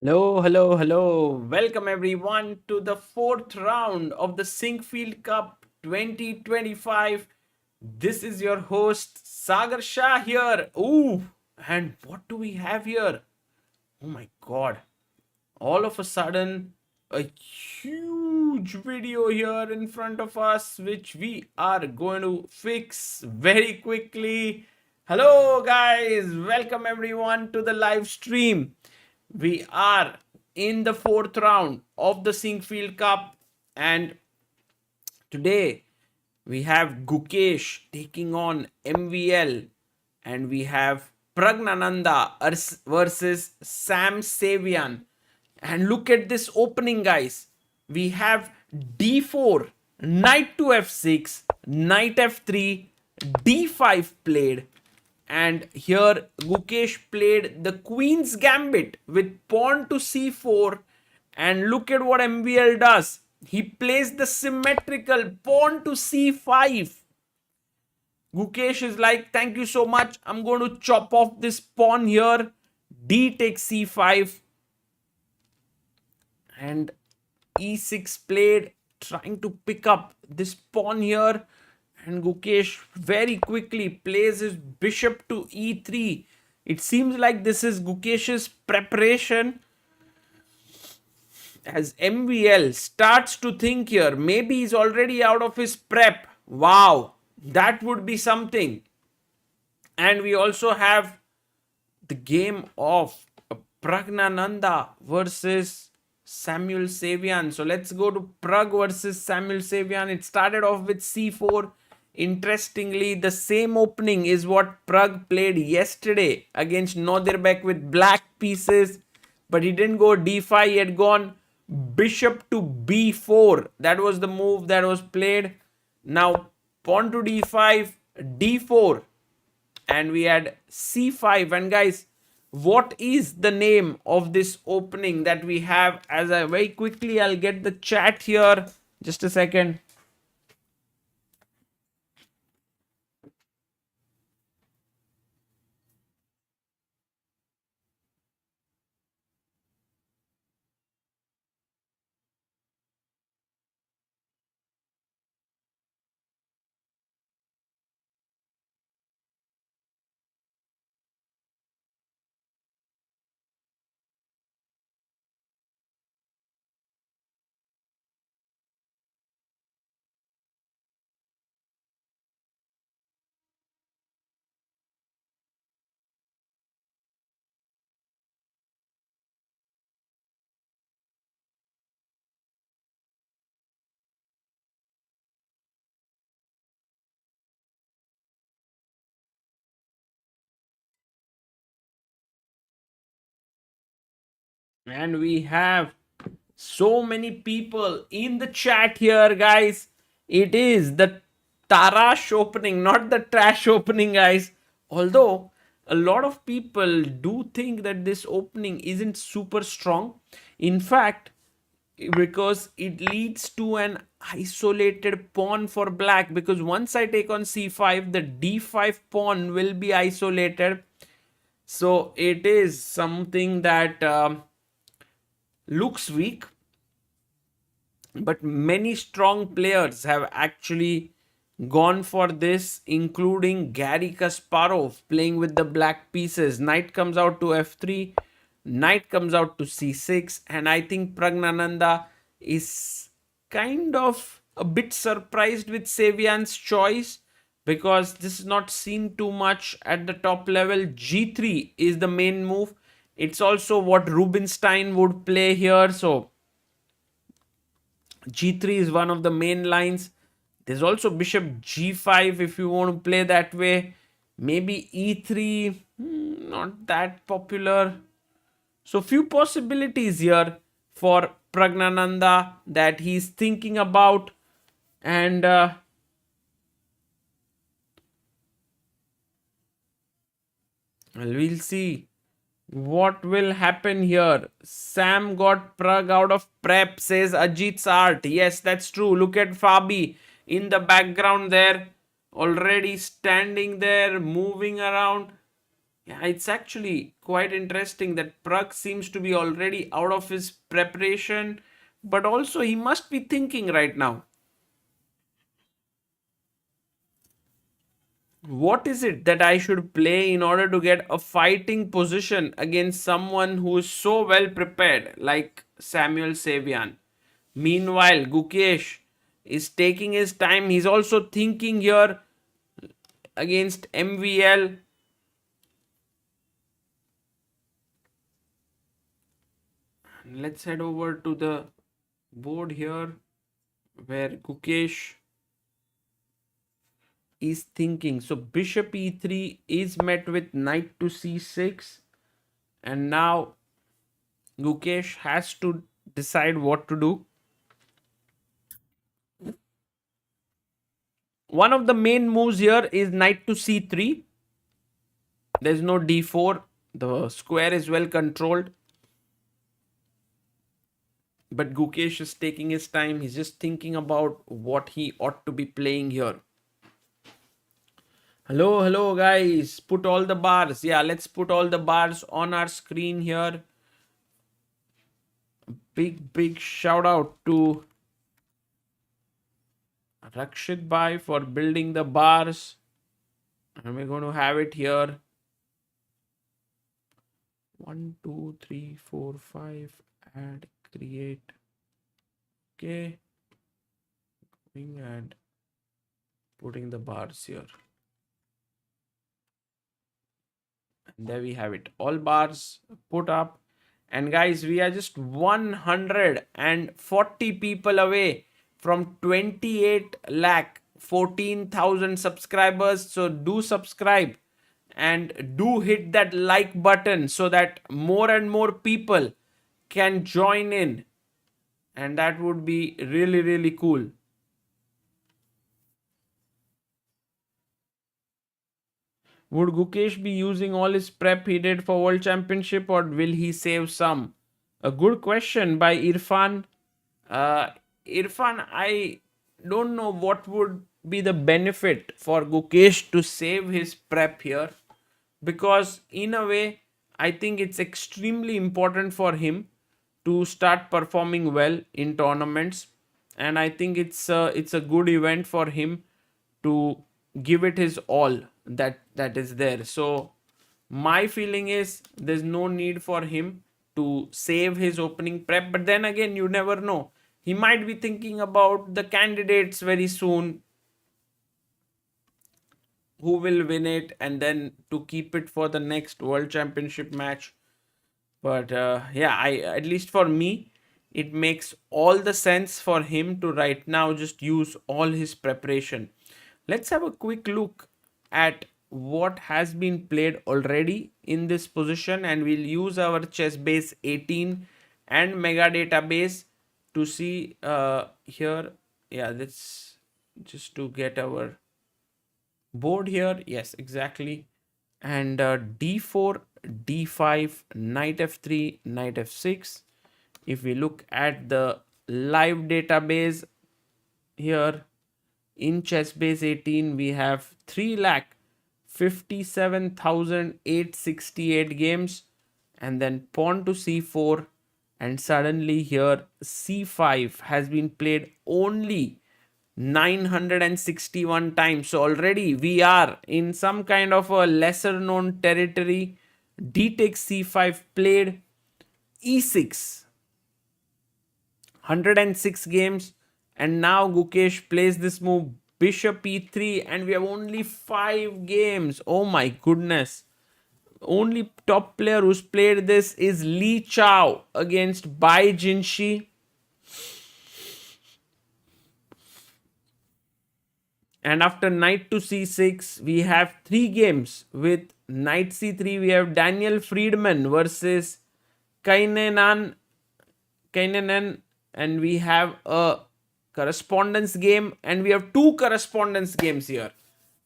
Hello, hello, hello. Welcome everyone to the fourth round of the Sinquefield Cup 2025. This is your host Sagar Shah here. Ooh, and what do we have here? Oh my god. All of a sudden, a huge video here in front of us, which we are going to fix very quickly. Hello, guys. Welcome everyone to the live stream. We are in the fourth round of the Sinquefield Cup, and today we have Gukesh taking on MVL, and we have Praggnanandhaa versus Sam Sevian. And look at this opening, guys. We have d4, knight to f6, knight f3, d5 played. And here Gukesh played the Queen's Gambit with pawn to c4. And look at what MVL does. He plays the symmetrical pawn to c5. Gukesh is like, thank you so much. I'm going to chop off this pawn here. D takes c5. And e6 played, trying to pick up this pawn here. And Gukesh very quickly plays his bishop to e3. It seems like this is Gukesh's preparation as MVL starts to think here. Maybe he's already out of his prep. Wow, that would be something. And we also have the game of Praggnanandhaa versus Samuel Sevian. So let's go to Pragg versus Samuel Sevian. It started off with c4. Interestingly, the same opening is what Pragg played yesterday against Nodirbek with black pieces. But he didn't go d5. He had gone bishop to b4. That was the move that was played. Now pawn to d5, d4. And we had c5. And guys, what is the name of this opening that we have? As I very quickly, I'll get the chat here. Just a second. And we have so many people in the chat here, guys. It is the Tarrasch opening, not the trash opening, guys. Although a lot of people do think that this opening isn't super strong. In fact, because it leads to an isolated pawn for black, because once I take on c5, the d5 pawn will be isolated. So it is something that looks weak, but many strong players have actually gone for this, including Garry Kasparov playing with the black pieces. Knight comes out to f3, knight comes out to c6, and I think Praggnanandhaa is kind of a bit surprised with Sevian's choice, because this is not seen too much at the top level. g3 is the main move. It's also what Rubinstein would play here. So g3 is one of the main lines. There's also bishop g5 if you want to play that way. Maybe e3, not that popular. So few possibilities here for Praggnanandhaa that he's thinking about. And we'll see what will happen here. Sam got Pragg out of prep, says Ajit's art. Yes, that's true. Look at Fabi in the background there, already standing there, moving around. Yeah, it's actually quite interesting that Pragg seems to be already out of his preparation, but also he must be thinking right now. What is it that I should play in order to get a fighting position against someone who is so well prepared, like Samuel Sevian? Meanwhile, Gukesh is taking his time. He's also thinking here against MVL. Let's head over to the board here where Gukesh is thinking. So bishop e3 is met with knight to c6, and now Gukesh has to decide what to do. One of the main moves here is knight to c3. There's no d4. The square is well controlled. But Gukesh is taking his time. He's just thinking about what he ought to be playing here. Hello guys. Put all the bars. Yeah, let's put all the bars on our screen here. Big shout out to Rakshit Bhai for building the bars. And we're going to have it here. 1, 2, 3, 4, 5. Add, create. Okay. Going and putting the bars here. And there we have it. All bars put up. And guys, we are just 140 people away from 28 lakh 14,000 subscribers. So do subscribe and do hit that like button so that more and more people can join in. And that would be really cool. Would Gukesh be using all his prep he did for World Championship, or will he save some? A good question by Irfan. Irfan, I don't know what would be the benefit for Gukesh to save his prep here, because in a way, I think it's extremely important for him to start performing well in tournaments, and I think it's a good event for him to give it his all that is there. So my feeling is there's no need for him to save his opening prep, but then again, you never know. He might be thinking about the candidates very soon, who will win it, and then to keep it for the next World Championship match. But yeah, at least for me, it makes all the sense for him to right now just use all his preparation. Let's have a quick look at what has been played already in this position, and we'll use our ChessBase 18 and Mega Database to see here. Yeah, let's just to get our board here. Yes, exactly. And d4, d5, knight f3, knight f6. If we look at the live database here in ChessBase 18, we have 3,57,868 games, and then pawn to c4, and suddenly here c5 has been played only 961 times. So already we are in some kind of a lesser known territory. D takes c5 played, e6, 106 games, and now Gukesh plays this move bishop e3, and we have only 5 games. Oh my goodness. Only top player who's played this is Li Chao against Bai Jinshi. And after knight to c6, we have 3 games. With knight c3, we have Daniel Friedman versus Kainanan, and we have a correspondence game, and we have 2 correspondence games here.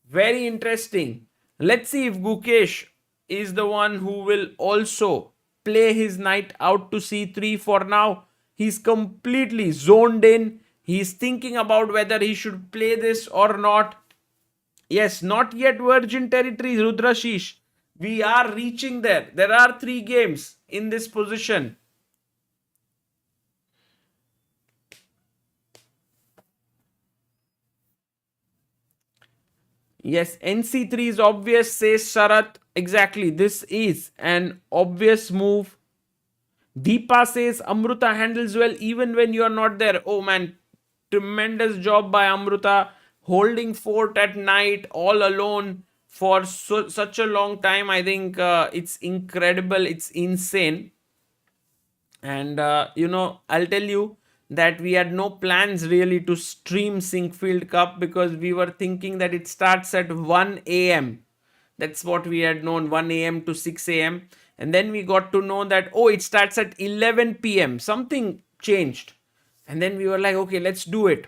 Very interesting. Let's see if Gukesh is the one who will also play his knight out to c3. For now, he's completely zoned in. He's thinking about whether he should play this or not. Yes, not yet virgin territories, Rudrashish. We are reaching there. There are 3 games in this position. Yes, NC3 is obvious, says Sharat. Exactly, this is an obvious move. Deepa says Amruta handles well even when you are not there. Oh man, tremendous job by Amruta, holding fort at night all alone for such a long time. I think it's incredible, it's insane. And I'll tell you that we had no plans really to stream Sinquefield Cup because we were thinking that it starts at 1 a.m. That's what we had known, 1 a.m. to 6 a.m. And then we got to know that, oh, it starts at 11 p.m. Something changed. And then we were like, okay, let's do it.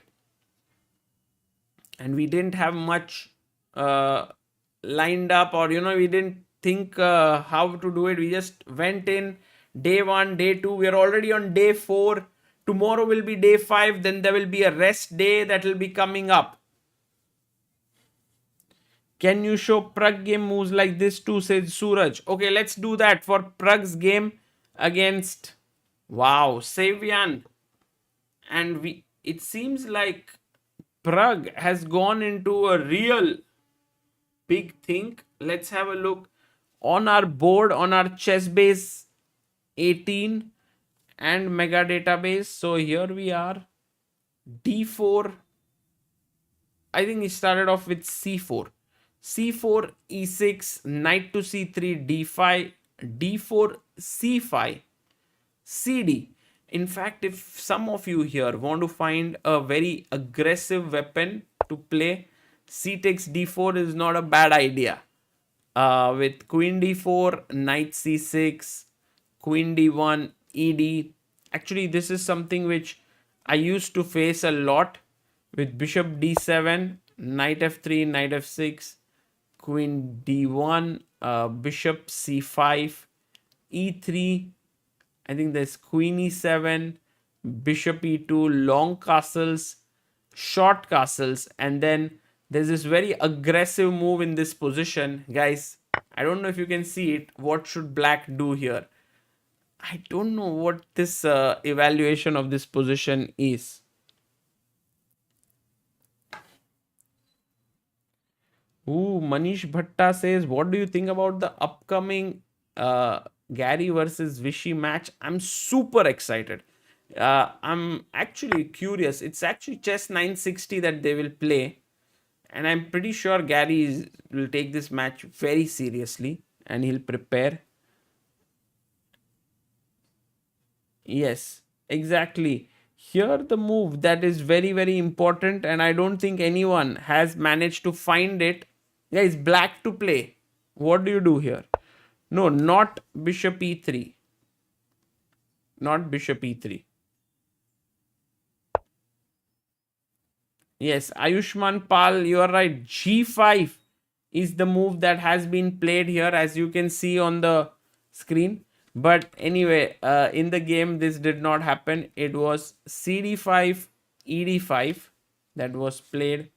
And we didn't have much lined up, or we didn't think how to do it. We just went in day 1, day 2. We are already on day 4. Tomorrow will be day 5. Then there will be a rest day that will be coming up. Can you show Pragg game moves like this too, says Suraj. Okay, let's do that for Pragg's game against, wow, Sevian. And it seems like Pragg has gone into a real big thing. Let's have a look on our board, on our chess base 18 and mega database. So here we are, d4. I think he started off with c4, c4, e6, knight to c3, d5, d4, c5, cd. In fact, if some of you here want to find a very aggressive weapon to play, c takes d4 is not a bad idea. With queen d4, knight c6, queen d1, ed. Actually, this is something which I used to face a lot with bishop d7, knight f3, knight f6, queen d1, bishop c5, e3. I think there's queen e7, bishop e2, long castles, short castles, and then there's this very aggressive move in this position. Guys, I don't know if you can see it. What should black do here? I don't know what this evaluation of this position is. Ooh, Manish Bhatta says, what do you think about the upcoming Gary versus Vichy match? I'm super excited. I'm actually curious. It's actually chess 960 that they will play. And I'm pretty sure Gary will take this match very seriously and he'll prepare. Yes, exactly. Here the move that is very, very important, and I don't think anyone has managed to find it. Guys, black to play. What do you do here? No, not bishop e3. Not bishop e3. Yes, Ayushman Pal, you are right. G5 is the move that has been played here, as you can see on the screen. But anyway, in the game, this did not happen. It was cd5, ed5 that was played.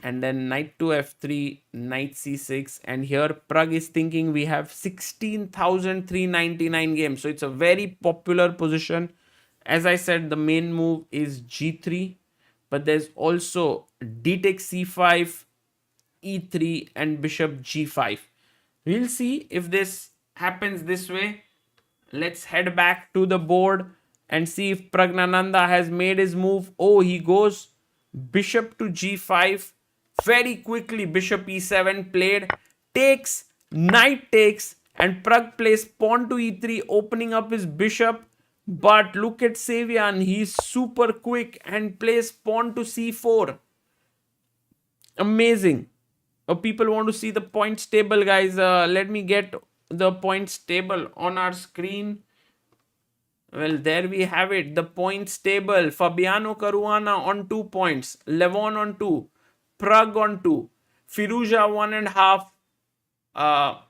And then knight to f3, knight c6. And here Pragg is thinking we have 16,399 games. So it's a very popular position. As I said, the main move is g3. But there's also d takes c5, e3, and bishop g5. We'll see if this happens this way. Let's head back to the board and see if Praggnanandhaa has made his move. Oh, he goes bishop to g5. Very quickly, bishop e7 played. Takes, knight takes, and Pragg plays pawn to e3, opening up his bishop. But look at Sevian, he's super quick and plays pawn to c4. Amazing. People want to see the points table, guys. Let me get the points table on our screen. Well, there we have it. The points table. Fabiano Caruana on 2 points. Levon on 2. Pragg on 2. Firouzja 1.5. I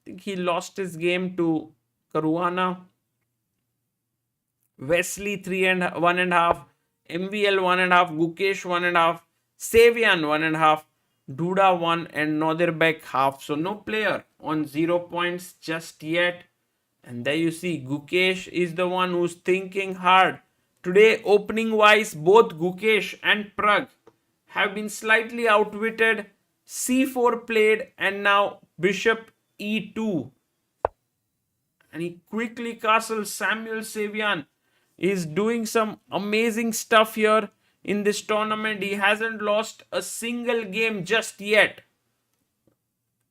think he lost his game to Caruana. Wesley 1.5. MVL 1.5. Gukesh 1.5. Sevian 1.5. Duda won and Norderbeck half. So no player on 0 points just yet. And there you see Gukesh is the one who's thinking hard. Today, opening wise, both Gukesh and Pragg have been slightly outwitted. C4 played and now Bishop E2. And he quickly castles Samuel Sevian. Is doing some amazing stuff here in this tournament. He hasn't lost a single game just yet.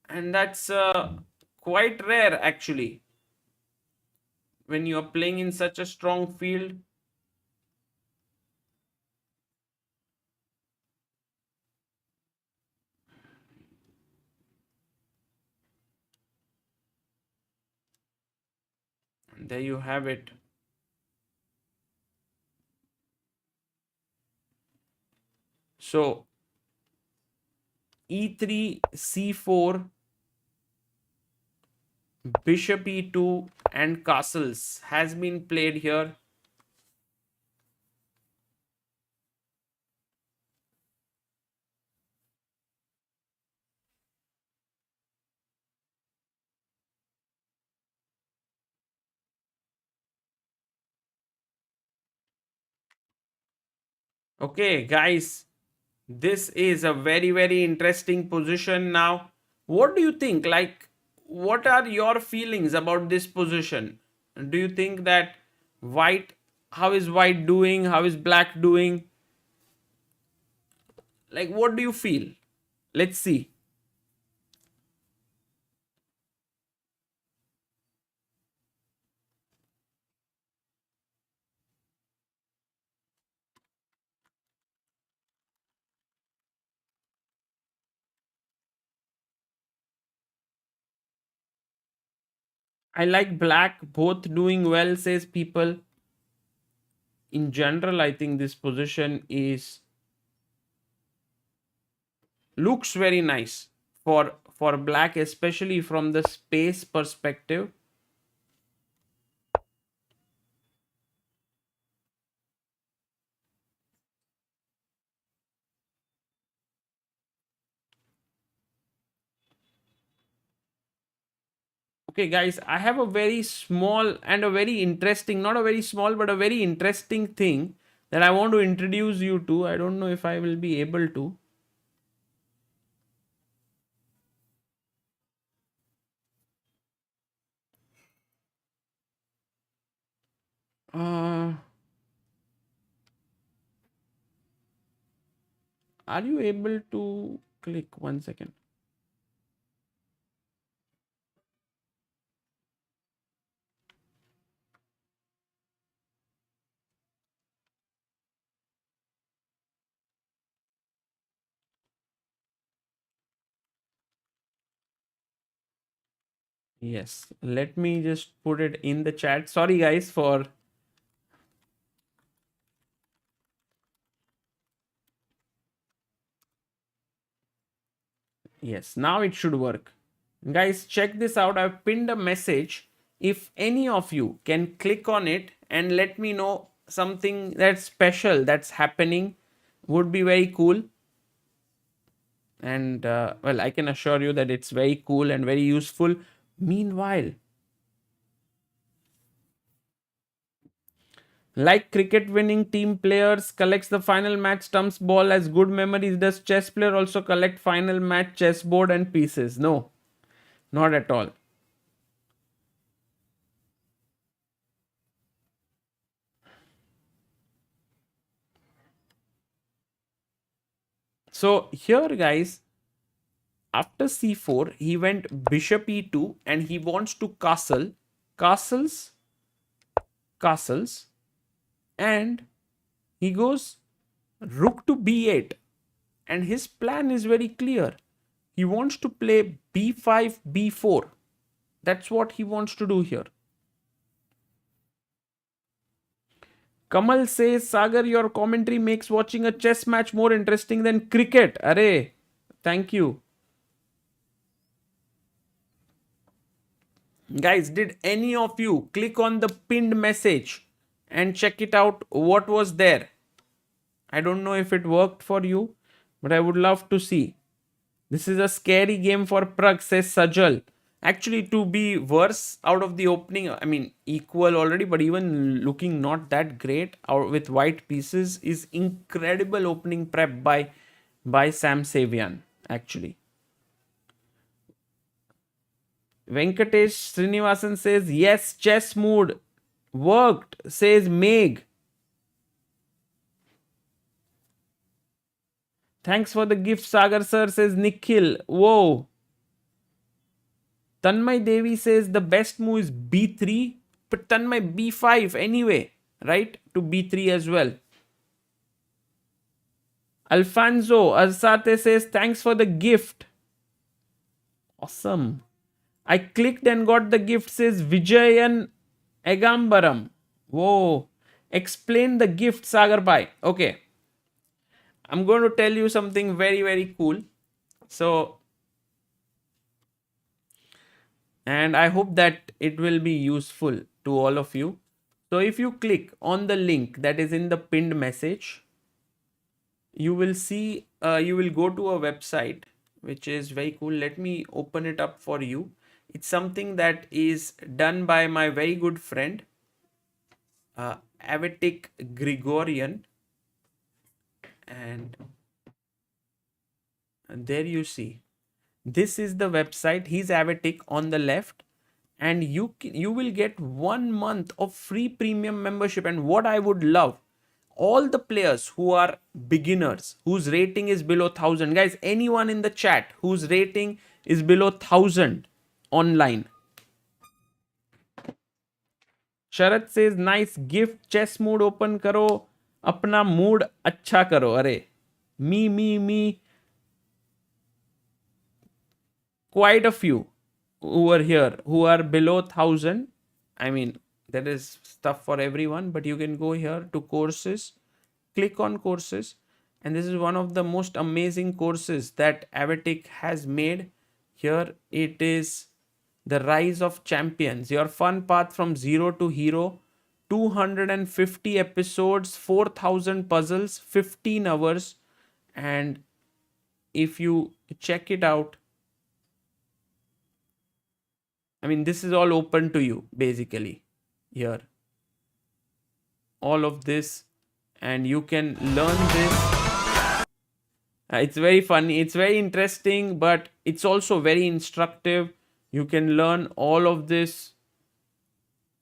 And that's quite rare actually. When you are playing in such a strong field. And there you have it. So E3, C4, Bishop E2 and castles has been played here. Okay, guys, this is a very interesting position now. What do you think? Like, what are your feelings about this position? Do you think that white, how is white doing? How is black doing? Like, what do you feel? Let's see. I like black, both doing well, says people. In general, I think this position is looks very nice for black, especially from the space perspective. Okay, guys, I have a very small and a very interesting, not a very small, but a very interesting thing that I want to introduce you to. I don't know if I will be able to. Uh, are you able to click 1 second? Yes, let me just put it in the chat. Sorry, guys, for yes, now it should work. Guys, check this out. I've pinned a message. If any of you can click on it and let me know something that's special that's happening, would be very cool. And well, I can assure you that it's very cool and very useful. Meanwhile, like cricket winning team players collects the final match stumps ball as good memories, does chess player also collect final match chessboard and pieces? No, not at all. So here, guys, after c4, he went bishop e2 and he wants to castles, and he goes rook to b8. And his plan is very clear. He wants to play b5, b4. That's what he wants to do here. Kamal says, Sagar, your commentary makes watching a chess match more interesting than cricket. Array, thank you. Guys, did any of you click on the pinned message and check it out? What was there? I don't know if it worked for you, but I would love to see. This is a scary game for Pragg, says Sajal. Actually, to be worse out of the opening, I mean, equal already, but even looking not that great out with white pieces is incredible opening prep by Sam Sevian, actually. Venkatesh Srinivasan says, yes, ChessMood worked, says Meg. Thanks for the gift, Sagar sir, says Nikhil. Whoa. Tanmay Devi says the best move is b3, but Tanmay b5 anyway, right? To b3 as well. Alfonso Arzate says thanks for the gift. Awesome. I clicked and got the gift, says Vijayan Egambaram. Whoa. Explain the gift, Sagar Bhai. Okay. I'm going to tell you something very, very cool. So, and I hope that it will be useful to all of you. So if you click on the link that is in the pinned message, you will see, you will go to a website which is very cool. Let me open it up for you. It's something that is done by my very good friend, Avetic Grigorian. And there you see, this is the website. He's Avetic on the left, and you will get 1 month of free premium membership. And what I would love, all the players who are beginners, whose rating is below 1000, guys, anyone in the chat whose rating is below 1000 online. Sharat says nice gift, ChessMood open karo, apna mood अच्छा करो. अरे me quite a few who are here who are below 1000. I mean, there is stuff for everyone, but you can go here to courses, click on courses, and this is one of the most amazing courses that Avetic has made. Here it is, the Rise of Champions, your fun path from zero to hero. 250 episodes, 4000 puzzles, 15 hours. And if you check it out, I mean, this is all open to you basically here. All of this, and you can learn this. It's very funny, it's very interesting, but it's also very instructive. You can learn all of this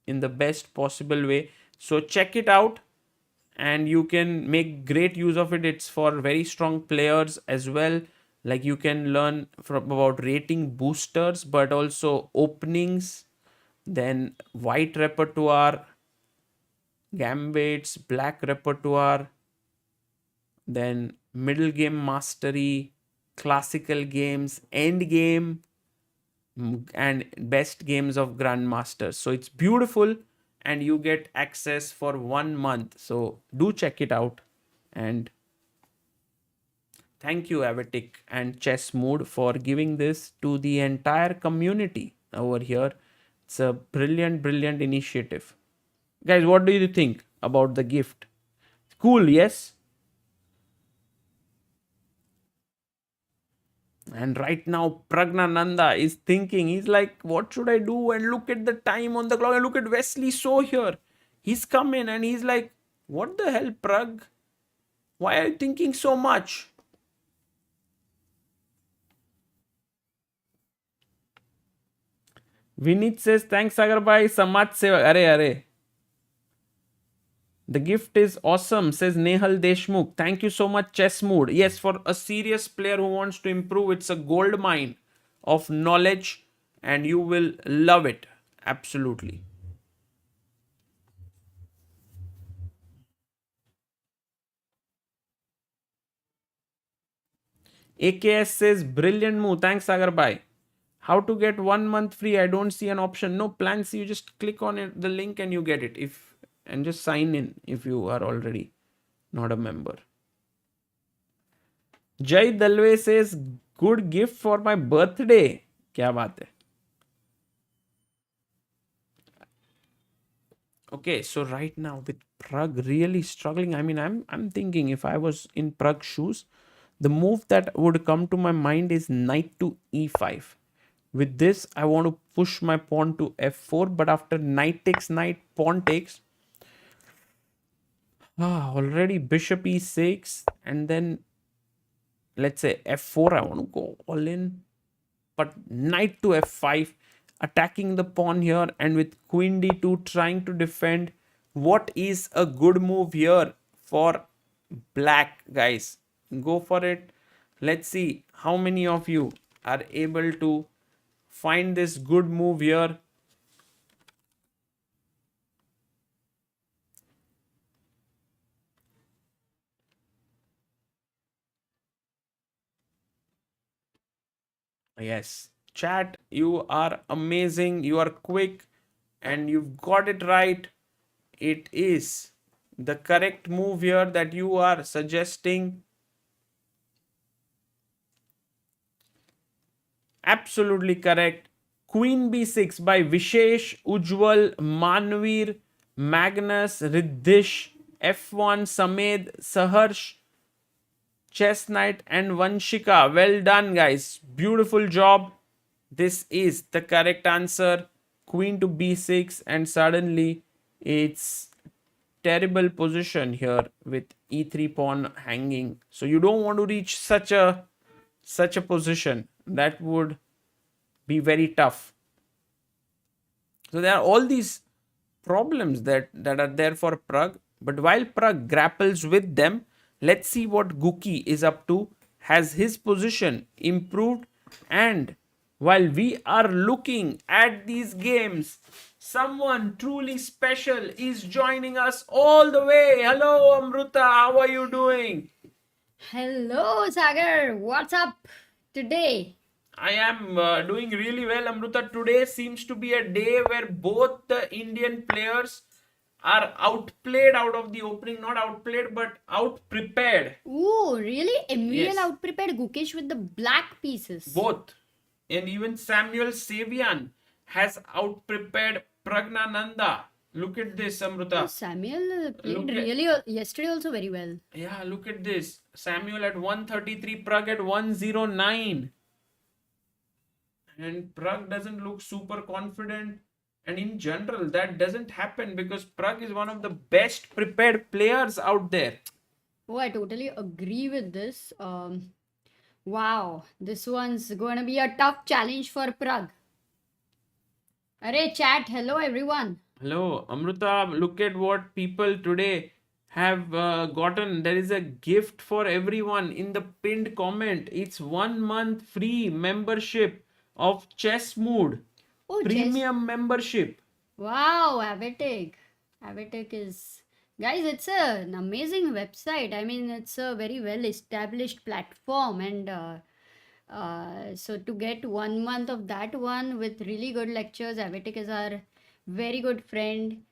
in the best possible way. So check it out, and you can make great use of it. It's for very strong players as well. Like, you can learn from about rating boosters, but also openings, then white repertoire, gambits, black repertoire, then middle game mastery, classical games, end game, and best games of grandmasters. So it's beautiful, and you get access for 1 month. So do check it out. And thank you, Avetic and ChessMood, for giving this to the entire community over here. It's a brilliant initiative. Guys, what do you think about the gift? Cool, yes? And right now, Praggnanandhaa is thinking, he's like, what should I do? And look at the time on the clock, and look at Wesley So here. He's come in and he's like, what the hell, Pragg? Why are you thinking so much? Vinit says, thanks, Sagar Bhai. Samaj Seva. Are. The gift is awesome, says Nehal Deshmukh. Thank you so much, ChessMood. Yes, for a serious player who wants to improve, it's a gold mine of knowledge, and you will love it. Absolutely. AKS says, brilliant move. Thanks, Sagar Bhai. How to get 1 month free? I don't see an option. No plans. You just click on it, the link, and you get it. And just sign in if you are already not a member. Jai Dalve says, good gift for my birthday. Kya baat hai? Okay, so right now with Pragg really struggling, I mean, I'm thinking if I was in Pragg's shoes, the move that would come to my mind is knight to e5. With this, I want to push my pawn to f4, but after knight takes knight, pawn takes. Already bishop e6, and then let's say f4, I want to go all in. But knight to f5, attacking the pawn here, and with queen d2 trying to defend. What is a good move here for black, guys? Go for it. Let's see how many of you are able to find this good move here. Yes, chat, you are amazing, you are quick, and you've got it right. It is the correct move here that you are suggesting. Absolutely correct. Queen b6 by Vishesh, Ujjwal, Manvir, Magnus, Riddhish, f1, Samed, Saharsh, Chess Knight, and Vanshika. Well done, guys. Beautiful job. This is the correct answer. Queen to b6, and suddenly it's terrible position here with e3 pawn hanging. So you don't want to reach such a position. That would be very tough. So there are all these problems that are there for Pragg. But while Pragg grapples with them, let's see what Guki is up to. Has his position improved? And while we are looking at these games, someone truly special is joining us all the way. Hello, Amruta. How are you doing? Hello, Sagar. What's up today? I am doing really well, Amruta. Today seems to be a day where both the Indian players are outplayed out of the opening. Not outplayed, but outprepared. Ooh, really? MVL Yes. outprepared Gukesh with the black pieces. Both. And even Samuel Sevian has outprepared Praggnanandhaa. Look at this, Amruta. Oh, Samuel played Look at- really yesterday also very well. Yeah, look at this. Samuel at 133, Pragg at 109. And Pragg doesn't look super confident. And in general, that doesn't happen because Pragg is one of the best prepared players out there. Oh, I totally agree with this. Wow, this one's going to be a tough challenge for Pragg. Arey, chat. Hello, everyone. Hello, Amruta. Look at what people today have gotten. There is a gift for everyone in the pinned comment. It's 1 month free membership of ChessMood. Oh, Premium membership. Wow, Avatic. Avatic is... Guys, it's an amazing website. I mean, it's a very well established platform, and so to get 1 month of that one with really good lectures, Avatic is our very good friend.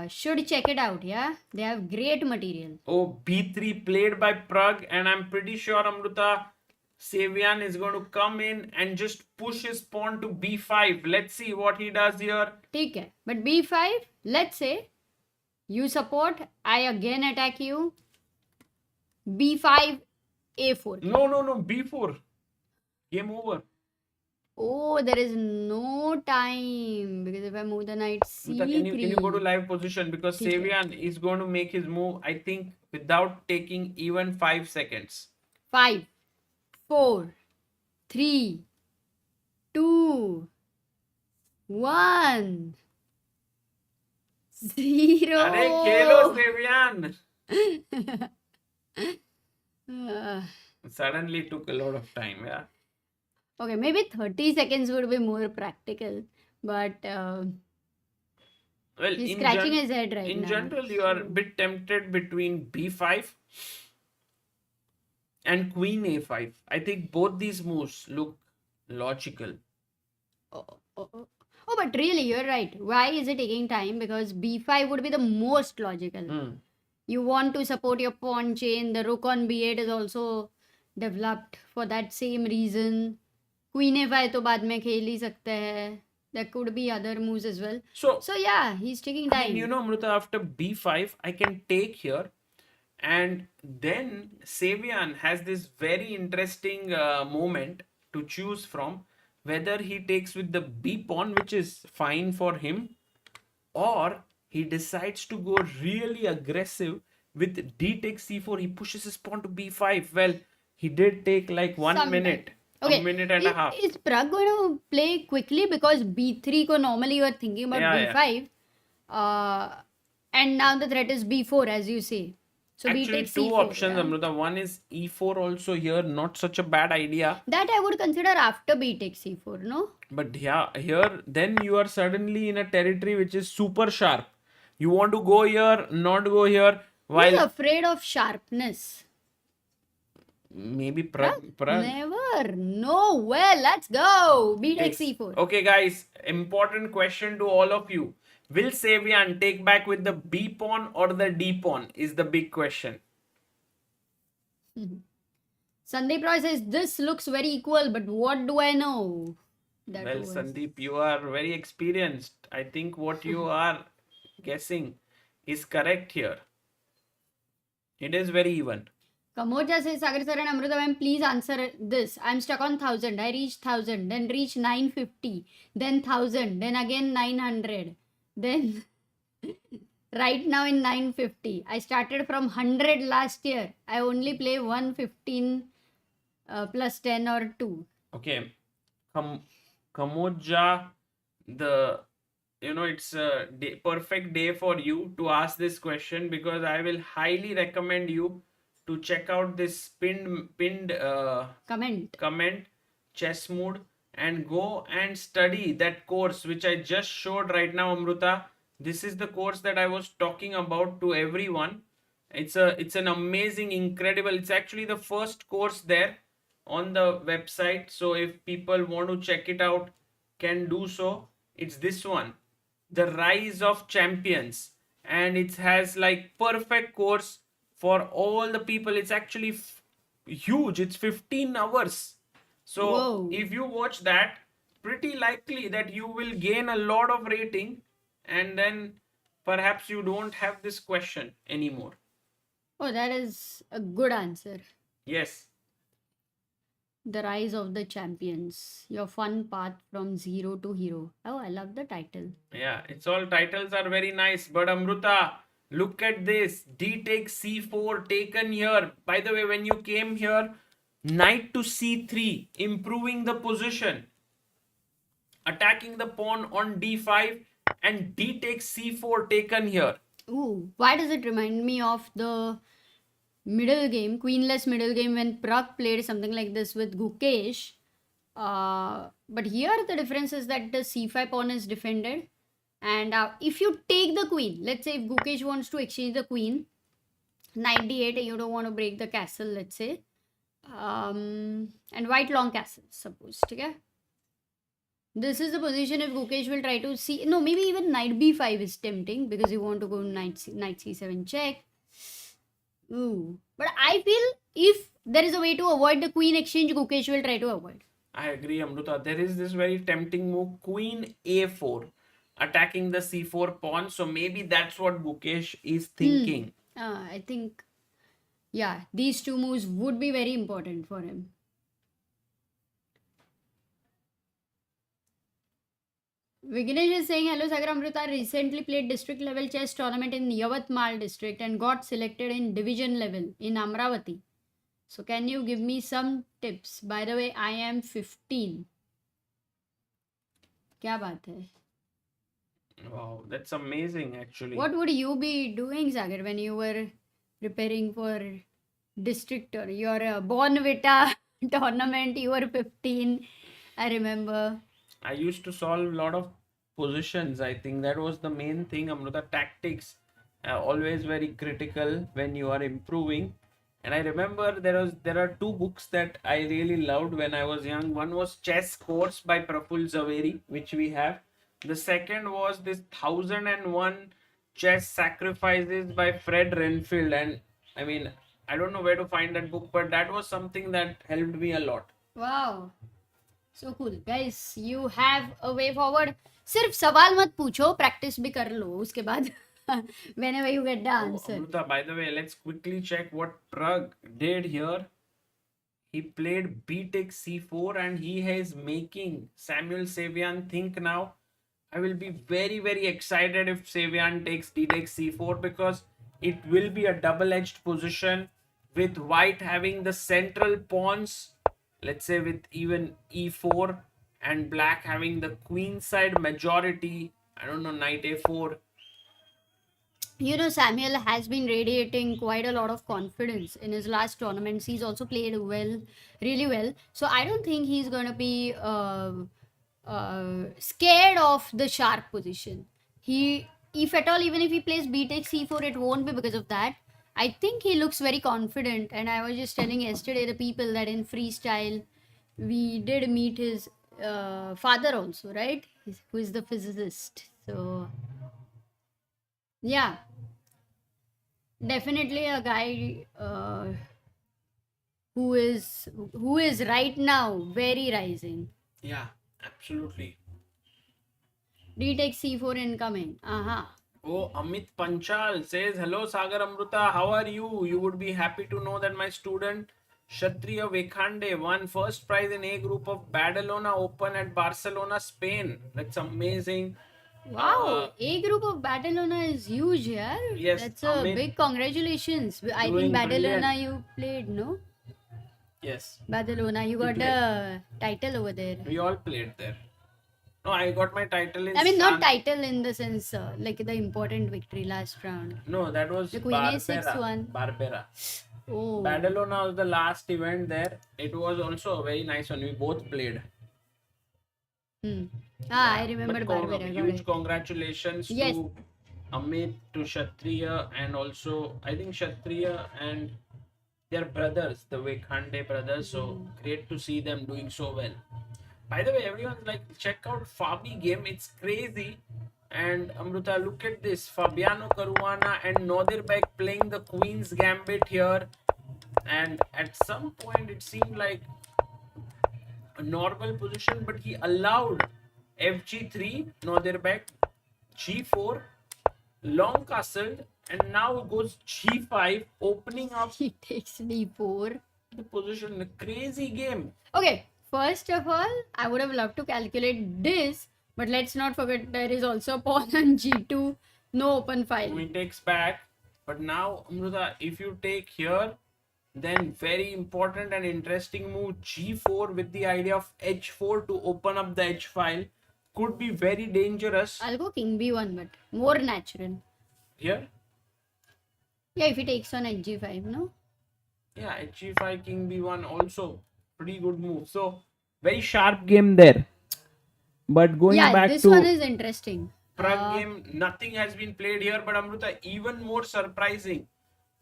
Should check it out, yeah? They have great material. Oh, b3 played by Pragg, and I'm pretty sure, Amruta, Sevian is going to come in and just push his pawn to b5. Let's see what he does here. ठीक है. But b5, let's say you support, I again attack you. b5, a4. No, b4. Game over. Oh, there is no time because if I move the knight c3. Can you go to live position because ठीक है. Sevian is going to make his move, I think, without taking even 5 seconds. 5, 4, 3, 2, 1, 0. Arey, khelo Sevian. Suddenly took a lot of time, yeah. Okay, maybe 30 seconds would be more practical, but Well, he's scratching his head right in now. general, you are a bit tempted between b5 and queen a5. I think both these moves look logical. Oh, but really, you're right. Why is it taking time? Because b5 would be the most logical. You want to support your pawn chain. The rook on b8 is also developed for that same reason. Queen a5 तो बाद में खेल ही सकते हैं. There could be other moves as well. So yeah, he's taking I time. mean, Amruta, after b5, I can take here. And then Sevian has this very interesting moment to choose from, whether he takes with the B pawn, which is fine for him, or he decides to go really aggressive with D takes C4. He pushes his pawn to B5. Well, he did take like 1 Some time. minute, Okay. a minute and a half. Is Pragg going to play quickly? Because B3 ko normally you are thinking about Yeah, B5. And now the threat is B4, as you say. So B Actually, takes two C4. options, yeah. Amruta. One is E4 also here, not such a bad idea. That I would consider after B takes C4, no? But yeah, here then you are suddenly in a territory which is super sharp. You want to go here, not go here. Who's While afraid of sharpness? maybe Never. No. Well, let's go. B takes C4. Okay, guys, important question to all of you. Will Sevian take back with the B pawn or the D pawn? Is the big question. Sandeep Roy says this looks very equal, but what do I know? Well, Sandeep, you are very experienced. I think what you are guessing is correct here. It is very even. Kamoja says, Sagar sir and Amrita ma'am, please answer this. I'm stuck on 1000. I reached 1000, then reached 950, then 1000, then again 900. Then right now in 950. I started from 100 last year. I only play 115 plus 10 or 2. Okay. Kamoja, it's a perfect day for you to ask this question, because I will highly recommend you to check out this pinned comment ChessMood, and go and study that course which I just showed right now, Amruta. This is the course that I was talking about to everyone. It's an amazing, incredible. It's actually the first course there on the website. So if people want to check it out, can do so. It's this one, The Rise of Champions, and it has like perfect course for all the people. It's actually huge. It's 15 hours. So Whoa. if you watch that, pretty likely that you will gain a lot of rating, and then perhaps you don't have this question anymore. Oh, that is a good answer. Yes. The Rise of the Champions. Your fun path from zero to hero. Oh, I love the title. Yeah, it's all titles are very nice. But Amruta, look at this. D takes C4 taken here. By the way, when you came here, knight to C3, improving the position. Attacking the pawn on D5, and D takes C4 taken here. Ooh, why does it remind me of the middle game, queenless middle game, when Pragg played something like this with Gukesh? But here the difference is that the C5 pawn is defended, and if you take the queen, let's say if Gukesh wants to exchange the queen, knight d8, you don't want to break the castle, let's say, and white long castle, suppose, okay? This is the position if Gukesh will try to see. No, maybe even knight b5 is tempting, because you want to go knight c7 check. Ooh. But I feel if there is a way to avoid the queen exchange, Gukesh will try to avoid. I agree, Amruta. There is this very tempting move, queen a4, attacking the c4 pawn. So maybe that's what Gukesh is thinking. I think, yeah, these two moves would be very important for him. Vignesh is saying, hello Sagar Amrita, recently played district level chess tournament in Yavatmal district and got selected in division level in Amravati. So can you give me some tips? By the way, I am 15. Kya baat hai? Wow, that's amazing actually. What would you be doing, Sagar, when you were preparing for district or your Bonvita tournament? You were 15, I remember. I used to solve a lot of positions. I think that was the main thing, Amruta. Tactics always very critical when you are improving. And I remember there are two books that I really loved when I was young. One was Chess Course by Praful Zaveri, which we have. The second was this 1001 Chess Sacrifices by Fred Renfield. And I mean, I don't know where to find that book, but that was something that helped me a lot. Wow. So cool. Guys, you have a way forward. सिर्फ सवाल मत पूछो, practice भी कर लो उसके बाद. whenever you get the answer. Amruta, by the way, let's quickly check what Pragg did here. He played b takes c4 and he is making Samuel Sevian think now. I will be very, very excited if Sevian takes d takes c4 because it will be a double-edged position with white having the central pawns, let's say with even e4, and black having the queen side majority. I don't know, knight a4. You know, Samuel has been radiating quite a lot of confidence in his last tournaments. He's also played well, really well. So I don't think he's going to be scared of the sharp position. If at all, even if he plays b takes c4, it won't be because of that. I think he looks very confident. And I was just telling yesterday the people that in freestyle, we did meet his father also, right? Who is the physicist. So yeah, definitely a guy who is right now very rising. Yeah, absolutely. D takes c4 incoming. Oh, Amit Panchal says, hello Sagar Amruta, how are you? You would be happy to know that my student Kshatriya Vekhande won first prize in A group of Badalona Open at Barcelona, Spain. That's amazing. Wow, A group of Badalona is huge, yeah. Yes, That's a Amit, big congratulations. I doing think Badalona brilliant. you played, no? Yes, Badalona, you got played. a title over there. We all played there. No, I got my title in I mean, not San- title in the sense like the important victory last round. No, that was The Queen A6 Barbera. one. Barbera. Oh, Badalona was the last event there. It was also a very nice one. We both played. I remembered But Barbera. Got huge it. congratulations Yes. to Amit, to Kshatriya, and also I think Kshatriya and their brothers, the Vekhande brothers. So great to see them doing so well. By the way, everyone's like, check out Fabi game. It's crazy. And Amruta, look at this. Fabiano Caruana and Nodirbek playing the Queen's Gambit here. And at some point, it seemed like a normal position, but he allowed FG3, Nodirbek, G4, long castled, and now goes G5, opening up He takes d4. the position. A crazy game. Okay, first of all, I would have loved to calculate this, but let's not forget there is also pawn on g2, no open file. Queen takes back, but now Amruta, if you take here, then very important and interesting move g4 with the idea of h4 to open up the h file could be very dangerous. I'll go king b1, but more natural. Here, Yeah, if he takes on hg5, no? yeah, hg5 king b1 also pretty good move. So very sharp game there. But going Yeah, back this to one is interesting. Pragg game, nothing has been played here, but Amruta, even more surprising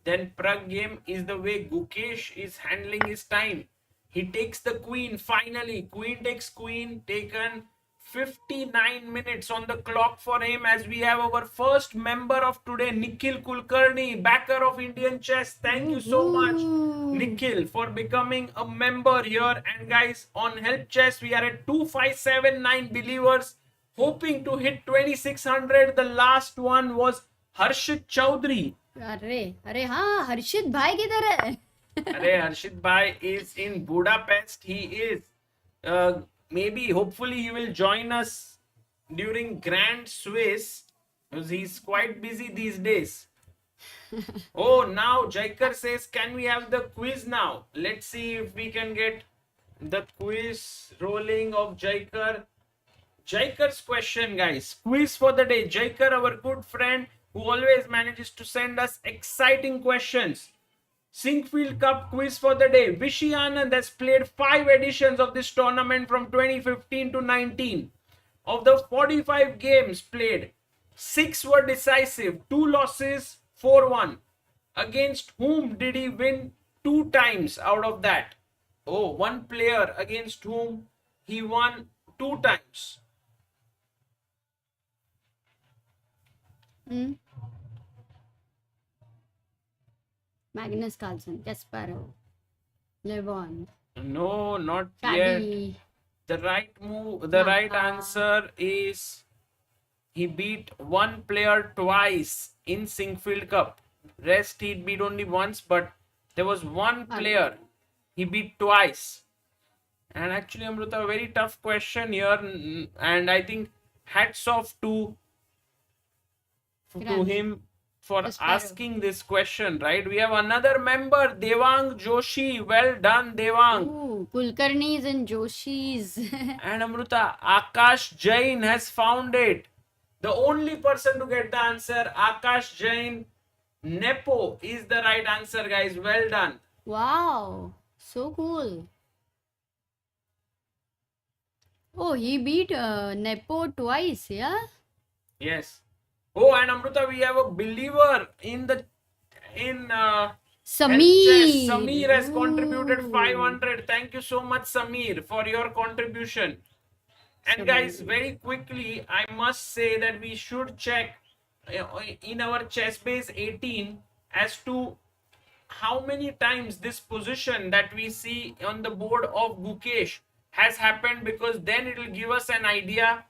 than Pragg game is the way Gukesh is handling his time. He takes the queen finally. Queen takes queen, taken 59 minutes on the clock for him as we have our first member of today, Nikhil Kulkarni, backer of Indian chess. Thank you so much, Nikhil, for becoming a member here. And guys, on Help Chess, we are at 2579 believers, hoping to hit 2600. The last one was Harshit Chaudhary. अरे हाँ, हर्षित भाई किधर है? Arey, Harshit Bhai is in Budapest. He is maybe, hopefully, he will join us during Grand Swiss because he's quite busy these days. Oh, now Jaikar says, can we have the quiz now? Let's see if we can get the quiz rolling of Jaikar. Jaikar's question, guys. Quiz for the day. Jaikar, our good friend who always manages to send us exciting questions. Sinquefield Cup quiz for the day. Vishy Anand has played 5 editions of this tournament from 2015 to 19. Of the 45 games played, 6 were decisive, 2 losses, 4 won. Against whom did he win 2 times out of that? Oh, one player against whom he won 2 times. Magnus Carlsen, Kasparov, Levon, No, not yet. Caddy. The right move, the right answer is He beat one player twice in Sinquefield Cup. Rest he beat only once, but there was one player he beat twice. And actually, Amruta, a very tough question here, and I think hats off to him for asking this question, right? We have another member, Devang Joshi. Well done, Devang. Ooh, Kulkarnis and Joshis. And Amruta, Akash Jain has found it. The only person to get the answer, Akash Jain. Nepo is the right answer, guys. Well done. Wow, so cool. Oh, he beat Nepo twice, yeah? Yes. Oh, and Amruta, we have a believer in Sameer. Sameer has contributed 500. Thank you so much, Sameer, for your contribution. And guys, very quickly, I must say that we should check in our chess base 18 as to how many times this position that we see on the board of Gukesh has happened, because then it will give us an idea.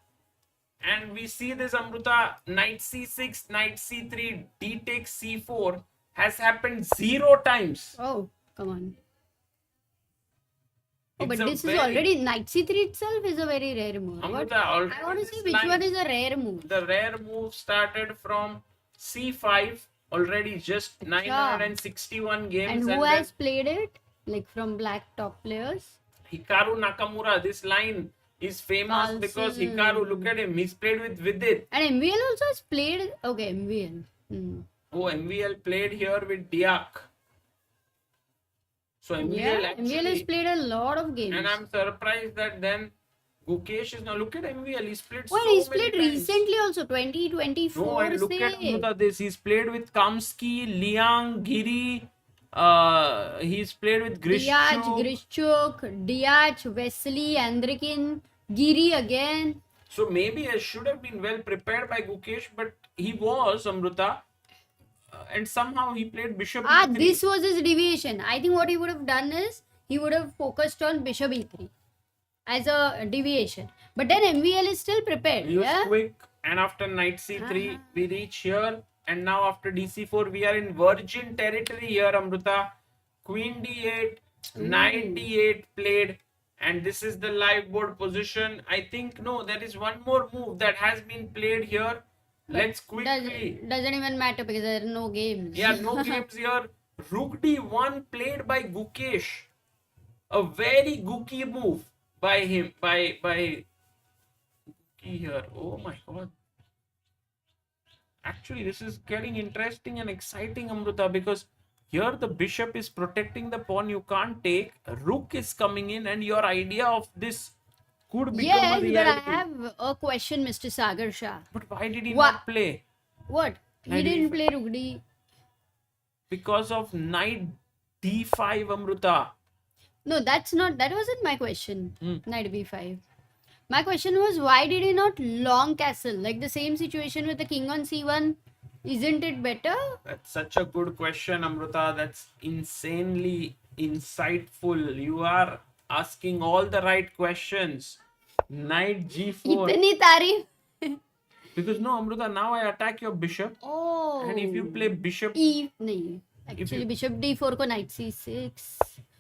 And we see this, Amruta, knight c6, knight c3, d takes c4 has happened 0 times. Oh, come on. Oh, but this is already knight c3 itself is a very rare move. Amruta, I want to see which one is a rare move. The rare move started from c5, already just 961 games. And who has played it? Like from black top players? Hikaru Nakamura. This line is famous because Hikaru, look at him, he's played with Vidit. And MVL also has played, okay, MVL. Oh, MVL played here with Diak. So MVL has played a lot of games. And I'm surprised that then Gukesh is now, look at MVL, he's played he's played recently also, 2024. No, and look at this, he's played with Kamsky, Liang, Giri, he's played with Grishchuk, Diach, Wesley, Andrikin, Giri again. So maybe I should have been well prepared by Gukesh, but he was, Amruta. And somehow he played bishop e3. This was his deviation. I think what he would have done is he would have focused on bishop e3 as a deviation. But then MVL is still prepared. He was quick, and after knight c3 we reach here, and now after dc4 we are in virgin territory here, Amruta. Queen d8, knight d8 played, and this is the live board position. I think there is one more move that has been played here. Let's quickly. Doesn't even matter because there are no games. Yeah, no games here. Rook d1 played by Gukesh. A very gooky move by him. By Gookie here. Oh my god. Actually, this is getting interesting and exciting, Amruta, because here the bishop is protecting the pawn you can't take. Rook is coming in, and your idea of this could become a reality. But I have a question, Mr. Sagar Shah. But why did he not play? What? He didn't play Rook D. Because of knight d5, Amruta. No, that wasn't my question. Knight b5. My question was, why did he not long castle? Like the same situation with the king on c1. Isn't it better? That's such a good question, Amruta. That's insanely insightful. You are asking all the right questions. Knight g4. Itni tarif. Because no, Amruta, now I attack your bishop. Oh. And if you play bishop... Actually, bishop d4 ko knight c6.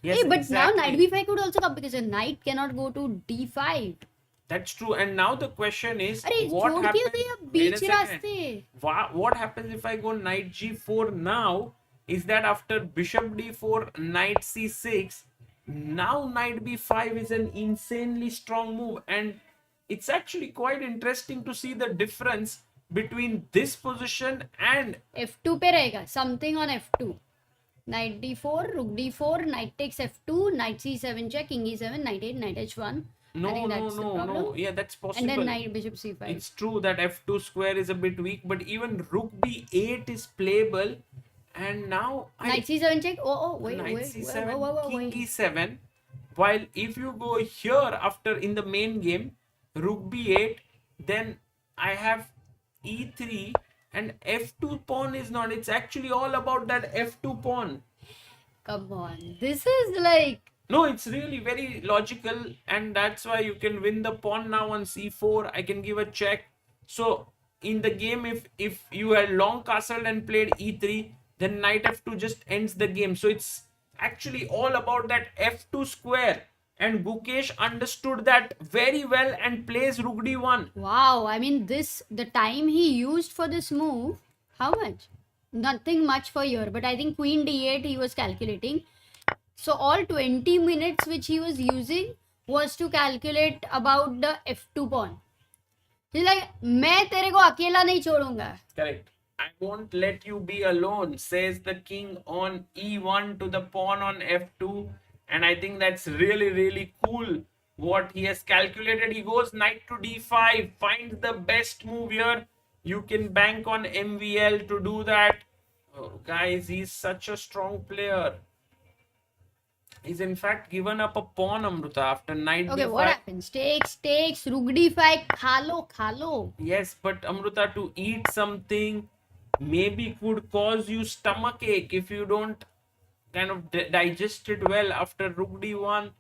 Yes, but now knight b5 could also come because a knight cannot go to d5. That's true. And now the question is, what happens if I go knight g4 now? Is that after bishop d4, knight c6, now knight b5 is an insanely strong move, and it's actually quite interesting to see the difference between this position and f2 pe rahega, something on f2. Knight d4, rook d4, knight takes f2, knight c7 check, king e7, knight 8, knight h1. No. Yeah, that's possible. And then knight bishop c5. It's true that f2 square is a bit weak, but even rook b8 is playable. And now knight c7 check. Wait. King e7. While if you go here after in the main game, rook b8, then I have e3 and f2 pawn is not. It's actually all about that f2 pawn. Come on, this is like. No, it's really very logical, and that's why you can win the pawn now on c4. I can give a check. So in the game, if you had long castled and played e3, then knight f2 just ends the game. So it's actually all about that f2 square, and Gukesh understood that very well and plays rook d1. Wow, I mean the time he used for this move, how much? Nothing much for here, but I think queen d8 he was calculating. So all 20 minutes which he was using was to calculate about the f2 pawn. He's like, मैं तेरे को अकेला नहीं छोड़ूंगा. Correct. I won't let you be alone, says the king on e1 to the pawn on f2. And I think that's really, really cool what he has calculated. He goes knight to d5, finds the best move here. You can bank on MVL to do that. Oh, guys, he's such a strong player. He's in fact given up a pawn, Amruta, after knight Okay, d5. what happens? Takes, rook d5, khalo. Yes, but Amruta, to eat something maybe could cause you stomach ache if you don't kind of digest it well after rook d1.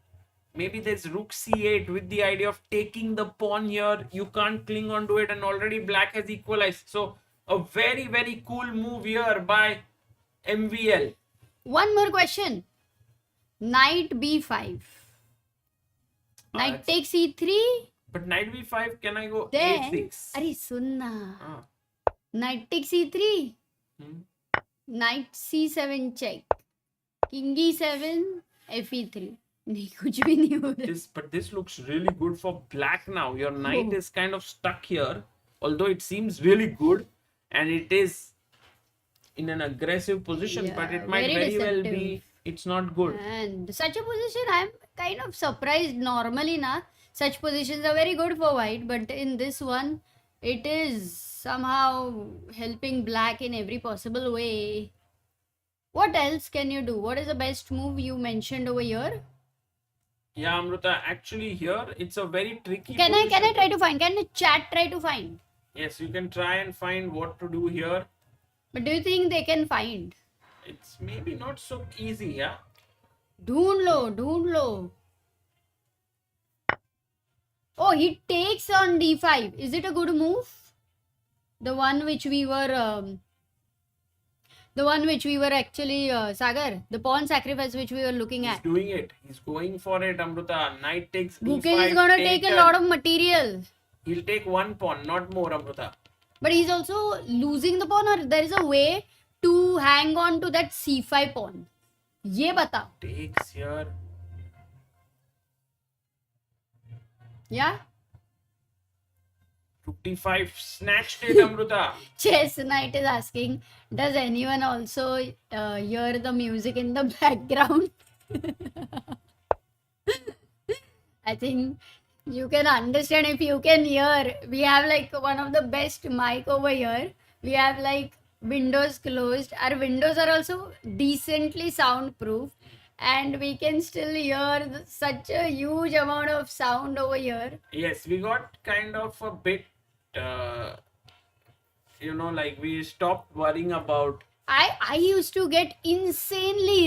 Maybe there's rook c8 with the idea of taking the pawn here. You can't cling on to it, and already black has equalized. So a very, very cool move here by MVL. One more question. Knight b5. Knight takes e3. But knight b5, can I go Then, a6? अरे सुनना. Ah. Knight takes e3. Knight c7 check. King e7, fe3. नहीं कुछ भी नहीं हो रहा. But this looks really good for black now. Your knight is kind of stuck here, although it seems really good, and it is in an aggressive position, but it might very well be it's not good. And such a position, I'm kind of surprised. Normally, na, such positions are very good for white, but in this one, it is somehow helping black in every possible way. What else can you do? What is the best move you mentioned over here? Yeah, Amruta, actually here it's a very tricky Can I position. try to find? Can the chat try to find? Yes, you can try and find what to do here. But do you think they can find? It's maybe not so easy, yeah. ढूंढ लो. Oh, he takes on d5. Is it a good move? The one which we were actually, Sagar, the pawn sacrifice which we were looking He's at. doing it. He's going for it, Amruta. Knight takes d5. Gukesh is gonna take a lot of material. He'll take one pawn, not more, Amruta. But he's also losing the pawn, or there is a way to hang on to that c5 pawn. ये बताओ. Takes here. Yeah? Rook d5 snatched it, Amruta. Chess Knight is asking, does anyone also hear the music in the background? I think you can understand if you can hear. We have like one of the best mic over here. We have like windows closed. Our windows are also decently soundproof, and we can still hear such a huge amount of sound over here. Yes, we got kind of a bit, like we stopped worrying about. I used to get insanely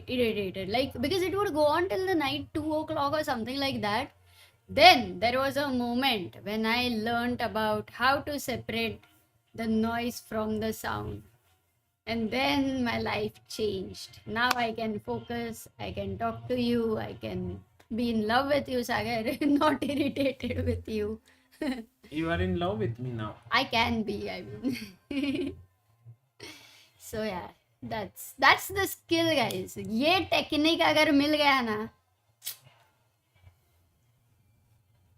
irritated, like, because it would go on till the night 2 o'clock or something like that. Then there was a moment when I learnt about how to separate the noise from the sound, and then my life changed. Now I can focus, I can talk to you, I can be in love with you, Sagar, not irritated with you. You are in love with me now. I can be, I mean. So yeah, that's the skill, guys. ये technique अगर मिल गया ना,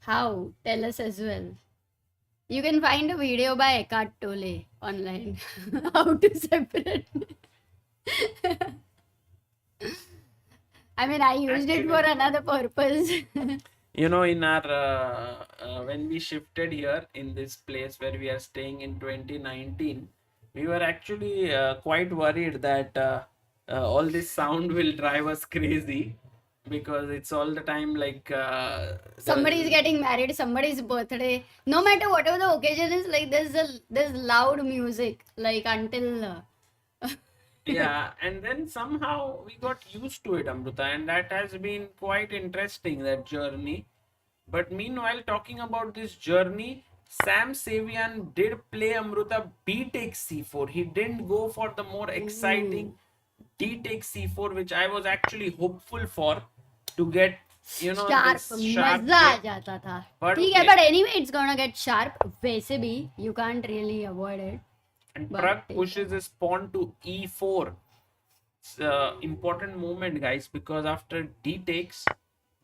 how? Tell us as well. You can find a video by Eckhart Tolle online. How to separate. I mean, I used it for another purpose. In our when we shifted here in this place where we are staying in 2019, we were actually quite worried that all this sound will drive us crazy, because it's all the time like Somebody is getting married, somebody's birthday. No matter whatever the occasion is, like there's loud music, like until. Yeah, and then somehow we got used to it, Amruta, and that has been quite interesting, that journey. But meanwhile, talking about this journey, Sam Sevian did play Amruta B takes C4. He didn't go for the more exciting D takes C4, which I was actually hopeful for to get, Sharp, this sharp मजा आ hit. जाता था. But ठीक है, okay. but anyway, it's gonna get sharp. वैसे भी, you can't really avoid it. And But Pragg pushes his pawn to E4. It's an important moment, guys, because after D takes,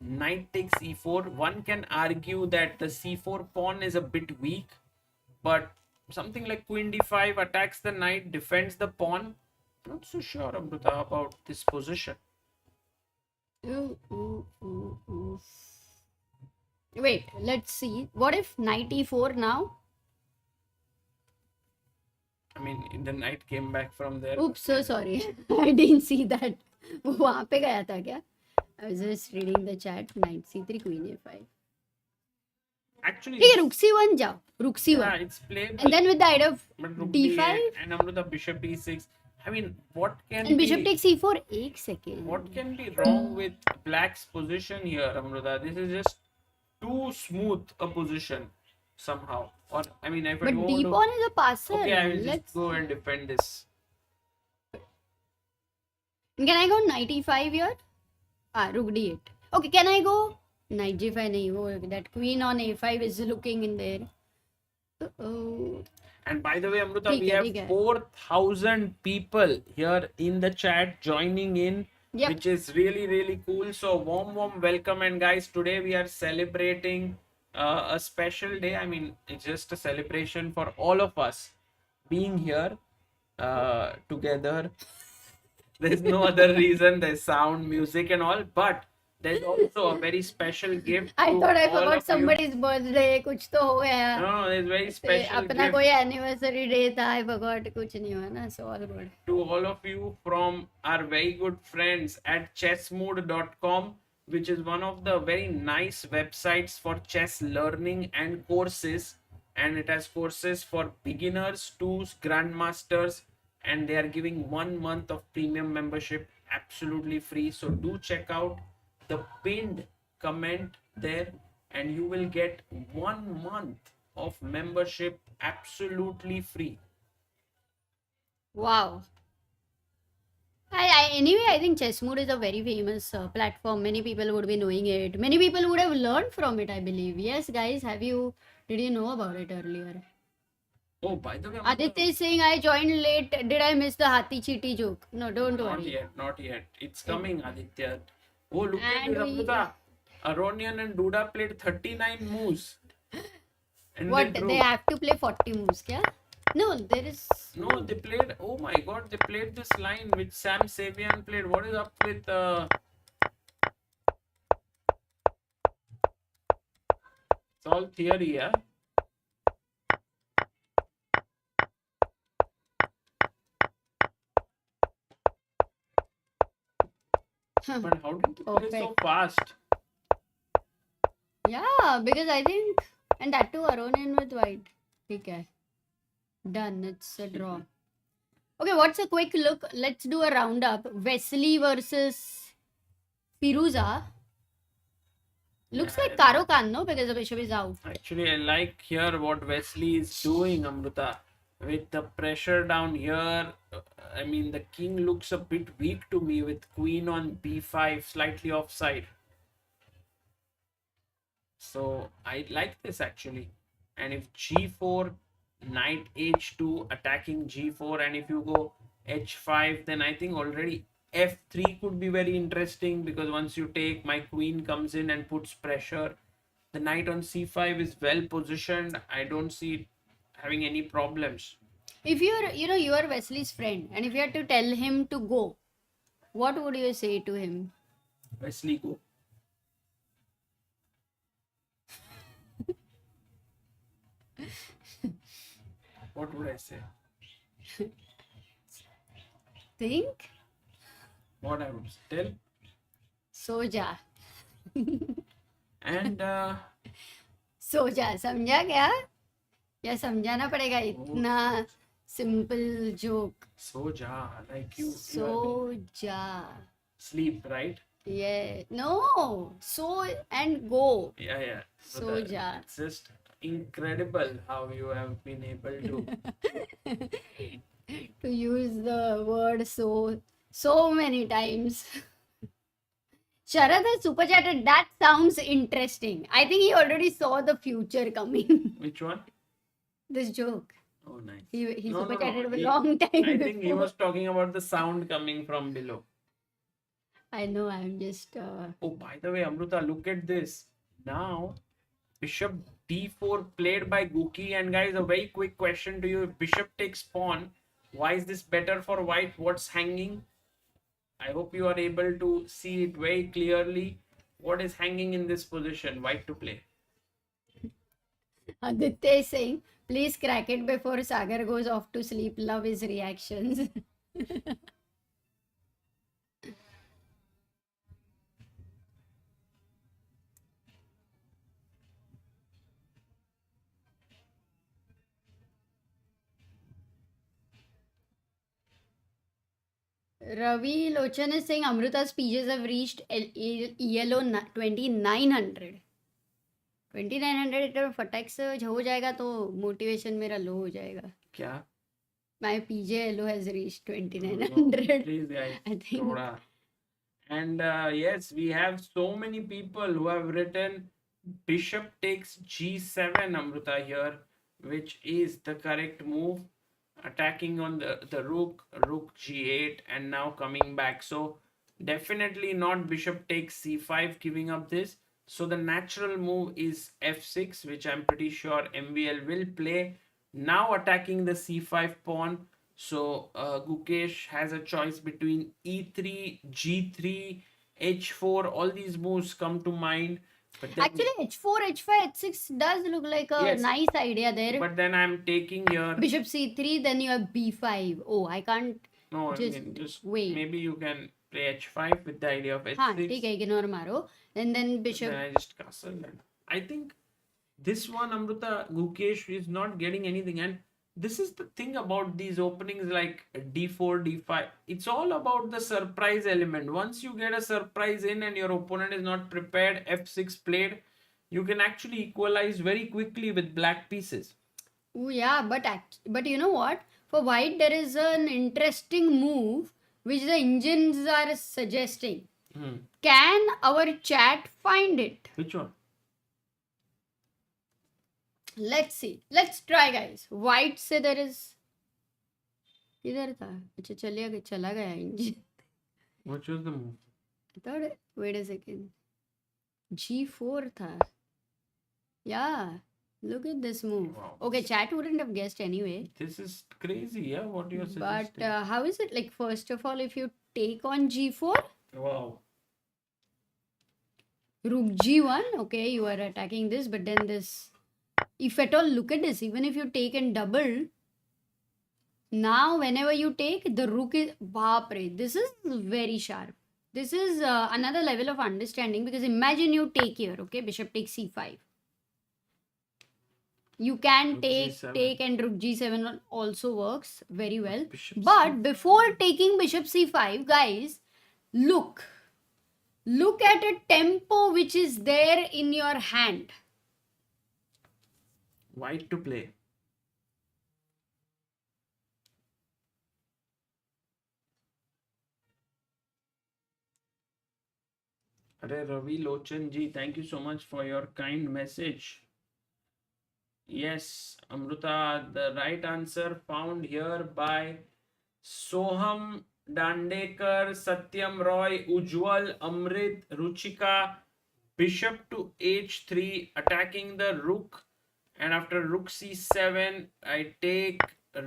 knight takes E4. One can argue that the C4 pawn is a bit weak, but something like Queen D5 attacks the knight, defends the pawn. Not so sure, Amruta, about this position. Wait, let's see. What if knight E4 now? I mean, the knight came back from there. Oops, so sorry. I didn't see that. वो वहाँ पे गया था क्या? I was just reading the chat. Knight C3, Queen A5. Actually, ठीक है, rook C1 जाओ. Rook C1. yeah, it's played. And then with the idea of But rook D5. D8 and Amruta bishop E6. I mean, what can And bishop be, takes C4. एक second. what can be wrong with black's position here, Amruta? This is just too smooth a position somehow. Or I mean, if I But go D to, pawn is a passer. okay, I will Let's. just go and defend this. Can I go knight E5 here? Rook D8. Okay, can I go knight G5? नहीं, वो that queen on A5 is looking in there. Uh-oh. And by the way, Amruta, ठीक we है, have ठीक है. 4,000 people here in the chat joining in, Yep. which is really, really cool. So, warm welcome. And guys, today we are celebrating a special day. I mean, it's just a celebration for all of us being here together. There's no other reason. There's sound, music, and all, but there's also a very special gift. I to thought I all of forgot you. somebody's birthday. कुछ तो हो गया. No, there's very special अपना gift कोई anniversary day था. I forgot. कुछ नहीं हुआ ना. So all good. to all of you from our very good friends at chessmood.com, which is one of the very nice websites for chess learning and courses. And it has courses for beginners to grandmasters, and they are giving 1 month of premium membership absolutely free. So do check out the pinned comment there, and you will get 1 month of membership absolutely free. Wow. Anyway, I think ChessMood is a very famous platform. Many people would be knowing it. Many people would have learned from it, I believe. Yes, guys, did you know about it earlier? Oh, by the way, Aditya is saying I joined late. Did I miss the Hathi Chiti joke? No, don't not worry. yet, not yet. It's coming, Aditya. Oh, look at And this, we- Amruta. Aronian and Duda played 39 moves. And What? they They drew. have to play 40 moves, kya? No, there is. No, they played. Oh my god, they played this line which Sam Sevian played. What is up with it's all theory, yeah? But how did you play so Perfect. fast? Yeah, because I think. And that too, Aronian with white. Okay. Done. It's a draw. Okay, what's a quick look? Let's do a roundup. Wesley versus Firouzja. Looks Yeah, like Karo Khan, no? Because the bishop is out. Actually, I like here what Wesley is doing, Amruta. With the pressure down here, I mean, the king looks a bit weak to me with queen on b5, slightly offside. So, I like this actually. And if g4, knight h2, attacking g4, and if you go h5, then I think already f3 could be very interesting, because once you take, my queen comes in and puts pressure. The knight on c5 is well positioned. I don't see it having any problems. If you are Wesley's friend, and if you had to tell him to go, what would you say to him? Wesley, go. What would I say? Think? What I would tell? सो जा. And सो जा. समझा क्या? या समझाना पड़ेगा इतना simple joke. so ja, like you सो जा. sleep, right? Yeah. No. So and go. Yeah. So ja. It's just incredible how you have been able to. To use the word so many times. Sharad has super chatted. That sounds interesting. I think he already saw the future coming. Which one? This joke. Oh, nice. He No, super no, no. chatted a He- long time I before. think he was talking about the sound coming from below. I know. I'm just. Oh, by the way, Amruta, look at this. Now, Bishop d4 played by Guki. And guys, a very quick question to you. If Bishop takes pawn, why is this better for white? What's hanging? I hope you are able to see it very clearly. What is hanging in this position? White to play. Aditya is saying, please crack it before Sagar goes off to sleep. Love his reactions. Ravi Lochan is saying Amruta's pages have reached ELO 2900. 2900 फटक से हो जाएगा तो motivation मेरा लो हो जाएगा. क्या? My PJLO has reached 2900. Please, guys. I think. Thoda. And yes, we have so many people who have written Bishop takes G7, Amruta here, which is the correct move. Attacking on the rook G8, and now coming back. So definitely not Bishop takes C5, giving up this. So the natural move is F6, which I'm pretty sure MVL will play. Now attacking the C5 pawn. So Gukesh has a choice between E3, G3, H4. All these moves come to mind. But then, Actually, H4, H5, H6 does look like a Yes. nice idea there. but then I'm taking here. Bishop C3, then you have B5. Oh, I can't. No, Just I mean, just wait. maybe you can play H5 with the idea of H6. हाँ ठीक है ignore मारो. And then Bishop. Then I just castle. And I think this one, Amruta, Gukesh is not getting anything. And this is the thing about these openings like D4, D5. It's all about the surprise element. Once you get a surprise in and your opponent is not prepared, F6 played, you can actually equalize very quickly with black pieces. Oh yeah, but you know what? For white, there is an interesting move which the engines are suggesting. Can our chat find it? Which one? Let's see. Let's try, guys. White से there is. किधर था? अच्छा चला गया engine. Which was the move? I thought. Wait a second. G4 था. Yeah. Look at this move. Wow. Okay, chat wouldn't have guessed anyway. This is crazy, yeah, what you're But suggesting. how is it? Like, first of all, if you take on G4, Wow. Rook G1, okay, you are attacking this, but then this, if at all, look at this, even if you take and double, now whenever you take, the rook is, baapre, this is very sharp. This is another level of understanding, because imagine you take here, okay, bishop takes C5. You can Rook take, G7. and rook G7 also works very well. Bishop But C5. before taking bishop C5, guys, look at a tempo which is there in your hand. White to play. Arey Ravi Lochan ji, thank you so much for your kind message. Yes, Amruta, the right answer found here by Soham Dandekar, Satyam Roy, Ujwal, Amrit, Ruchika, bishop to h3, attacking the rook, and after rook c7, I take,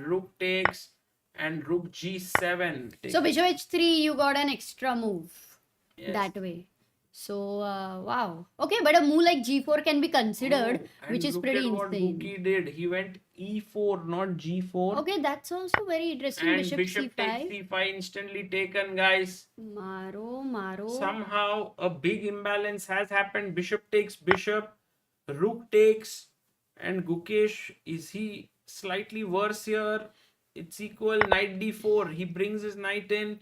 rook takes, and rook g7 takes. So bishop h3, you got an extra move Yes. that way. So wow. Okay, but a move like g4 can be considered, Oh, which and is look pretty at what insane. Guki did. He went e4, not g4. Okay, that's also very interesting. And Bishop bishop c5. takes c5, instantly taken, guys. Maro. Somehow a big imbalance has happened. Bishop takes bishop, rook takes, and Gukesh, is he slightly worse here? It's equal, knight d4. He brings his knight in.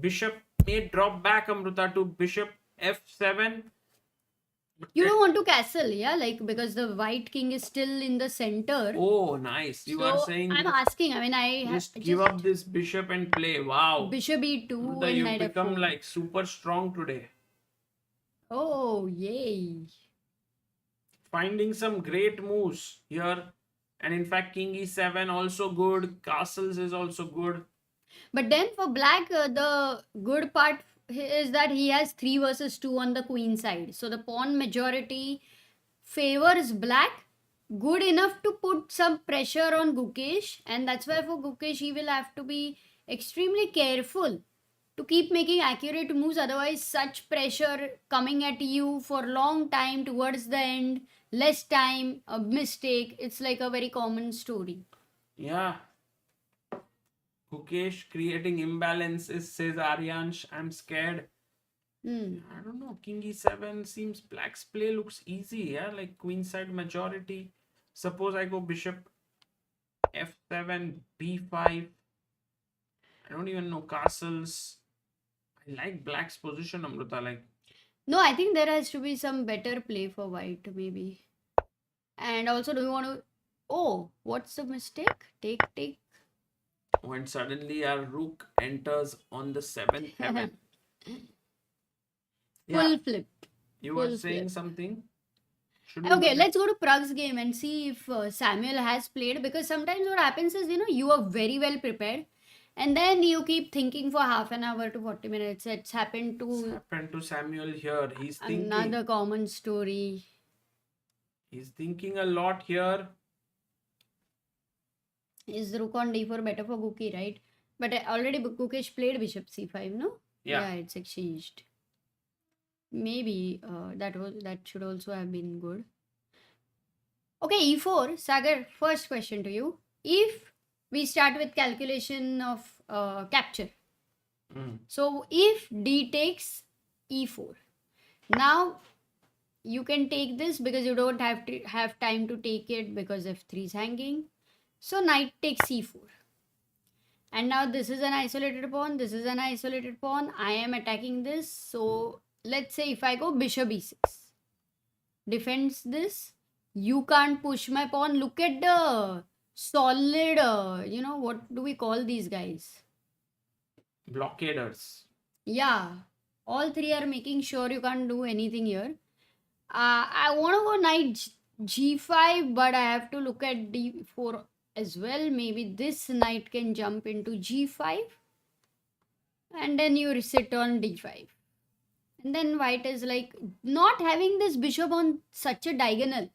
Bishop may drop back, Amruta, to bishop f7. You don't want to castle, yeah? Like, because the white king is still in the center. Oh, nice. You are So saying I'm just, asking, I mean, just give just up this bishop and play. Wow. bishop e2 Amrita, and you've knight become f4. like super strong today. Oh, yay. Finding some great moves here. And in fact, king e7 also good. Castles is also good. But then for black, the good part is that he has 3 versus 2 on the queen side. So the pawn majority favors black good enough to put some pressure on Gukesh. And that's why for Gukesh, he will have to be extremely careful to keep making accurate moves. Otherwise, such pressure coming at you for long time towards the end, less time, a mistake. It's like a very common story. Yeah. Gukesh creating imbalances, says Aryansh. I'm scared. Hmm. I don't know. King e7 seems black's play looks easy. Yeah, like queenside majority. Suppose I go bishop f7, b5. I don't even know castles. I like black's position, Amrita. Like, No, I think there has to be some better play for white, maybe. And also, do you want to? Oh, what's the mistake? Take. when suddenly our rook enters on the seventh heaven. Yeah, Full flip. you were Full saying flip. something. Should we Okay, look at? let's go to Pragg's game and see if Samuel has played, because sometimes what happens is, you are very well prepared and then you keep thinking for half an hour to 40 minutes. It's happened What's to happened to Samuel here? He's thinking. another common story. He's thinking a lot here. Is rook on d4 better for Guki, right? But already Gukesh played bishop c5, no? Yeah. It's exchanged. Maybe that should also have been good. Okay, e4. Sagar, first question to you. If we start with calculation of capture. Mm. So if d takes e4. Now you can take this because you don't have to have time to take it because f3 is hanging. So knight takes c4. And now this is an isolated pawn, this is an isolated pawn. I am attacking this. So let's say if I go bishop e6, defends this. You can't push my pawn. Look at the solid, what do we call these guys? Blockaders. Yeah, all three are making sure you can't do anything here. I want to go knight g5, but I have to look at d4 as well. Maybe this knight can jump into g5 and then you sit on d5. And then white is like not having this bishop on such a diagonal.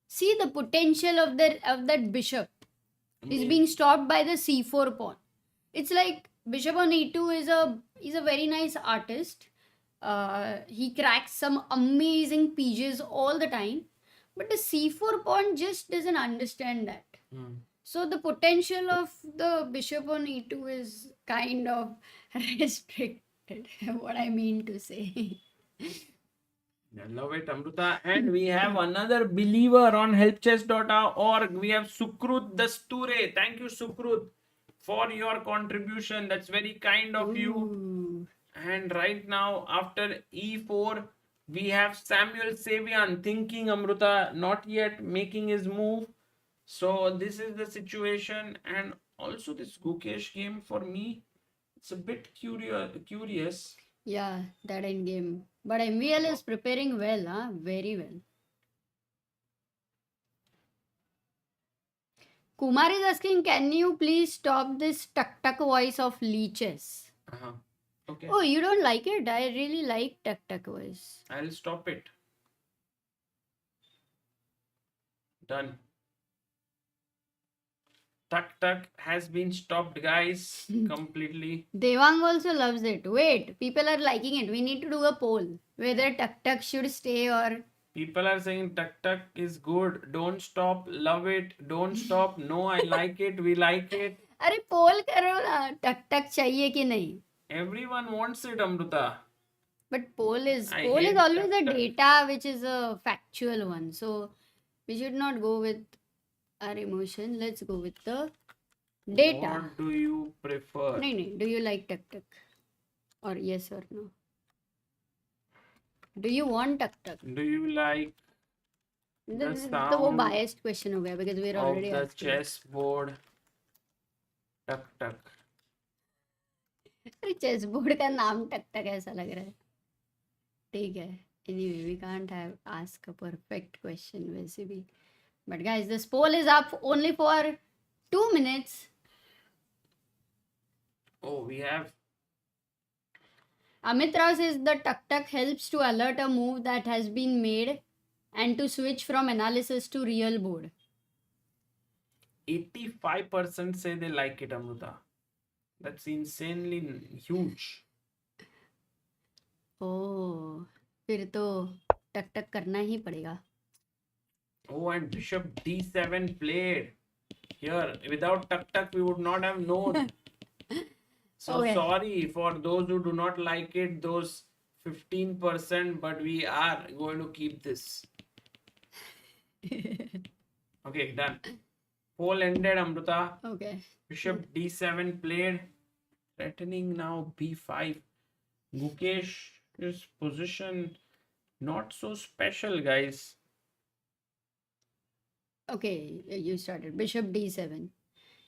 See the potential of that bishop is being stopped by the c4 pawn. It's like bishop on e2 is a very nice artist. He cracks some amazing pieces all the time, but the c4 pawn just doesn't understand that. Mm. So the potential of the bishop on e2 is kind of restricted. What I mean to say. I love it, Amruta. And we have another believer on helpchess.org. We have Sukrut Dasture. Thank you, Sukrut, for your contribution. That's very kind of you. Ooh. And right now, after e4, we have Samuel Sevian thinking, Amruta, not yet making his move. So this is the situation. And also this Gukesh game for me, it's a bit curious. Yeah, that end game. But MVL is preparing well, huh? Very well. Kumar is asking, can you please stop this tuck tuck voice of leeches? Uh-huh. Okay. Oh, you don't like it? I really like tuck tuck voice. I'll stop it. Done. Tuck tuck has been stopped, guys, completely. Devang also loves it. Wait, people are liking it. We need to do a poll whether tuck tuck should stay or. People are saying tuck tuck is good. Don't stop. Love it. Don't stop. No, I like it. We like it. अरे पोल करो ना टक टक चाहिए कि नहीं. Everyone wants it, Amruta. But poll is I always hate the tuck-tuck. data which is a factual one. So we should not go with our emotion. Let's go with the data. What do you prefer? No. Do you like tuk tuk? Or yes or no? Do you want tuk tuk? Do you like the वो sound biased question हो गया because we're of already the asking. chessboard? Tuk tuk. अरे chess board का नाम टक टक ऐसा लग रहा है. ठीक है. Anyway, we can't have ask a perfect question वैसे भी. But guys, this poll is up only for 2 minutes. Oh, we have. Amit Rao says the tuk tuk helps to alert a move that has been made and to switch from analysis to real board. 85% say they like it, Amruta. That's insanely huge. Oh, फिर तो टक टक करना ही पड़ेगा. Oh, and bishop d7 played. Here, without tuk tuk, we would not have known. So Okay. sorry for those who do not like it, those 15%, but we are going to keep this. Okay, done. Poll ended, Amruta. Okay. Bishop d7 played, threatening now b5. Gukesh's position not so special, guys. Okay, you started. Bishop d7.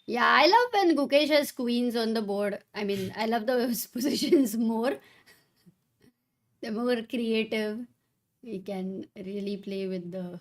Yeah, I love when Gukesh has queens on the board. I mean, I love those positions more. They're more creative. We can really play with the.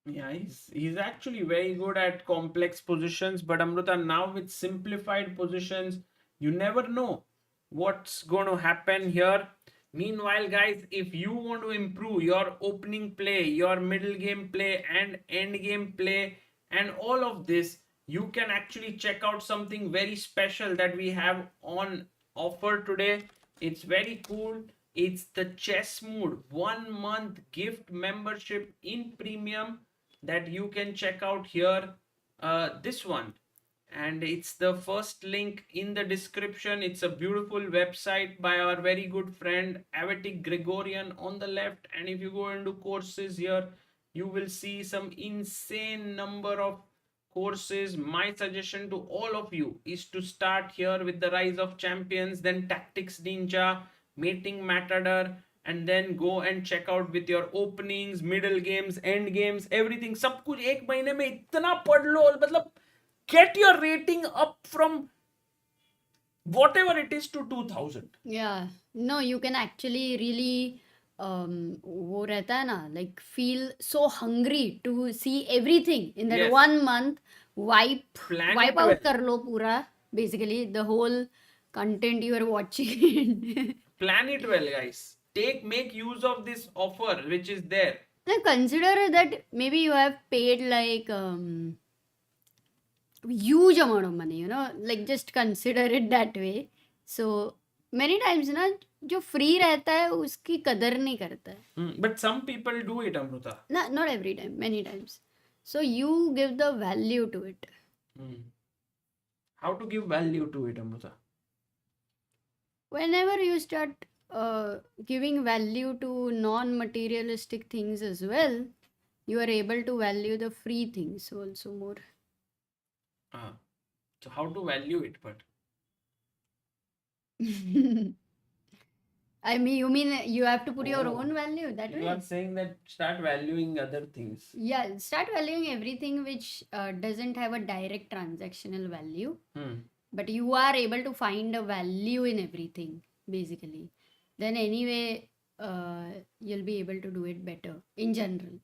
Yeah, he's actually very good at complex positions, but Amruta, now with simplified positions, you never know what's going to happen here. Meanwhile, guys, if you want to improve your opening play, your middle game play, and end game play, and all of this, you can actually check out something very special that we have on offer today. It's very cool. It's the ChessMood 1 month gift membership in premium that you can check out here. This one, and it's the first link in the description. It's a beautiful website by our very good friend Avatic Gregorian on the left, and if you go into courses here, you will see some insane number of courses. My suggestion to all of you is to start here with the Rise of Champions, then Tactics Ninja, Mating Matador, and then go and check out with your openings, middle games, end games, everything. सब कुछ एक महीने में इतना पढ़ लो, मतलब get your rating up from whatever it is to 2000. Yeah, no, you can actually really वो रहता है ना, like feel so hungry to see everything in that Yes. 1 month. Plan Wipe it out well. कर लो पूरा, basically the whole content you are watching. Plan it well, guys. Make use of this offer which is there. Now consider that maybe you have paid like huge amount of money, you know, like just consider it that way. So many times ना जो free रहता है उसकी कदर नहीं करता है. But some people do it, Amruta. Not every time, many times. So you give the value to it. How to give value to it, Amruta? Whenever you start giving value to non-materialistic things as well, you are able to value the free things also more. So how to value it, but I mean, you mean you have to put your own value that you way? are saying that start valuing other things. Yeah, start valuing everything which doesn't have a direct transactional value, but you are able to find a value in everything, basically. Then anyway, you'll be able to do it better in general.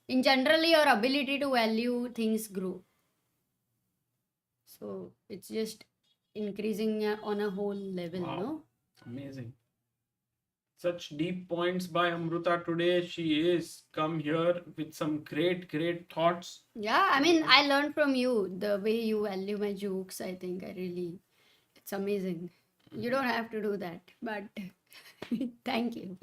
In general, your ability to value things grow. So it's just increasing on a whole level, Wow. no? Amazing. Such deep points by Amruta today. She is come here with some great thoughts. Yeah, I mean, I learned from you the way you value my jokes. I think it's amazing. You don't have to do that, but thank you.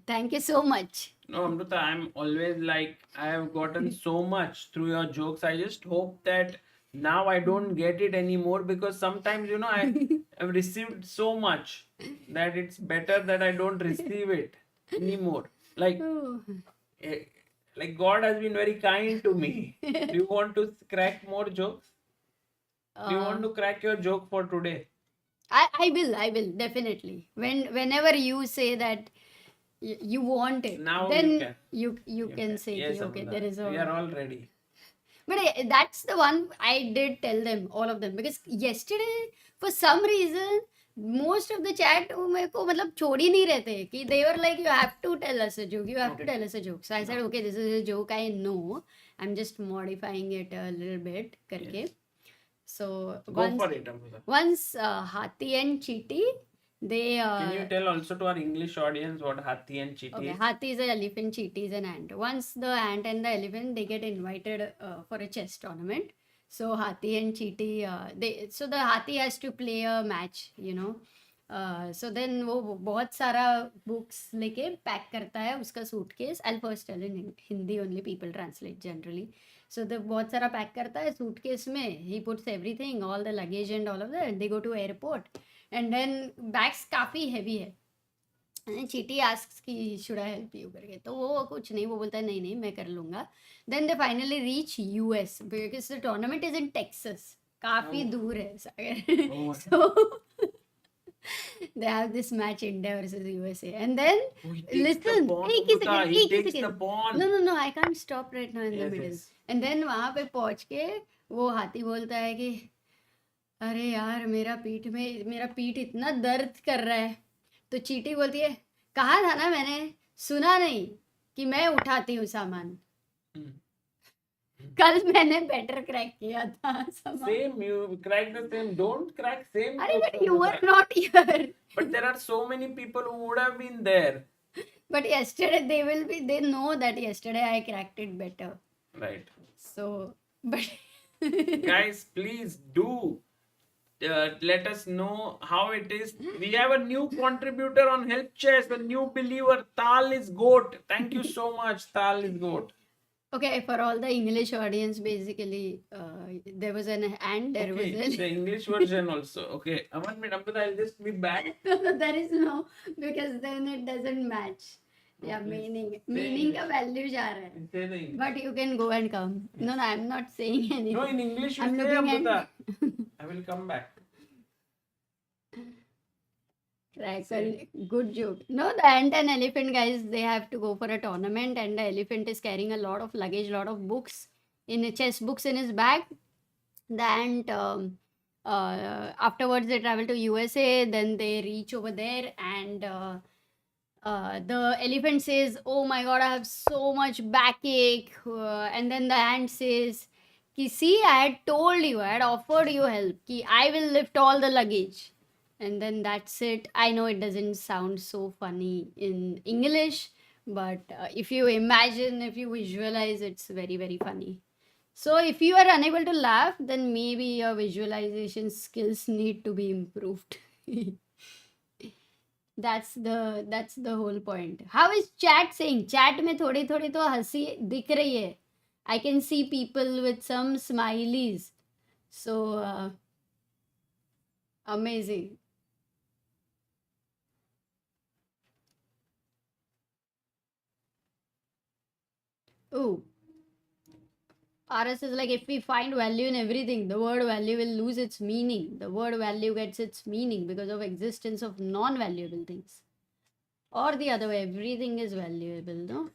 Thank you so much. No, Amruta, I'm always like, I have gotten so much through your jokes. I just hope that now I don't get it anymore, because sometimes, I have received so much that it's better that I don't receive it anymore. Like, Oh. like God has been very kind to me. Do you want to crack more jokes? Do you want to crack your joke for today? I will definitely. Whenever you say that you want it, Now you then can. you can say Yes, कि, okay, Amrita. there is We are a. all ready. But that's the one I did tell them, all of them, because yesterday for some reason most of the chat वो मेरे को मतलब छोड़ ही नहीं रहते कि they were like, you have to tell us a joke, you have to tell us a joke. So I said, okay, this is a joke I know, I'm just modifying it a little bit करके. So Go for it, Amrita. once Hathi and Cheety, they Can you tell also to our English audience what Hathi and Cheetah okay, is? Hathi is an elephant, Cheetah is an ant. Once the ant and the elephant they get invited for a chess tournament. So Hathi and Cheetah, so the Hathi has to play a match, you know. So then वो बहुत सारा books लेके pack करता है उसका suitcase. I'll first tell in Hindi only, people translate generally. So the बहुत सारा pack करता है suitcase में. He puts everything, all the luggage and all of that. They go to airport and then bags काफी heavy है. चीटी asks कि should I help you करके, तो वो कुछ नहीं, वो बोलता है नहीं नहीं मैं कर लूँगा. Then they finally reach US because the tournament is in Texas, काफ़ी दूर है सागर. सो they have this match India versus USA and then listen, एक ही second. No, I can't stop right now in the middle. And then वहाँ पे पहुँच के वो हाथी बोलता है कि अरे यार मेरा पीठ इतना दर्द कर रहा है. तो चीटी बोलती है कहा था ना मैंने, सुना नहीं कि मैं उठाती हूँ सामान. कल मैंने बेटर क्रैक किया था सामान. Same, you crack the same. Don't crack same. अरे but you were not here. But there are so many people who would have been there. But yesterday they know that yesterday I cracked it better. Right. So, but guys, please do let us know how it is. We have a new contributor on Help Chess, a new believer. Tal is goat. Thank you so much. Tal is goat. Okay, for all the English audience, basically, there was an and there was the English version also. Okay, one minute, Amrita, I'll just be back. There is no, because then it doesn't match. Yeah, meaning का value जा रहा है. Say the English. But you can go and come. No, I'm not saying anything. No, in English you I'm say, looking Amrita. at. I will come back. Good joke. No, the ant and elephant guys, they have to go for a tournament and the elephant is carrying a lot of luggage, lot of books, in chess books in his bag. The ant, afterwards they travel to USA, then they reach over there and the elephant says, oh my god, I have so much backache. And then the ant says, see, I had told you, I had offered you help. I will lift all the luggage. And then that's it. I know it doesn't sound so funny in English, but if you imagine, if you visualize, it's very, very funny. So if you are unable to laugh, then maybe your visualization skills need to be improved. That's the whole point. How is chat saying? Chat में थोड़ी थोड़ी तो हंसी दिख रही है. I can see people with some smileys. So amazing. Oh, RS is like, if we find value in everything, the word value will lose its meaning. The word value gets its meaning because of existence of non-valuable things. Or the other way, everything is valuable, no?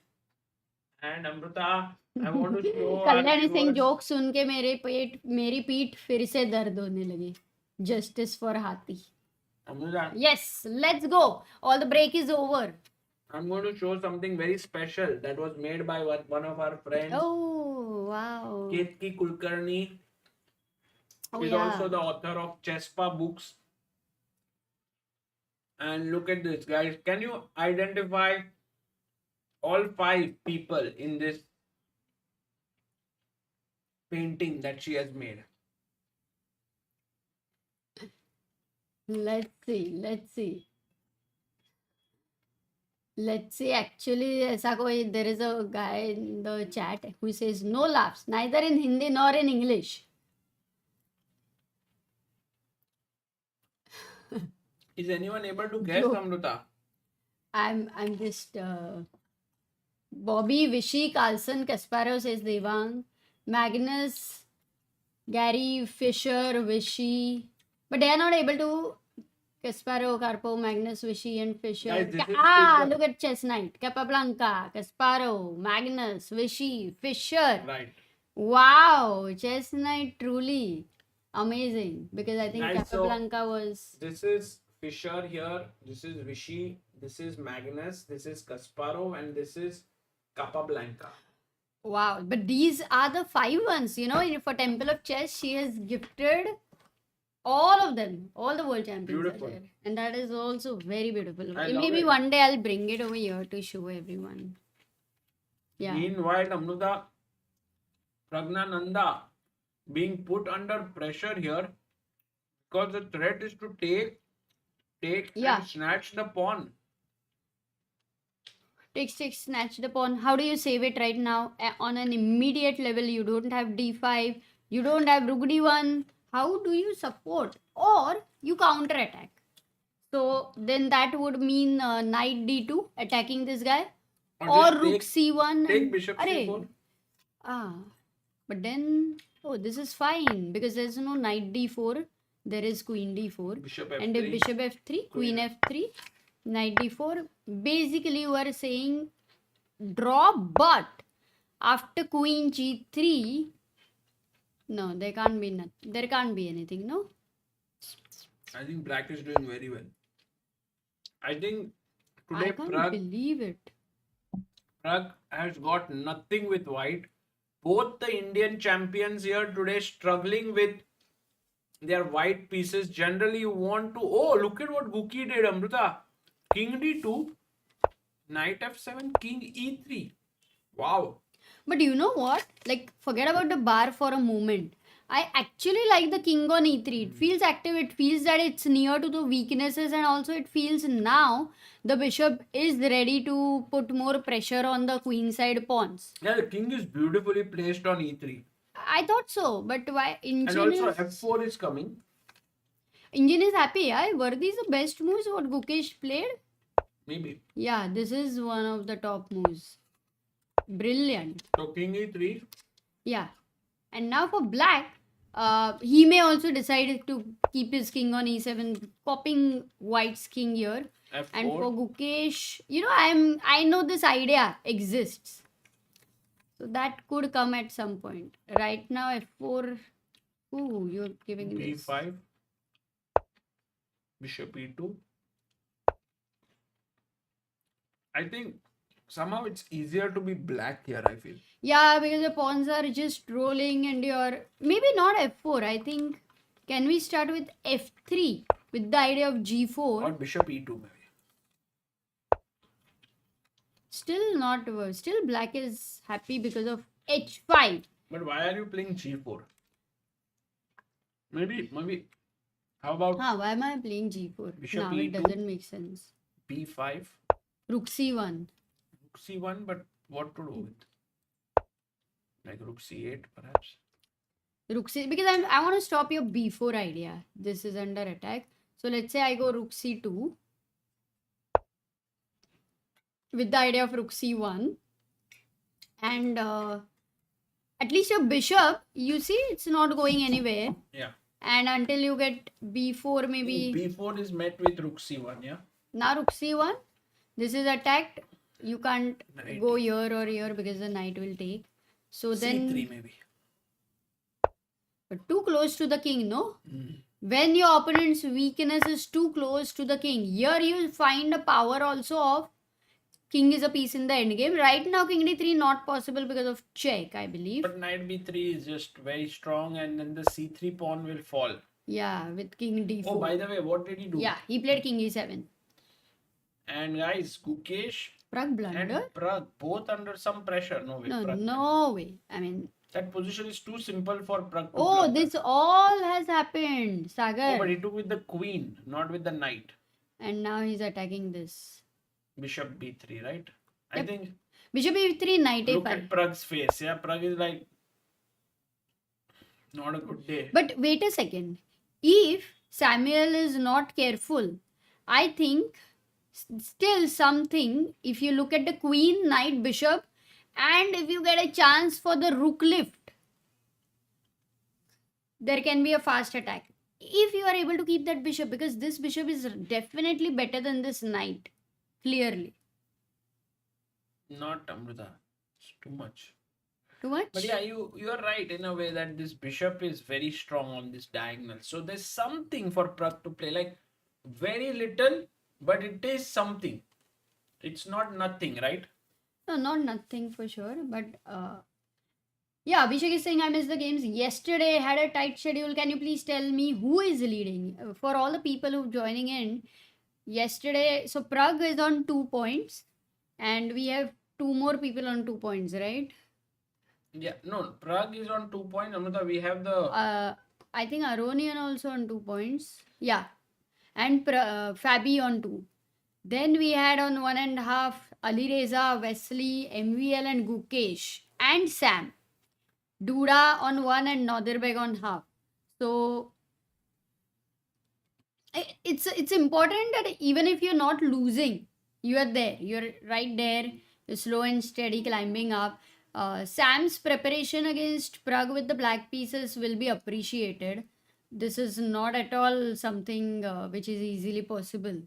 And Amrita, I want to show Kalyani Singh joke सुन के मेरी पीठ फिर से दर्द होने लगी. Justice for Hathi. Amrita. Yes, let's go. All the break is over. I'm going to show something very special that was made by one of our friends. Oh, wow. Ketki Kulkarni is also the author of Chesspa books. And look at this, guys. Can you identify all 5 people in this painting that she has made? Let's see. Actually, there is a guy in the chat who says no laughs, neither in Hindi nor in English. Is anyone able to guess, Amrita? I'm just Bobby, Vishy, Carlson, Kasparov says Devang, Magnus, Gary, Fischer, Vichy. But they are not able to. Kasparov, Karpov, Magnus, Vichy, and Fischer. Guys, this is Fischer. Look at Chess Knight. Capablanca, Kasparov, Magnus, Vichy, Fischer. Right. Wow, Chess Knight truly amazing. Because I think Guys, so Capablanca was. this is Fischer here. This is Vichy. This is Magnus. This is Kasparov, and this is Capablanca. Wow, but these are the 5 ones. For Temple of Chess, she has gifted all of them, all the world champions Beautiful. are there. And that is also very beautiful. I love Maybe it. one day I'll bring it over here to show everyone. Yeah. Meanwhile, Amruta, Praggnanandhaa being put under pressure here because the threat is to take Yeah. and snatch the pawn. Take, snatch the pawn. How do you save it right now? On an immediate level, you don't have d5, you don't have rook d1. How do you support? Or you counter attack. So then that would mean knight d2 attacking this guy, or just rook c1. Take and- bishop Arey. c4. But then, this is fine because there's no knight d4. There is queen d4. Bishop And if f3. bishop f3, queen f3, knight d4. Basically, you are saying draw, but after queen g3, no, there can't be nothing. There can't be anything, no? I think black is doing very well. I think I today can't believe it. Pragg has got nothing with white. Both the Indian champions here today struggling with their white pieces. Generally, you want to... Oh, look at what Gukesh did, Amruta. King d2, knight f7, king e3. Wow. But you know what? Like, forget about the bar for a moment. I actually like the king on e3. It feels active. It feels that it's near to the weaknesses, and also it feels now the bishop is ready to put more pressure on the queen side pawns. Yeah, the king is beautifully placed on e3. I thought so, but why? And Engine also is, f4 is coming. Engine is happy. Yeah? Were these the best moves what Gukesh played? Maybe. Yeah, this is one of the top moves. Brilliant. So king e3. Yeah. And now for black, he may also decide to keep his king on e7, copying white's king here. f4. And for Gukesh, I know this idea exists. So that could come at some point. Right now, f4. Ooh, you're giving this. b5. Bishop e2. I think somehow it's easier to be black here, I feel. Yeah, because the pawns are just rolling and you're... Maybe not f4. I think... Can we start with f3? With the idea of g4. Or bishop e2 maybe. Still not... Still black is happy because of h5. But why are you playing g4? Maybe. How about Why am I playing g4? Bishop Now it E2. doesn't make sense. b5? Rook c1. Rook c1, but what to do with? Like rook c8 perhaps? Rook c... Because I want to stop your b4 idea. This is under attack. So let's say I go rook c2. With the idea of rook c1. And at least your bishop, you see, it's not going anywhere. Yeah. And until you get b4 maybe... b4 is met with rook c1, yeah? Now rook c1. This is attacked. You can't Knight go here or here because the knight will take. So then... c3 maybe. But too close to the king, no? When your opponent's weakness is too close to the king, here you find a power also of king is a piece in the endgame. Right now, king d3 not possible because of check, I believe. But knight b3 is just very strong and then the c3 pawn will fall. Yeah, with king d4. Oh, by the way, what did he do? Yeah, he played king e7. And guys, Gukesh Pragg blunder? and Pragg both under some pressure. No way. No, Pragg. no way. I mean... That position is too simple for Pragg to Oh, blunder. this all has happened, Sagar. Oh, but he took with the queen, not with the knight. And now he's attacking this. Bishop b3, right? I Yep. think Bishop e3, knight look a5. at Pragg's face. Yeah, Pragg is like not a good day. But wait a second. If Samuel is not careful, I think still something, if you look at the queen, knight, bishop, and if you get a chance for the rook lift, there can be a fast attack. If you are able to keep that bishop, because this bishop is definitely better than this knight, clearly. Not Amrita. It's too much. Too much? But yeah, you are right in a way that this bishop is very strong on this diagonal. So there's something for Pragg to play, like very little, but it is something. It's not nothing, right? No, not nothing for sure, but yeah, Abhishek is saying I missed the games yesterday. Had a tight schedule. Can you please tell me who is leading? For all the people who joining in yesterday, so Pragg is on 2 points, and we have two more people on 2 points, right? Yeah, no, Pragg is on 2 points. Amrita, we have the I think Aronian also on 2 points. Yeah, and Fabi on 2. Then we had on 1.5 Alireza, Wesley, MVL, and Gukesh, and Sam. Duda on 1 and Nodirbeg on half. So it's important that even if you're not losing, you are there. You're right there. You're slow and steady climbing up. Sam's preparation against Pragg with the black pieces will be appreciated. This is not at all something which is easily possible.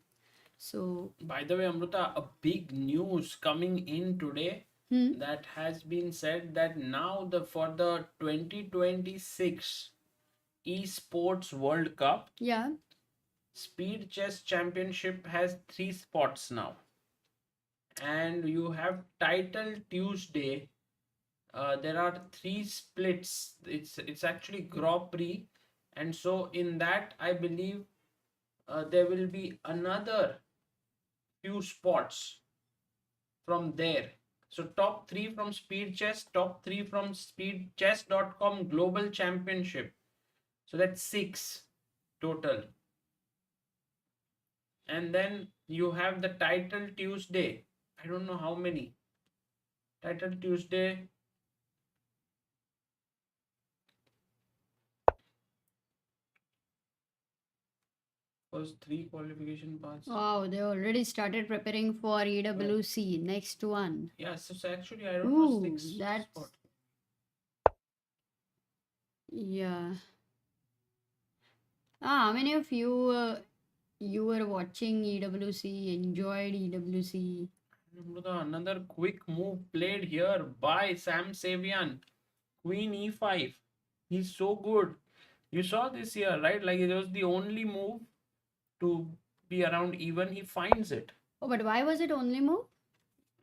So, by the way, Amrita, a big news coming in today that has been said that now for the 2026 Esports World Cup, yeah, Speed Chess Championship has 3 spots now. And you have Title Tuesday. There are 3 splits. It's actually Grand Prix, and so in that I believe there will be another few spots from there. So top 3 from Speed Chess, top 3 from SpeedChess.com Global Championship. So that's 6 total. And then you have the Title Tuesday. I don't know how many. Title Tuesday. First 3 qualification paths. wow, they already started preparing for EWC. Next one. Yeah, so actually I don't know Ooh, 6 that's spot. yeah. How many of you you were watching EWC, enjoyed EWC? Another quick move played here by Sam Sevian. Queen e5. He's so good. You saw this here, right? Like it was the only move to be around even. He finds it. Oh, but why was it only move?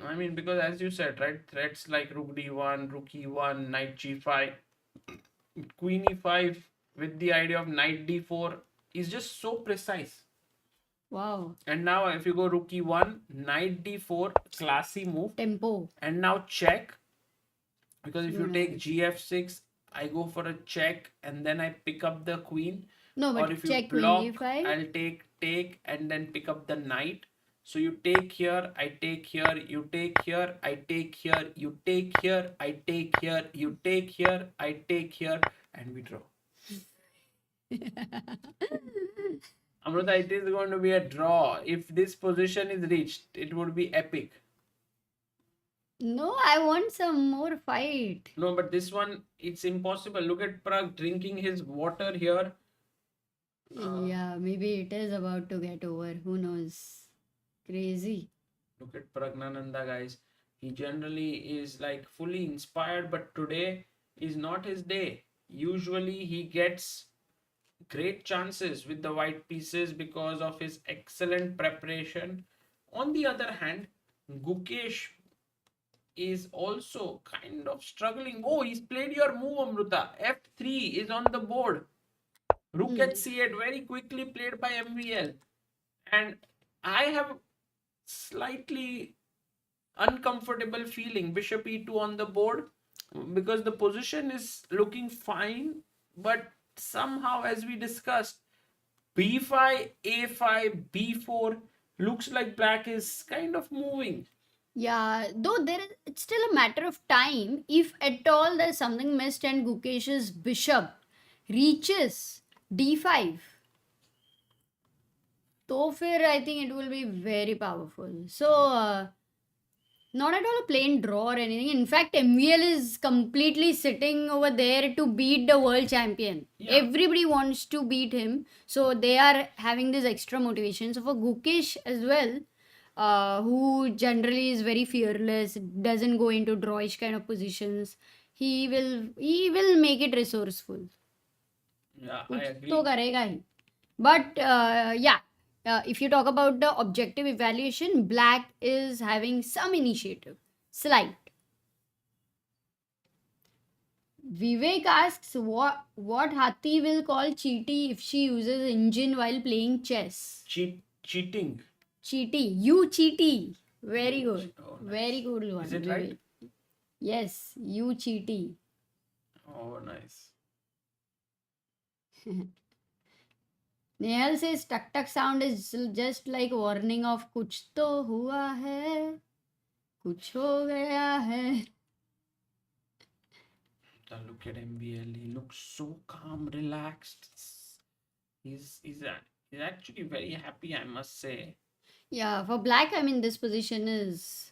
I mean, because as you said, right? Threats like rook d1, rook e1, knight g5, queen e5 with the idea of knight d4 is just so precise. Wow. And now if you go rook e1, knight d4, classy move. Tempo. And now check. Because if you No, take gf6, I go for a check and then I pick up the queen. No, Or but if you check queen block, d5. I'll take and then pick up the knight. So you take here, I take here, you take here, I take here, you take here, I take here, you take here, I take here, and we draw. Amrita, it is going to be a draw. If this position is reached, it would be epic. No, I want some more fight. No, but this one, it's impossible. Look at Pragg drinking his water here. Yeah, maybe it is about to get over. Who knows? Crazy. Look at Praggnanandhaa, guys. He generally is like fully inspired, but today is not his day. Usually he gets great chances with the white pieces because of his excellent preparation. On the other hand, Gukesh is also kind of struggling. Oh, he's played your move, Amrita. F3 is on the board. Rook at c8, very quickly played by MVL. And I have slightly uncomfortable feeling bishop e2 on the board because the position is looking fine, but somehow, as we discussed, b5, a5, b4 looks like black is kind of moving. Yeah, though it's still a matter of time. If at all there's something missed and Gukesh's bishop reaches d5, तो फिर I think it will be very powerful. So Not at all a plain draw or anything. In fact, MVL is completely sitting over there to beat the world champion. Yeah. Everybody wants to beat him. So they are having this extra motivation. So for Gukesh as well, who generally is very fearless, doesn't go into drawish kind of positions, he will make it resourceful. Yeah, I कुछ agree. तो करेगा ही. But yeah, if you talk about the objective evaluation, Black is having some initiative. Slight. Vivek asks what Hathi will call cheaty if she uses engine while playing chess. Cheating. Cheaty. You cheaty. Very good. Oh, nice. Very good one. Is it Vivek. right? Yes, you cheaty. Oh, nice. Nehal says tuck tuck sound is just like warning of कुछ तो हुआ है, कुछ हो गया है. Look at MVL. He looks so calm, relaxed. He's actually very happy, I must say. Yeah, for Black, I mean, this position is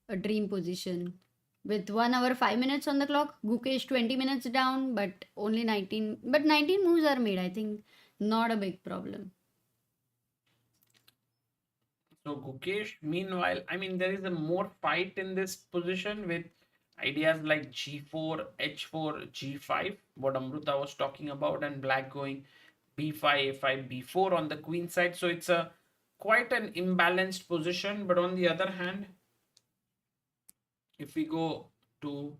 a dream position. With 1 hour 5 minutes on the clock, Gukesh 20 minutes down, but only 19. But 19 moves are made, I think. Not a big problem. So Gukesh, meanwhile, I mean, there is a more fight in this position with ideas like G4, H4, G5, what Amruta was talking about, and Black going B5, A5, B4 on the queen side. So it's a quite an imbalanced position. But on the other hand, if we go to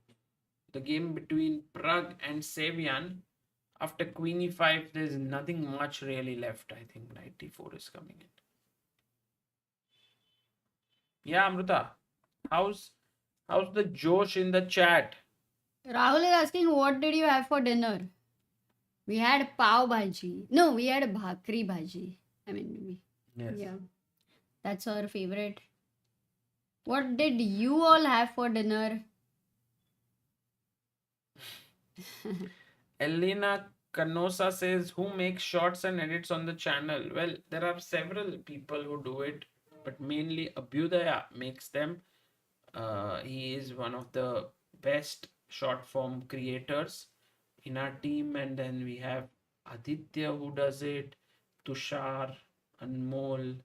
the game between Pragg and Sevian, after queen e5, there's nothing much really left. I think knight d4 is coming in. Yeah, Amruta, how's the Josh in the chat? Rahul is asking, what did you have for dinner? We had pav bhaji. No, we had bhakri bhaji. I mean, Yes. yeah, that's our favorite. What did you all have for dinner? Elena Canosa says, who makes shorts and edits on the channel? Well, there are several people who do it, but mainly Abhyudaya makes them. He is one of the best short form creators in our team, and then we have Aditya who does it, Tushar, Anmol,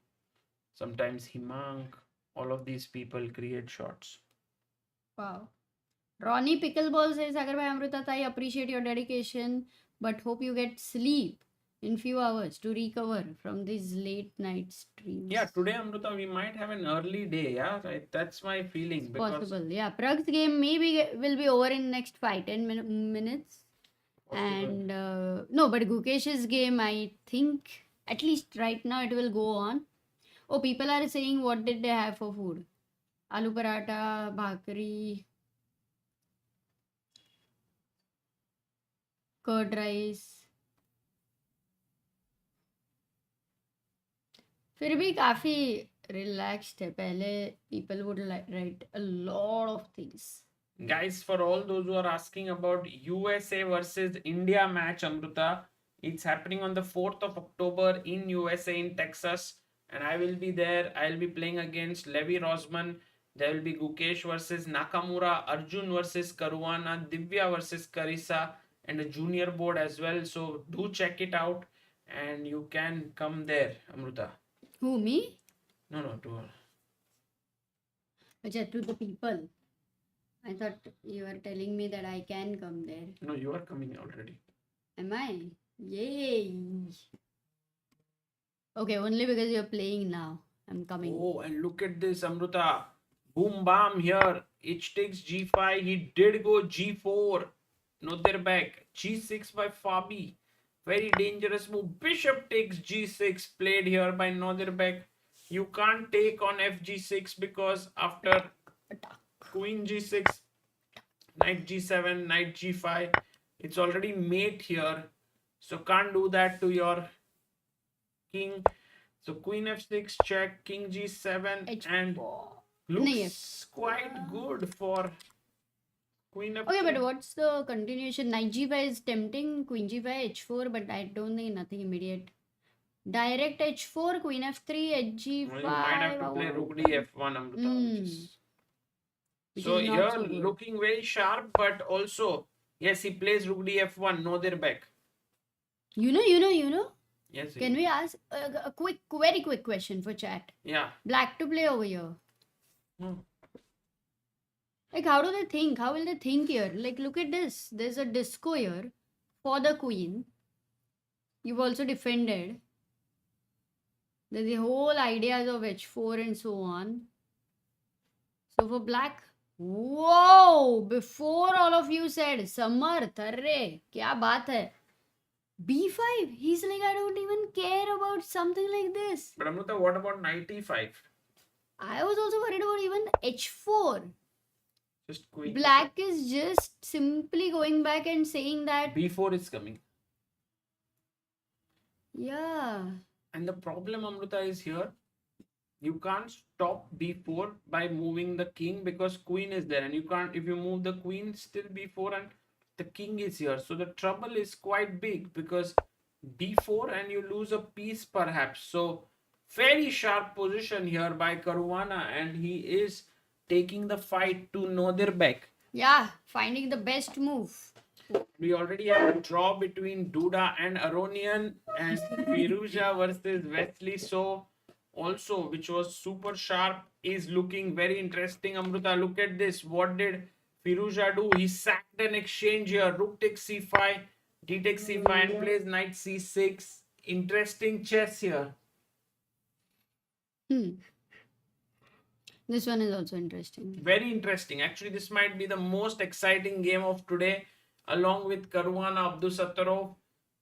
sometimes Himang. All of these people create shorts. Wow. Ronnie Pickleball says, Sagar bhai Amrita, I appreciate your dedication, but hope you get sleep in few hours to recover from these late night streams. Yeah, today Amruta, we might have an early day. Yeah, right. That's my feeling. Because Possible. Yeah, Pragg's game maybe will be over in next 5-10 minutes. possible. And no, but Gukesh's game, I think at least right now it will go on. Oh, people are saying what did they have for food? Aloo paratha, bhakri, curd rice. फिर भी काफी relaxed है. पहले people would write a lot of things. Guys, for all those who are asking about USA versus India match, Amruta, it's happening on the 4th of October in USA in Texas, and I will be there. I'll be playing against Levi Rosman. There will be Gukesh versus Nakamura, Arjun versus Caruana, Divya versus Carissa, and a junior board as well. So do check it out, and you can come there, Amruta. Who, me? No, to her. Achha, to the people. I thought you were telling me that I can come there. No, you are coming already. Am I? Yay! Okay, only because you're playing now. I'm coming. Oh, and look at this, Amruta. Boom, bam here. H takes G5. He did go G4. Noderbeck. G6 by Fabi. Very dangerous move. Bishop takes G6. Played here by Noderbeck. You can't take on FG6 because after Queen G6, Knight G7, Knight G5, it's already mate here. So can't do that to your king. So Queen F6 check, King G7, and looks quite good for Queen F6. Okay, but what's the continuation? Knight G5 is tempting, Queen G5, H4, but I don't think nothing immediate. Direct H4, Queen F3, H G5. You might have to play Rook D F1, Amruta. which So is not here so good. looking very sharp, but also yes, he plays rook df1, no they're back. You know. Yes. Can we ask a very quick question for chat? Yeah. Black to play over here. Hmm. Like, how do they think? How will they think here? Like, look at this. There's a disco here for the queen. You've also defended. There's the whole ideas of h4 and so on. So for black, whoa! Before all of you said, Samarth, arre, kya baat hai? B5. He's like, I don't even care about something like this. But Amruta, what about knight e5? I was also worried about even h4. Just queen. Black is just simply going back and saying that b4 is coming. yeah. And the problem, Amruta, is here. You can't stop b4 by moving the king because queen is there, and you can't, if you move the queen, still b4 and the king is here. So the trouble is quite big because b4 and you lose a piece perhaps. So very sharp position here by Caruana, and he is taking the fight to Nodirbeck. Yeah, finding the best move. We already have a draw between Duda and Aronian, and Firouzja versus Wesley So also, which was super sharp, is looking very interesting. Amruta, look at this. What did Firouzja do? He sacked an exchange here. Rook takes c5, d takes c5 and plays knight c6. Interesting chess here. This one is also interesting. Very interesting. Actually, this might be the most exciting game of today, along with Caruana, Abdusattorov.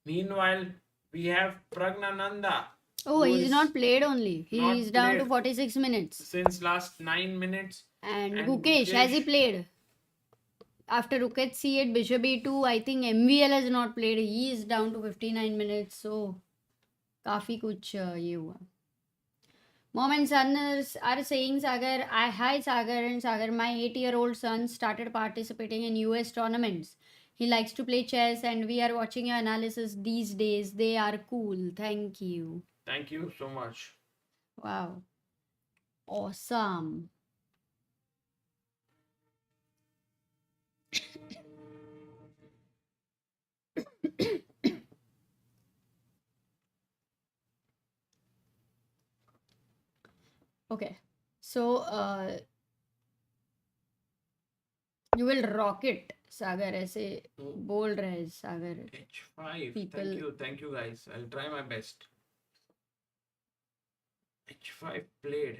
Meanwhile, we have Praggnanandhaa. Oh, he's not played only. Not He's down to played. 46 minutes. Since last 9 minutes. And Gukesh, has he played? After rook h c8, bishop e2, I think MVL has not played. He is down to 59 minutes. So, काफी कुछ ये हुआ. Mom and son are saying, Sagar, hi Sagar and Sagar, my 8-year-old son started participating in US tournaments. He likes to play chess and we are watching your analysis these days. They are cool. Thank you. Thank you so much. Wow. Awesome. Okay. So, you will rock it, Sagar. ऐसे बोल रहे Sagar. h5. People... Thank you guys. I'll try my best. h5 played.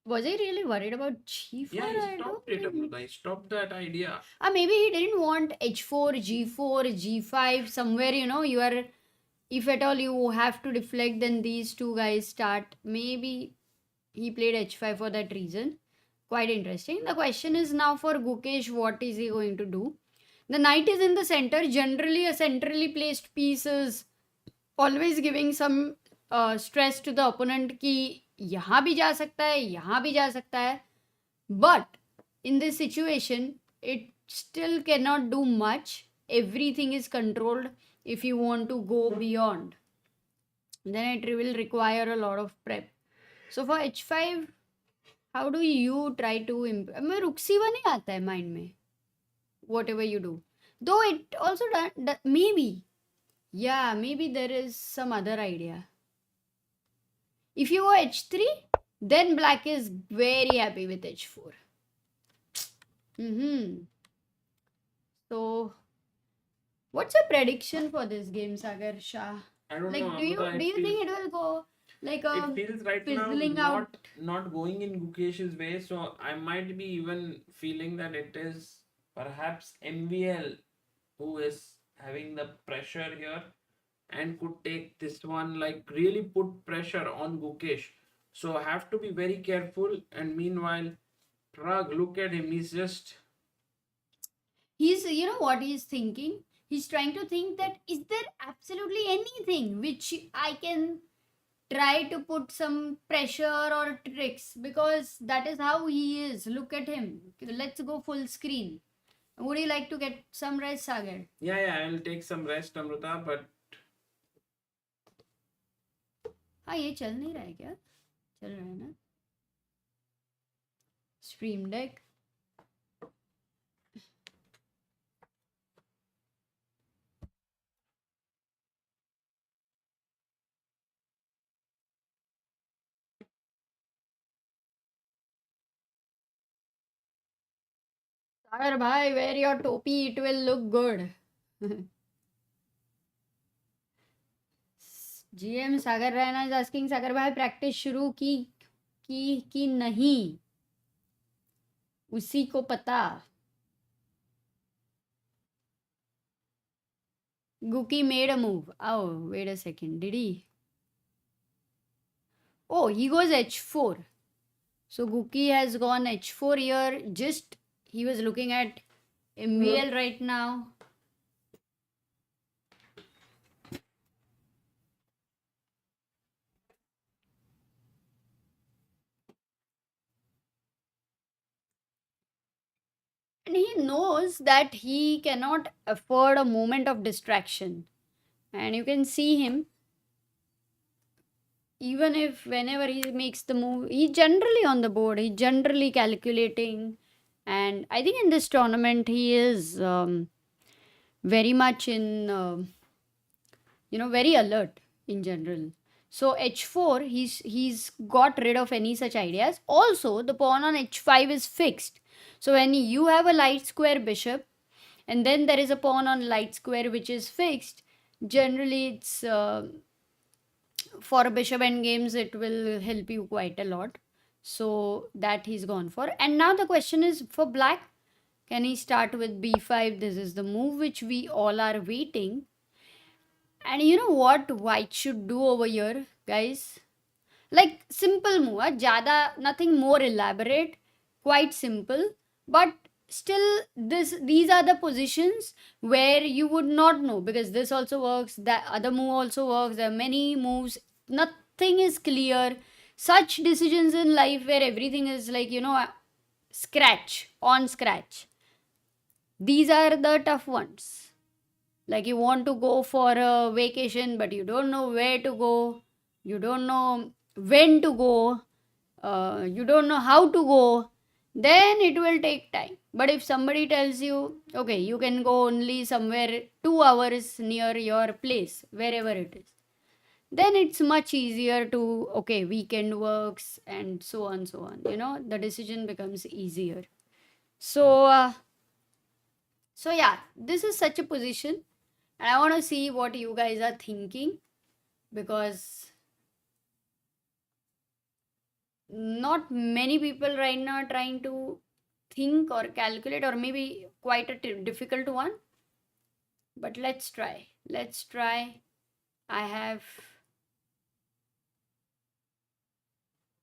Was he really worried about g4? Yeah, he stopped it. I stopped that idea. Maybe he didn't want h4, g4, g5 somewhere. You are, if at all you have to deflect, then these two guys start. Maybe he played h5 for that reason. Quite interesting. The question is now for Gukesh, what is he going to do? The knight is in the center. Generally, a centrally placed piece is always giving some stress to the opponent कि यहाँ भी जा सकता है, यहाँ भी जा सकता है. But in this situation, it still cannot do much. Everything is controlled. If you want to go beyond, then it will require a lot of prep. So for h5, how do you try to मैं रुक c1 नहीं आता है mind में. Whatever you do, though it also maybe, yeah, maybe there is some other idea. If you go h3, then black is very happy with h4. So, what's your prediction for this game, Sagar Shah? I don't like, know. Do you think it will go like it feels right now not going in Gukesh's way, so I might be even feeling that it is perhaps MVL who is having the pressure here and could take this one, like really put pressure on Gukesh. So I have to be very careful. And meanwhile, Pragg, look at him. He's you know what he's thinking? He's trying to think that is there absolutely anything which I can try to put some pressure or tricks, because that is how he is. Look at him. Let's go full screen. Would you like to get some rest, Sagar? Yeah, I'll take some rest, Amruta, but हाँ ये चल नहीं रहा है क्या? चल रहा है ना? Stream Deck. Sagar bhai, wear your topi, it will look good. GM Sagar Raina is asking, Sagar bhai practice शुरू की नहीं, उसी को पता. Guki made a move. Oh, wait a second. Did he? Oh, he goes h4. So Guki has gone h4 here. Just he was looking at MVL right now. And he knows that he cannot afford a moment of distraction. And you can see him, even if whenever he makes the move, he generally on the board, he generally calculating. And I think in this tournament, he is very much in, very alert in general. So h4, he's got rid of any such ideas. Also, the pawn on h5 is fixed. So when you have a light square bishop, and then there is a pawn on light square which is fixed, generally it's for bishop endgames it will help you quite a lot. So that he's gone for. And now the question is for black, can he start with b5? This is the move which we all are waiting. And you know what white should do over here, guys? Like simple move, jada, nothing more elaborate, quite simple. But still, these are the positions where you would not know, because this also works, that other move also works. There are many moves. Nothing is clear. Such decisions in life where everything is like scratch on scratch. These are the tough ones. Like you want to go for a vacation, but you don't know where to go, you don't know when to go, you don't know how to go, then it will take time. But if somebody tells you, okay, you can go only somewhere 2 hours near your place, wherever it is, then it's much easier to, okay, weekend works and so on, so on. The decision becomes easier. So, yeah, this is such a position. And I want to see what you guys are thinking, because not many people right now are trying to think or calculate, or maybe quite a difficult one. But let's try. Let's try. I have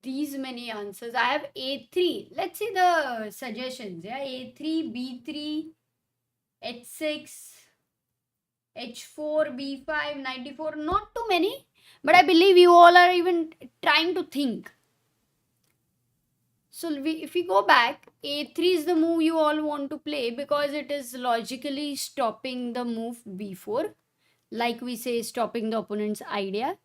these many answers. I have A3. Let's see the suggestions. Yeah, A3, B3, H6, H4, B5, 94. Not too many, but I believe you all are even trying to think. So if we go back, A3 is the move you all want to play because it is logically stopping the move B4. Like we say, stopping the opponent's idea.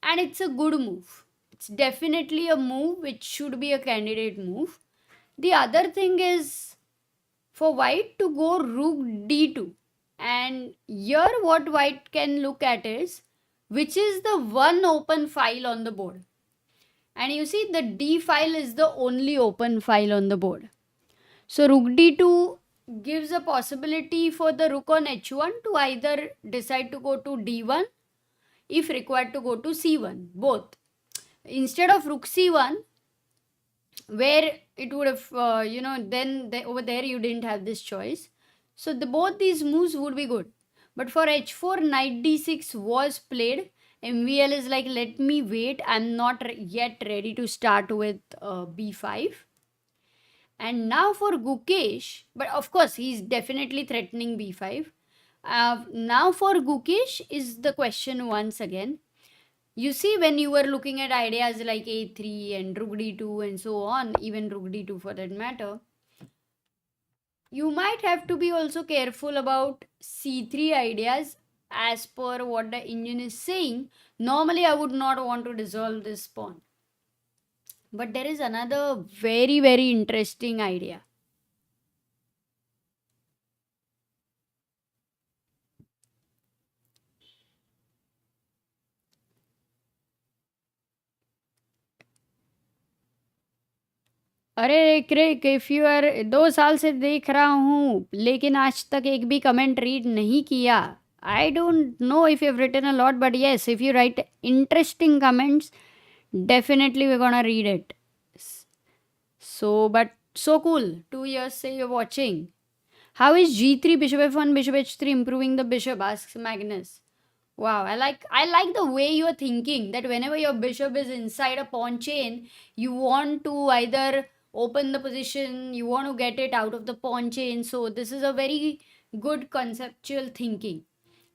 And it's a good move. It's definitely a move which should be a candidate move. The other thing is for white to go rook d2. And here what white can look at is which is the one open file on the board. And you see the D file is the only open file on the board. So rook d2 gives a possibility for the rook on h1 to either decide to go to d1, if required to go to c1, both. Instead of rook c1, where it would have, over there you didn't have this choice. So both these moves would be good. But for h4, knight d6 was played. MVL is like, let me wait. I'm not yet ready to start with b5. And now for Gukesh, but of course he's definitely threatening b5. Now for Gukesh is the question once again. You see, when you were looking at ideas like a3 and rook d2 and so on, even rook d2 for that matter, you might have to be also careful about c3 ideas. As per what the engine is saying, normally I would not want to dissolve this pawn. But there is another very, very interesting idea. अरे क्रिक, if you are 2 साल से देख रहा हूँ लेकिन आज तक एक भी कमेंट रीड नहीं किया. I don't know if you have written a lot, but yes, if you write interesting comments, definitely we're gonna read it. So, but so cool. 2 years say you're watching. How is g3 bishop f1 bishop h3 improving the bishop? Asks Magnus. Wow, I like the way you're thinking that whenever your bishop is inside a pawn chain, you want to either open the position, you want to get it out of the pawn chain. So this is a very good conceptual thinking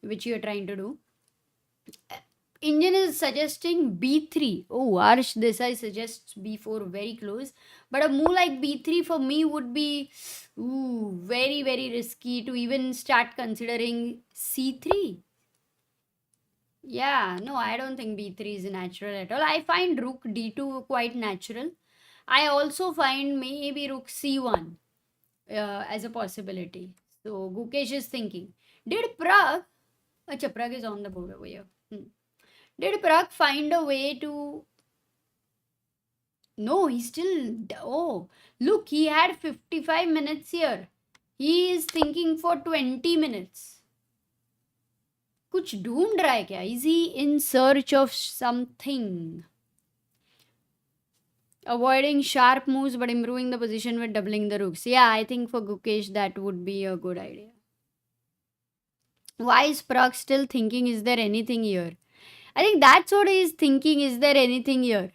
which you're trying to do. Indian is suggesting b3. Oh, Arsh Desai suggests b4, very close. But a move like b3 for me would be very, very risky to even start considering c3. Yeah, no, I don't think b3 is natural at all. I find rook d2 quite natural. I also find maybe rook c1 as a possibility. So Gukesh is thinking, did Pragg? Acha, Pragg is on the board over here. Did Pragg find a way to? No, he still. Oh, look, he had 55 minutes here. He is thinking for 20 minutes. कुछ ढूंढ रहा है क्या? Is he in search of something? Avoiding sharp moves but improving the position with doubling the rooks. Yeah, I think for Gukesh that would be a good idea. Why is Pragg still thinking, is there anything here? I think that's what he is thinking, is there anything here?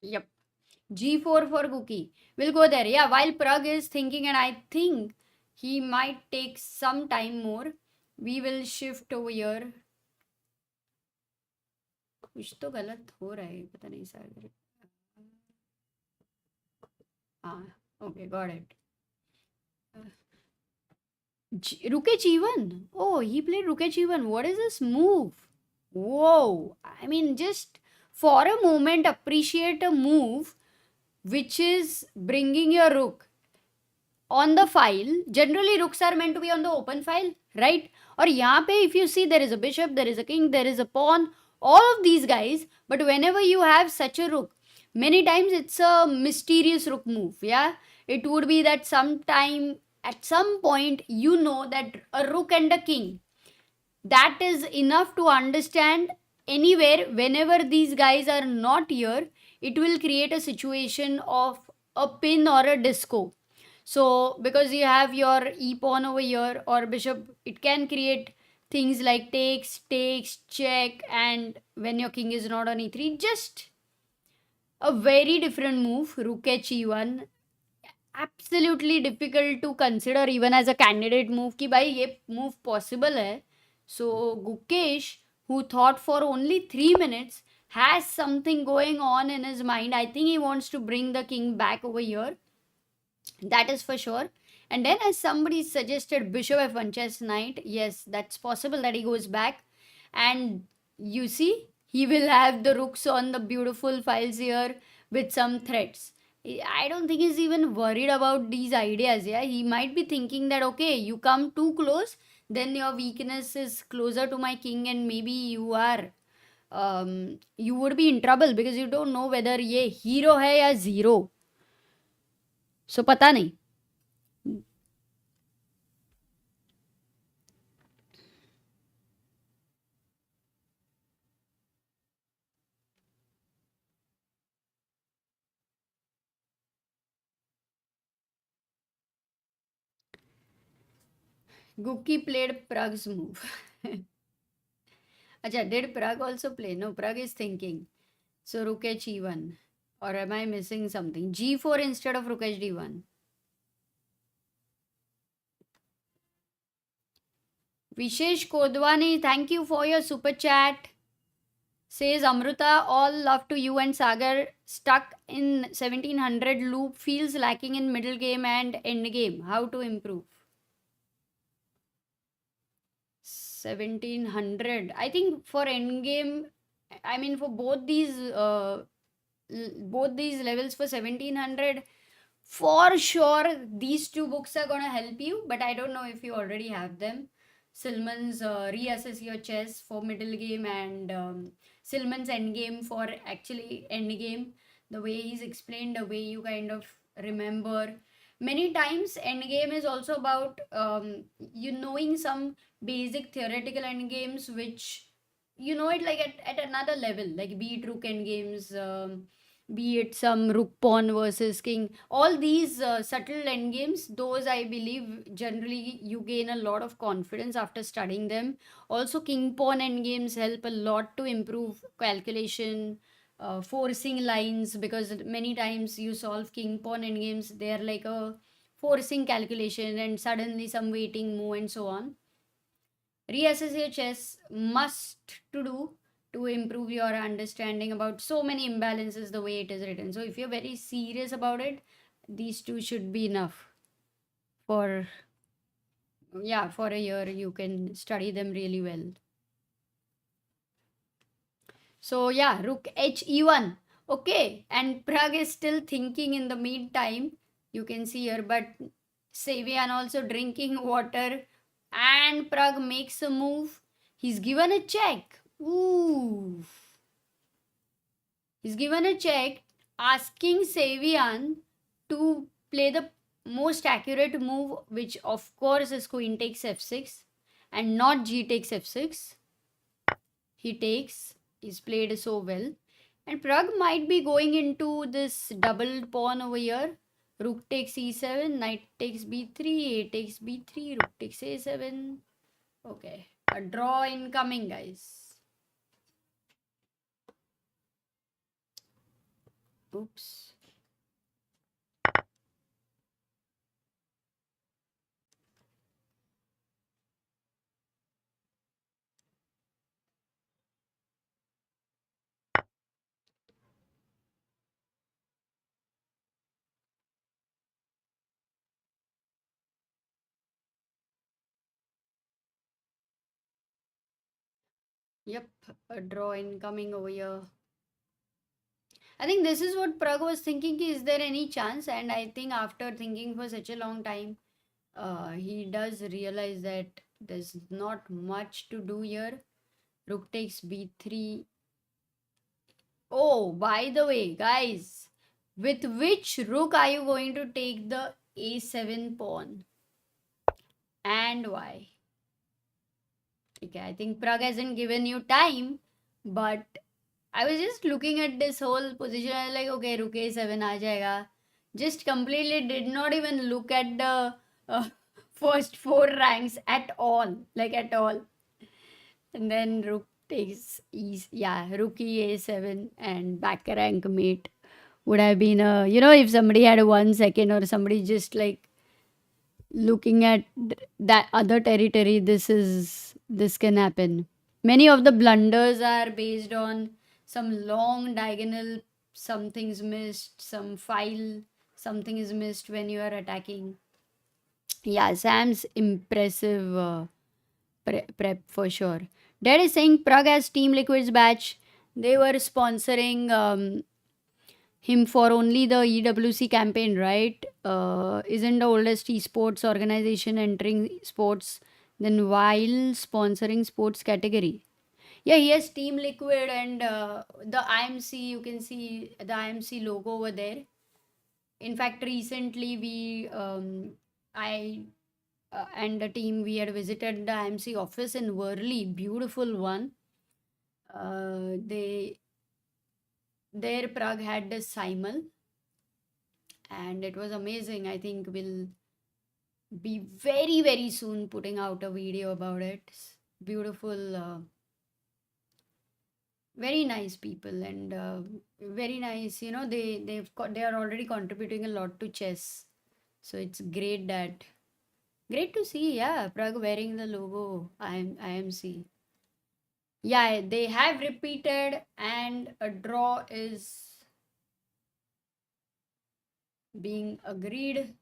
Yep. G4 for Cookie. We'll go there. Yeah, while Pragg is thinking, and I think he might take some time more, we will shift over here. कुछ तो गलत हो रहा है, पता नहीं शायद. Okay, got it. Rook h1. Oh, he played rook h1. What is this move? Whoa. I mean, just for a moment, appreciate a move which is bringing your rook on the file. Generally, rooks are meant to be on the open file, right? Or यहाँ पे, if you see, there is a bishop, there is a king, there is a pawn, all of these guys. But whenever you have such a rook, many times it's a mysterious rook move. Yeah, it would be that sometime at some point you know that a rook and a king, that is enough to understand anywhere. Whenever these guys are not here, it will create a situation of a pin or a disco. So because you have your e pawn over here or bishop, it can create things like takes, check, and when your king is not on e3, just a very different move. Rook h e1, absolutely difficult to consider even as a candidate move कि भाई ये move possible है. So Gukesh, who thought for only 3 minutes, has something going on in his mind. I think he wants to bring the king back over here. That is for sure. And then, as somebody suggested, bishop f1 chess knight. Yes, that's possible that he goes back. And you see, he will have the rooks on the beautiful files here with some threats. I don't think he's even worried about these ideas. Yeah, he might be thinking that okay, you come too close, then your weakness is closer to my king, and maybe you would be in trouble because you don't know whether ये hero है या zero. So पता नहीं. Guki played Pragg's move. Acha, did Pragg also play? No, Pragg is thinking. So Rook h e1. Or am I missing something? G4 instead of Rook h d1. Vishesh Kodwani, thank you for your super chat. Says Amruta, all love to you and Sagar. Stuck in 1700 loop, feels lacking in middle game and end game. How to improve? 1700. I think for end game, I mean for both these levels for 1700, for sure these two books are gonna help you. But I don't know if you already have them. Silman's Reassess Your Chess for middle game, and Silman's Endgame for actually endgame. The way he's explained, the way you kind of remember. Many times, endgame is also about you knowing some basic theoretical endgames, which you know it like at another level, like be it rook endgames, be it some rook pawn versus king, all these subtle endgames, those I believe generally you gain a lot of confidence after studying them. Also, king pawn endgames help a lot to improve calculation, forcing lines, because many times you solve king pawn endgames, they are like a forcing calculation and suddenly some waiting move and so on. Reassess your chess must to do to improve your understanding about so many imbalances the way it is written. So if you're very serious about it, these two should be enough for, yeah, for a year you can study them really well. So yeah, rook h e1. Okay, and Pragg is still thinking in the meantime. You can see here, but Sevian also drinking water, and Pragg makes a move. He's given a check. Ooh, he's given a check, asking Sevian to play the most accurate move, which of course is queen takes f6 and not g takes f6. He takes, he's played so well. And Pragg might be going into this double pawn over here. Rook takes e7, knight takes b3, a takes b3, rook takes a7. Okay, a draw incoming, guys. Oops. Yep, a draw incoming over here. I think this is what Pragg was thinking. Is there any chance? And I think after thinking for such a long time, he does realize that there's not much to do here. Rook takes b3. Oh, by the way, guys, with which rook are you going to take the a7 pawn? And why? Okay, I think Pragg hasn't given you time, but I was just looking at this whole position. I was like, okay, rook a7 aa jayega. Just completely did not even look at the uh, first four ranks at all, like at all. And then rook takes yeah, rook a7 and back rank mate would have been a, if somebody had 1 second or somebody just like looking at that other territory, this can happen. Many of the blunders are based on some long diagonal, something's missed, some file, something is missed when you are attacking. Yeah, Sam's impressive prep for sure. Dad is saying Pragg has Team Liquid's batch. They were sponsoring him for only the EWC campaign, right? Isn't the oldest esports organization entering sports, then while sponsoring sports category? Yeah, he has Team Liquid and the IMC. You can see the IMC logo over there. In fact, recently I and the team, we had visited the IMC office in Worli. Beautiful one. They Their Pragg had the simul, and it was amazing. I think we'll be very very soon putting out a video about it. Beautiful, very nice people, and very nice. They are already contributing a lot to chess, so it's great to see. Yeah, Pragg wearing the logo. IMC. Yeah, they have repeated and a draw is being agreed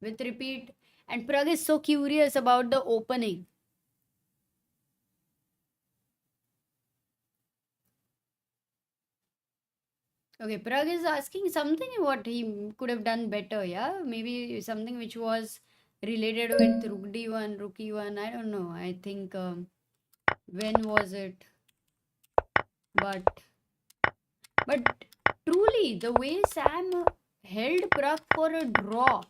with repeat. And Pragg is so curious about the opening. Okay, Pragg is asking something what he could have done better, yeah? Maybe something which was related with Rook D1, Rook E1. I don't know. I think when was it? But truly, the way Sam held Pragg for a draw,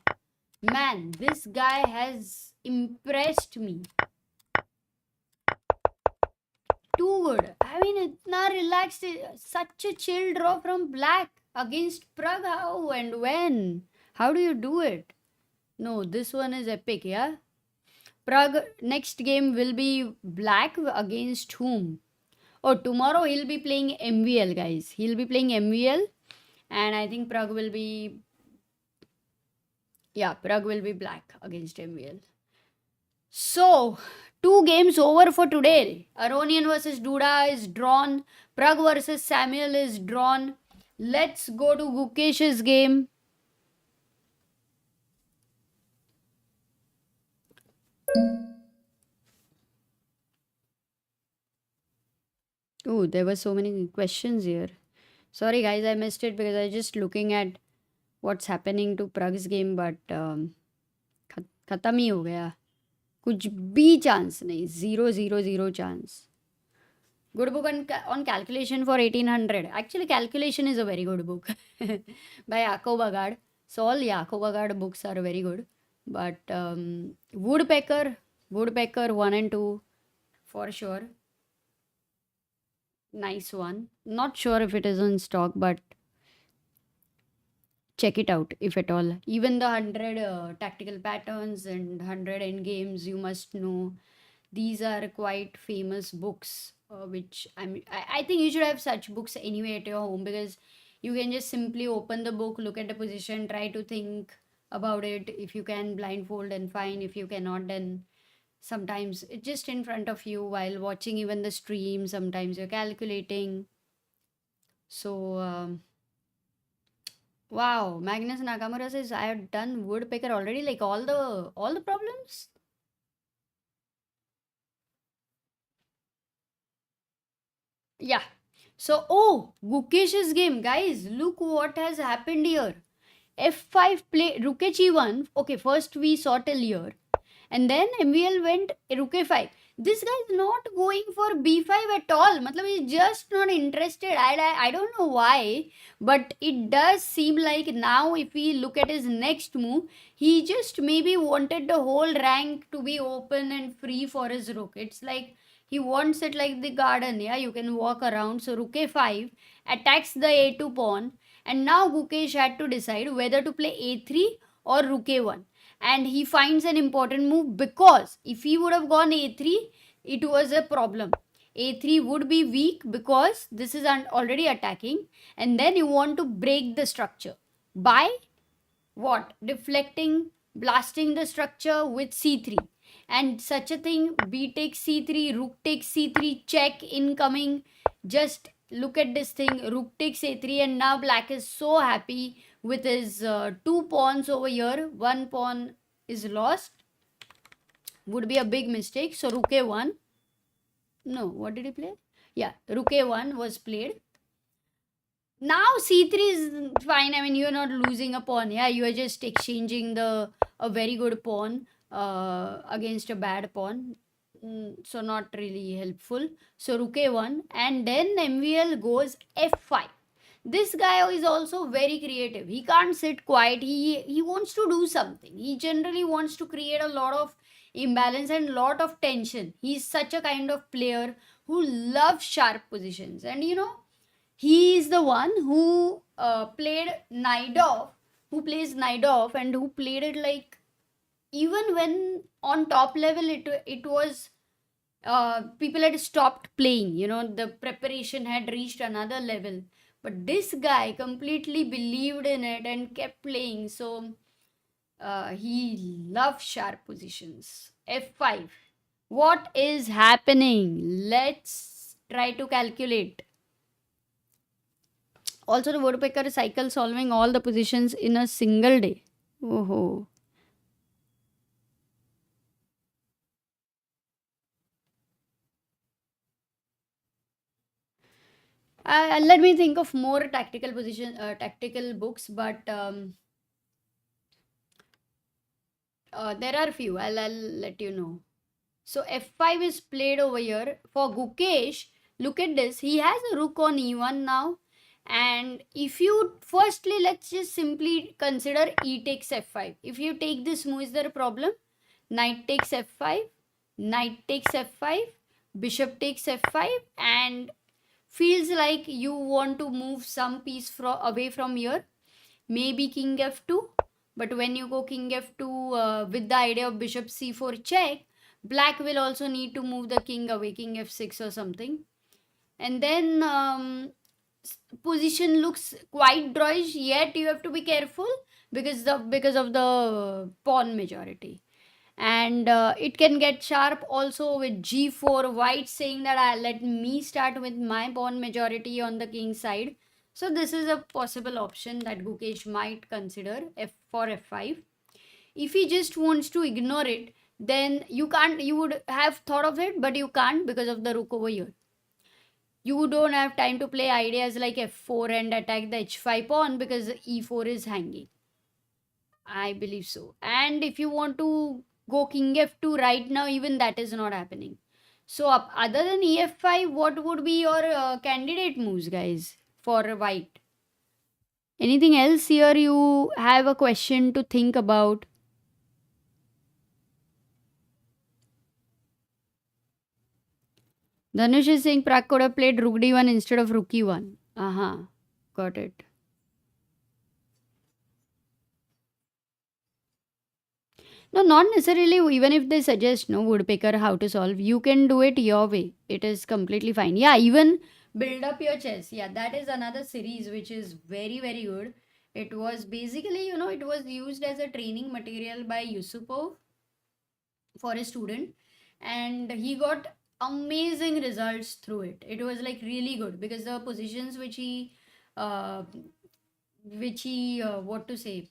man, this guy has impressed me. Too good. I mean, it's not relaxed. Such a chill draw from black against Pragg. How and when? How do you do it? No, this one is epic, yeah? Pragg next game will be black against whom? Oh, tomorrow he'll be playing MVL, guys. He'll be playing MVL, and I think Pragg will be, yeah, Pragg will be black against MVL. So, two games over for today. Aronian versus Duda is drawn. Pragg versus Samuel is drawn. Let's go to Gukesh's game. Oh, there were so many questions here. Sorry, guys, I missed it because I was just looking at what's happening to Pragg's game, but खत्म ही हो गया. कुछ भी chance नहीं. 0 chance. Good book on calculation for 1800. Actually, calculation is a very good book by Jakob Agard. So all Jakob Agard books are very good. But Woodpecker 1 and 2 for sure. Nice one. Not sure if it is in stock, but check it out if at all. Even the 100 tactical patterns and 100 end games you must know. These are quite famous books, which I think you should have such books anyway at your home because you can just simply open the book, look at the position, try to think about it. If you can, blindfold and fine. If you cannot, then sometimes it's just in front of you while watching even the stream. Sometimes you're calculating. So, wow, Magnus Nakamura says I have done woodpecker already, like all the problems. Yeah. So, oh, Gukesh's game, guys. Look what has happened here. F5 play Rook H1. Okay, first we saw till here, and then MVL went Rook A5. This guy is not going for B5 at all. Matlab, he's just not interested. I don't know why, but it does seem like now, if we look at his next move, he just maybe wanted the whole rank to be open and free for his rook. It's like he wants it like the garden, yeah, you can walk around. So Rook A5 attacks the A2 pawn, and now Gukesh had to decide whether to play A3 or Rook A1. And he finds an important move because if he would have gone A3, it was a problem. A3 would be weak because this is already attacking, and then you want to break the structure by what? Deflecting, blasting the structure with C3. And such a thing, B takes C3, Rook takes C3, check incoming. Just look at this thing, Rook takes A3, and now black is so happy with his two pawns over here. One pawn is lost. Would be a big mistake. So Rook A1. No, what did he play? Yeah, Rook A1 was played. Now C3 is fine. I mean, you're not losing a pawn. Yeah, you are just exchanging a very good pawn against a bad pawn. So not really helpful. So Rook A1, and then MVL goes F5. This guy is also very creative. He can't sit quiet. He wants to do something. He generally wants to create a lot of imbalance and lot of tension. He's such a kind of player who loves sharp positions. And he is the one who played Naidov, who plays Naidov, and who played it like, even when on top level it was people had stopped playing, the preparation had reached another level, but this guy completely believed in it and kept playing. So he loves sharp positions. F5. What is happening? Let's try to calculate. Also, the woodpecker cycle solving all the positions in a single day. Oh. Let me think of more tactical books, but there are few. I'll let you know. So f5 is played over here. For Gukesh, look at this. He has a rook on e1 now. And if you, firstly, let's just simply consider e takes f5. If you take this move, is there a problem? Knight takes f5, knight takes f5, bishop takes f5, and feels like you want to move some piece away from here. Maybe king f2, but when you go king f2 with the idea of bishop c4 check, black will also need to move the king away, king f6 or something. And then position looks quite drawish, yet you have to be careful because of the pawn majority. And it can get sharp also with g4, white saying that let me start with my pawn majority on the king side. So this is a possible option that Gukesh might consider f for f5. If he just wants to ignore it, then you can't. You would have thought of it, but you can't because of the rook over here. You don't have time to play ideas like f4 and attack the h5 pawn because e4 is hanging. I believe so. And if you want to go king f2 right now, even that is not happening. So, other than ef5, what would be your candidate moves, guys, for white? Anything else here you have a question to think about? Dhanush is saying Pragg could have played rook d1 instead of rook e1. Aha, got it. No, not necessarily. Even if they suggest no woodpecker how to solve, you can do it your way. It is completely fine. Yeah, even build up your chess. Yeah, that is another series which is very very good. It was basically it was used as a training material by Yusupov for a student, and he got amazing results through it. It was like really good because the positions uh, which he what to say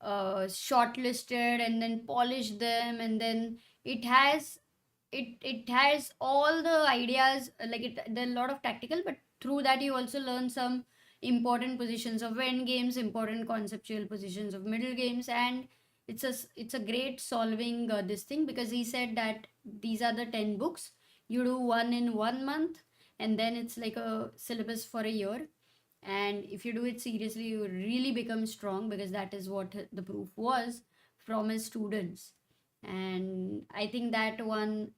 shortlisted and then polished them, and then it has it has all the ideas, like there are a lot of tactical, but through that you also learn some important positions of end games, important conceptual positions of middle games. And it's a great solving this thing, because he said that these are the 10 books, you do one in 1 month, and then it's like a syllabus for a year. And if you do it seriously, you really become strong, because that is what the proof was from his students. And I think that one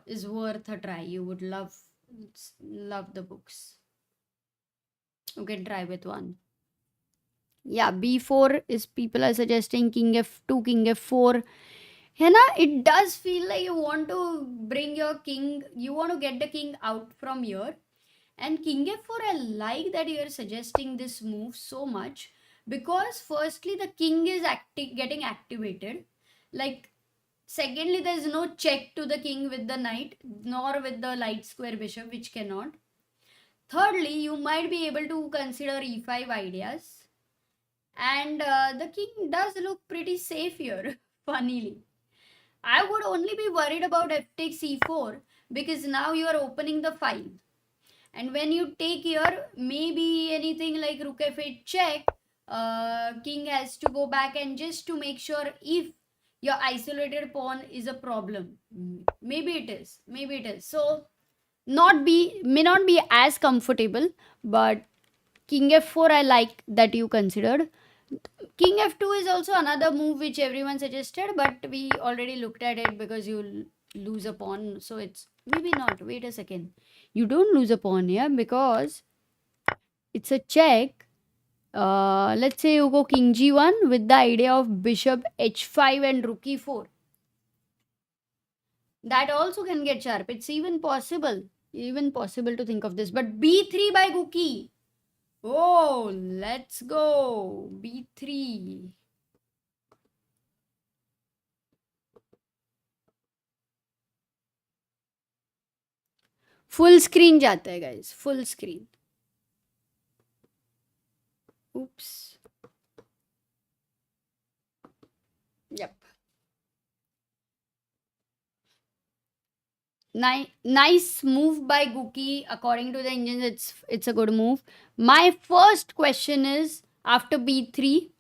is worth a try. You would love the books. You can try with one. Yeah, b4 is, people are suggesting king f2, king f4. Hena, it does feel like you want to bring your king, you want to get the king out from here. And king f4, I like that you are suggesting this move so much, because firstly the king is getting activated. Like, secondly, there is no check to the king with the knight, nor with the light square bishop, which cannot. Thirdly, you might be able to consider e5 ideas, and the king does look pretty safe here. Funnily, I would only be worried about f takes e4, because now you are opening the file. And when you take here, maybe anything like rook f8 check, king has to go back, and just to make sure if your isolated pawn is a problem. Maybe it is. Maybe it is. So may not be as comfortable, but king f4 I like that you considered. King f2 is also another move which everyone suggested, but we already looked at it, because you lose a pawn. So it's maybe not. Wait a second. You don't lose a pawn here, because it's a check. Let's say you go king g1 with the idea of bishop h5 and rook e4. That also can get sharp. It's even possible to think of this. But b3 by Guki. Oh, let's go. b3. Full screen जाता है guys, full screen. Oops. Yep. Nice move by Guki. According to the engines, it's a good move. My first question is, after b3,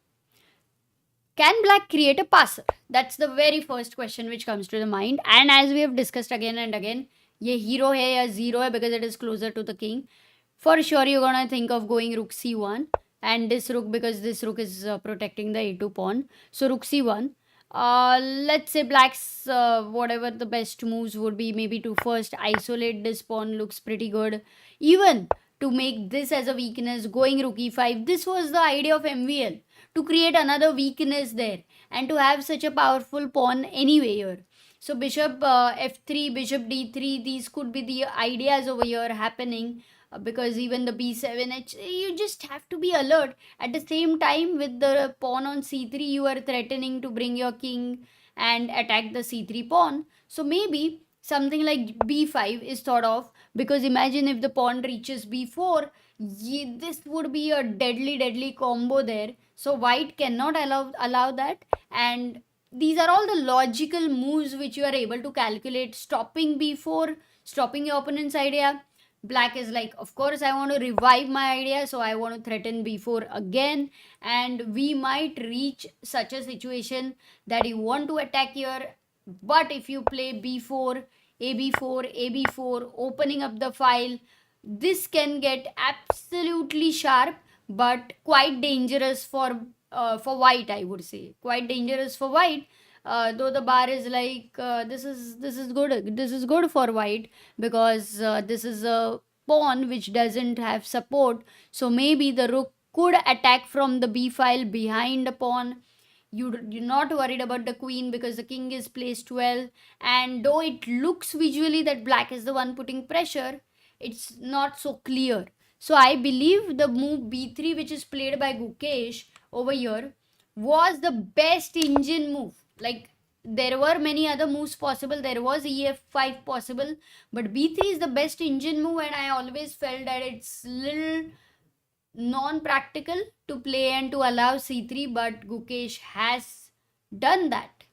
can black create a passer? That's the very first question which comes to the mind. And as we have discussed again and again, ये hero है या zero है because it is closer to the king. For sure, you're gonna think of going rook c1 and this rook, because this rook is protecting the a2 pawn. So rook c1. Let's say black's whatever the best moves would be, maybe to first isolate this pawn looks pretty good. Even to make this as a weakness, going rook e5. This was the idea of MVL, to create another weakness there and to have such a powerful pawn anyway here. So bishop f3, bishop d3, these could be the ideas over here happening, because even the b7, you just have to be alert. At the same time, with the pawn on c3, you are threatening to bring your king and attack the c3 pawn. So maybe something like b5 is thought of, because imagine if the pawn reaches b4, this would be a deadly combo there. So white cannot allow that, and these are all the logical moves which you are able to calculate, stopping b4, stopping your opponent's idea. Black is like, of course I want to revive my idea, so I want to threaten b4 again, and we might reach such a situation that you want to attack here. But if you play b4, ab4, opening up the file, this can get absolutely sharp, but quite dangerous for white, I would say. Quite dangerous for white. Though the bar is like, this is good for white, because this is a pawn which doesn't have support. So maybe the rook could attack from the b file behind the pawn. You're not worried about the queen because the king is placed well, and though it looks visually that black is the one putting pressure, it's not so clear. So I believe the move b3 which is played by Gukesh over here was the best engine move. Like, there were many other moves possible, there was ef5 possible, but b3 is the best engine move, and I always felt that it's little non-practical to play and to allow c3, but Gukesh has done that.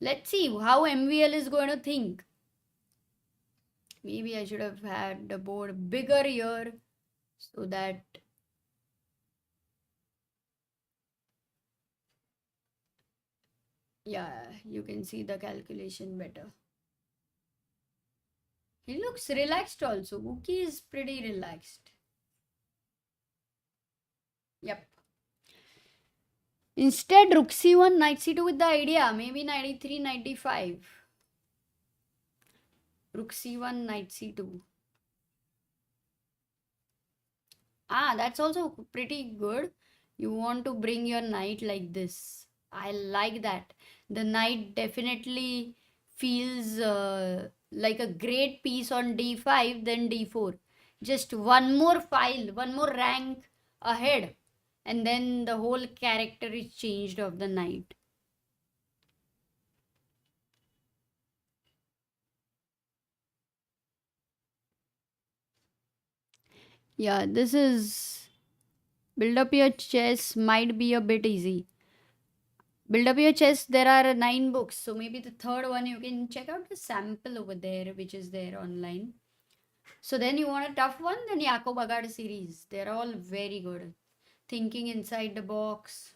Let's see how MVL is going to think. Maybe I should have had the board bigger here so that you can see the calculation better. He looks relaxed also. Guki is pretty relaxed. Yep. Instead, rook c1, knight c2 with the idea. Maybe knight e3, knight d5. Rook c1, knight c2. That's also pretty good. You want to bring your knight like this. I like that. The knight definitely feels like a great piece on d5 than d4. Just one more file, one more rank ahead, and then the whole character is changed of the knight. Yeah, this is build up your chess might be a bit easy. Build up your chess, there are 9 books, so maybe the third one you can check out the sample over there which is there online. So then you want a tough one, then Jakob Agard series, they're all very good. Thinking inside the box,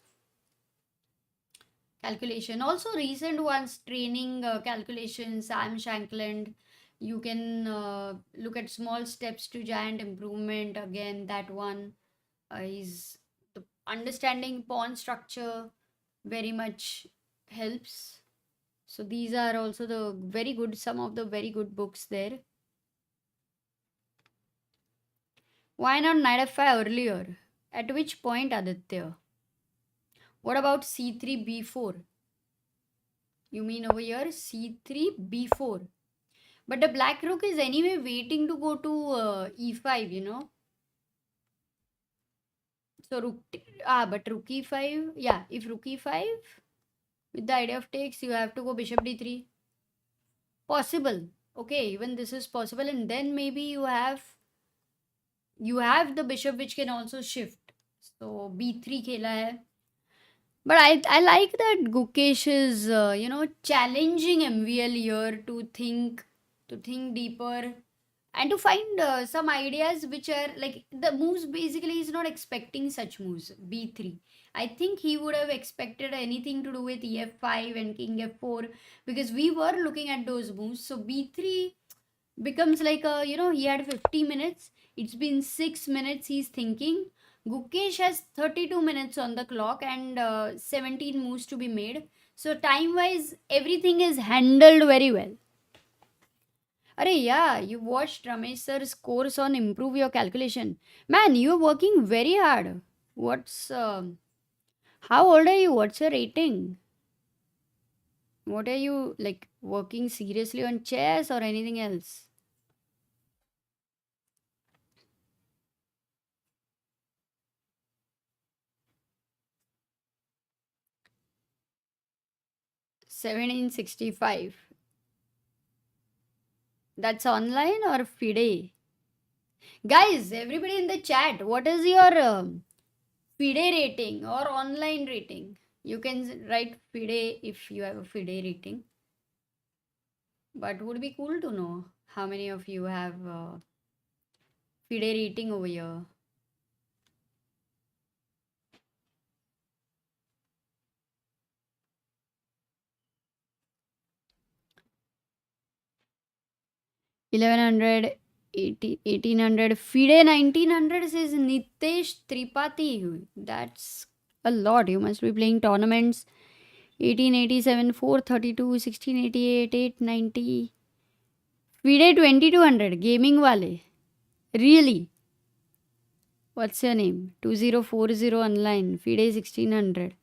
calculation, also recent ones, training calculation, Sam Shankland. You can look at small steps to giant improvement, again that one is the understanding pawn structure very much helps. So these are also the very good, some of the very good books there. Why not knight f5 earlier? At which point, Aditya? What about c3 b4? You mean over here c3 b4? But the black rook is anyway waiting to go to e5, you know. So rook, but rook e5, yeah, if rook e5 with the idea of takes, you have to go bishop d3. Possible. okay, even this is possible, and then maybe you have the bishop which can also shift. So b3 khela hai. But I like that Gukesh is challenging MVL here to think deeper and to find some ideas which are like the moves. Basically he's not expecting such moves. b3, I think he would have expected anything to do with ef5 and king f4, because we were looking at those moves. So b3 becomes like he had 50 minutes, it's been 6 minutes he's thinking. Gukesh has 32 minutes on the clock and 17 moves to be made. So time wise everything is handled very well. Arey, yeah, you watched Ramesh sir's course on improve your calculation. Man, you're working very hard. How old are you? What's your rating? What are you like working seriously on chess or anything else? 1765. That's online or FIDE? Guys, everybody in the chat, what is your FIDE rating or online rating? You can write FIDE if you have a FIDE rating. But would be cool to know how many of you have FIDE rating over here. Eleven hundred, 1800, FIDE 1900 says Nitesh Tripathi. That's a lot. You must be playing tournaments. 1887, 432, 1688, 890. FIDE 2200, gaming wale. Really? What's your name? 2040 online. FIDE 1600.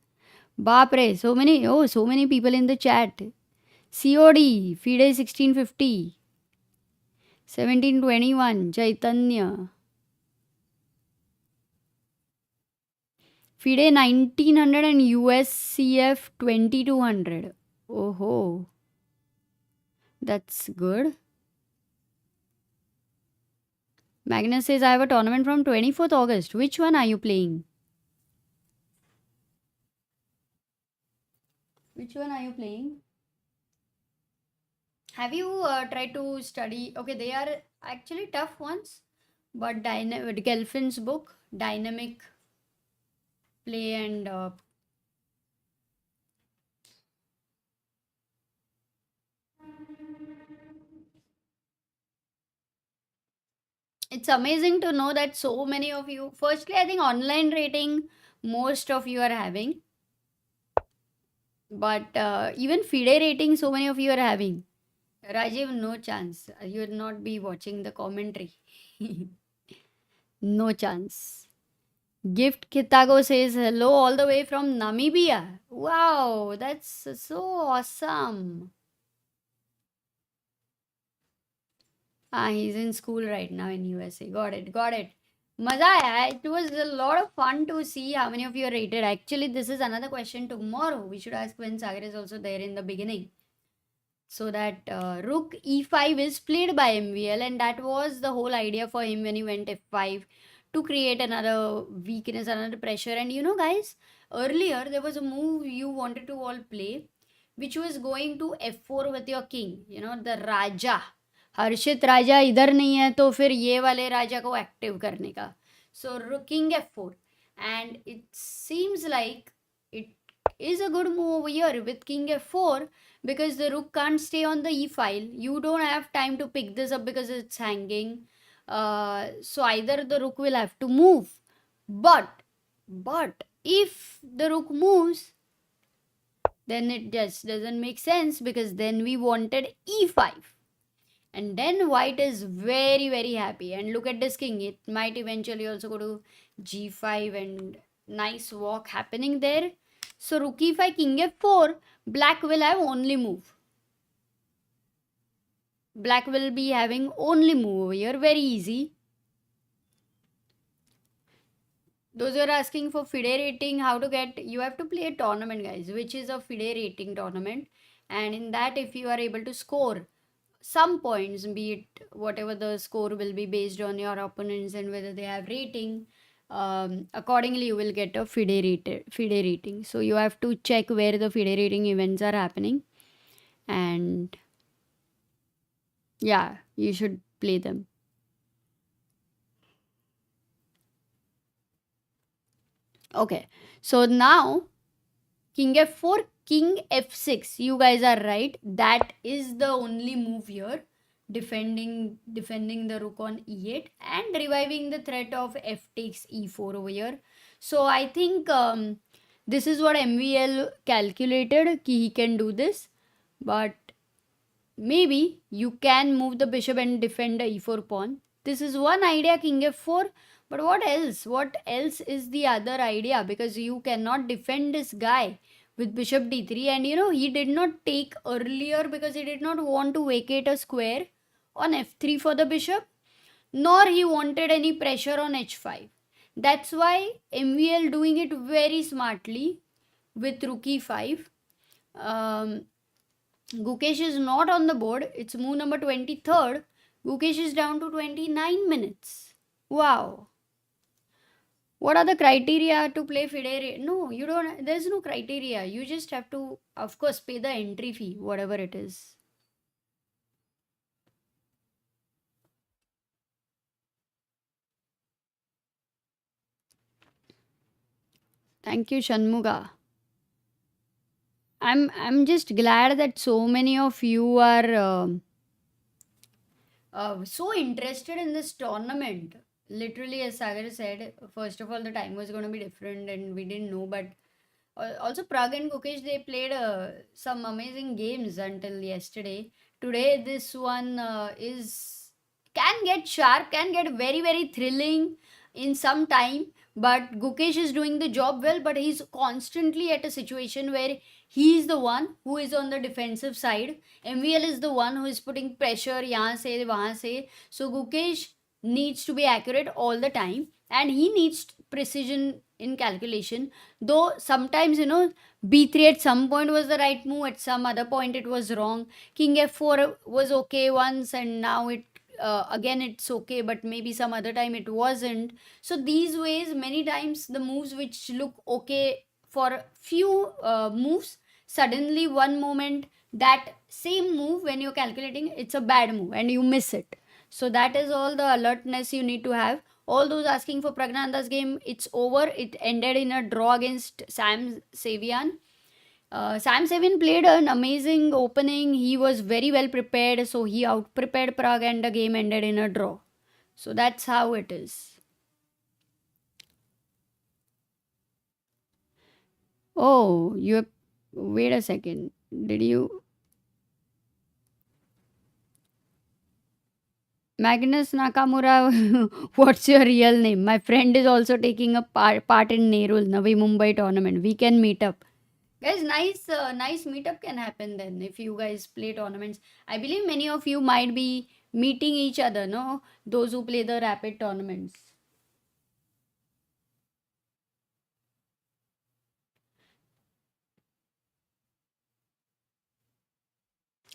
Bapre, so many people in the chat. COD, FIDE 1650. 1721, Chaitanya. FIDE 1900 and USCF 2200. Oh, that's good. Magnus says, I have a tournament from 24th August. Which one are you playing? Which one are you playing? Have you tried to study? Okay, they are actually tough ones, but Gelfin's book, Dynamic Play and it's amazing to know that so many of you, firstly, I think online rating, most of you are having, but even FIDE rating, so many of you are having. Rajiv, no chance. You will not be watching the commentary. No chance. Gift Kitago says hello all the way from Namibia. Wow, that's so awesome. He's in school right now in USA. Got it, got it. Maza aaya. It was a lot of fun to see how many of you are rated. Actually, this is another question tomorrow. We should ask when Sagar is also there in the beginning. So that rook e5 is played by MVL, and that was the whole idea for him when he went f5 to create another weakness, another pressure. And guys, earlier there was a move you wanted to all play, which was going to f4 with your king, the Raja. हर्षित राजा इधर नहीं है तो फिर ये वाले राजा को active करने का. So king f4, and it seems like it is a good move over here with king f4, because the rook can't stay on the e file. You don't have time to pick this up because it's hanging. So either the rook will have to move, but if the rook moves, then it just doesn't make sense, because then we wanted e5, and then white is very very happy. And look at this king, it might eventually also go to g5, and nice walk happening there. So rook e5, king f4, black will have only move. Black will be having only move over here, very easy. Those who are asking for FIDE rating, how to get, you have to play a tournament, guys, which is a FIDE rating tournament. And in that, if you are able to score some points, be it whatever the score will be based on your opponents and whether they have rating. Accordingly, you will get a FIDE rating. So you have to check where the FIDE rating events are happening, and yeah, you should play them. Okay, so now King f4, King f6. You guys are right. That is the only move here, defending the rook on e8 and reviving the threat of f takes e4 over here. So I think this is what MVL calculated. Ki he can do this, but maybe you can move the bishop and defend the e4 pawn. This is one idea, King f4. But what else? What else is the other idea? Because you cannot defend this guy with bishop d3, and he did not take earlier because he did not want to vacate a square on f3 for the bishop, nor he wanted any pressure on h5. That's why MVL doing it very smartly with rook e5. Um, Gukesh is not on the board. It's move number 23rd. Gukesh is down to 29 minutes. Wow. What are the criteria to play FIDE? No, you don't. There's no criteria. You just have to, of course, pay the entry fee, whatever it is. Thank you, Shanmuga. I'm just glad that so many of you are so interested in this tournament. Literally, as Sagar said, first of all, the time was going to be different and we didn't know. But also, Pragg and Gukesh, they played some amazing games until yesterday. Today, this one can get sharp, can get very, very thrilling in some time. But Gukesh is doing the job well, but he's constantly at a situation where he is the one who is on the defensive side. MVL is the one who is putting pressure yahan se wahan se. So Gukesh needs to be accurate all the time, and he needs precision in calculation. Though sometimes b3 at some point was the right move, at some other point it was wrong. King f4 was okay once, and now it again it's okay, but maybe some other time it wasn't. So these ways, many times the moves which look okay for few moves, suddenly one moment that same move, when you're calculating, it's a bad move and you miss it. So that is all the alertness you need to have. All those asking for Praggnanandhaa's game, it's over. It ended in a draw against Sevian. Sam Sevian played an amazing opening. He was very well prepared, so he out prepared Pragg, and the game ended in a draw. So that's how it is. Oh, you wait a second. Did you Magnus Nakamura? What's your real name? My friend is also taking a part in Nerul Navi Mumbai tournament. We can meet up. Guys, nice meetup can happen then if you guys play tournaments. I believe many of you might be meeting each other, no? Those who play the rapid tournaments.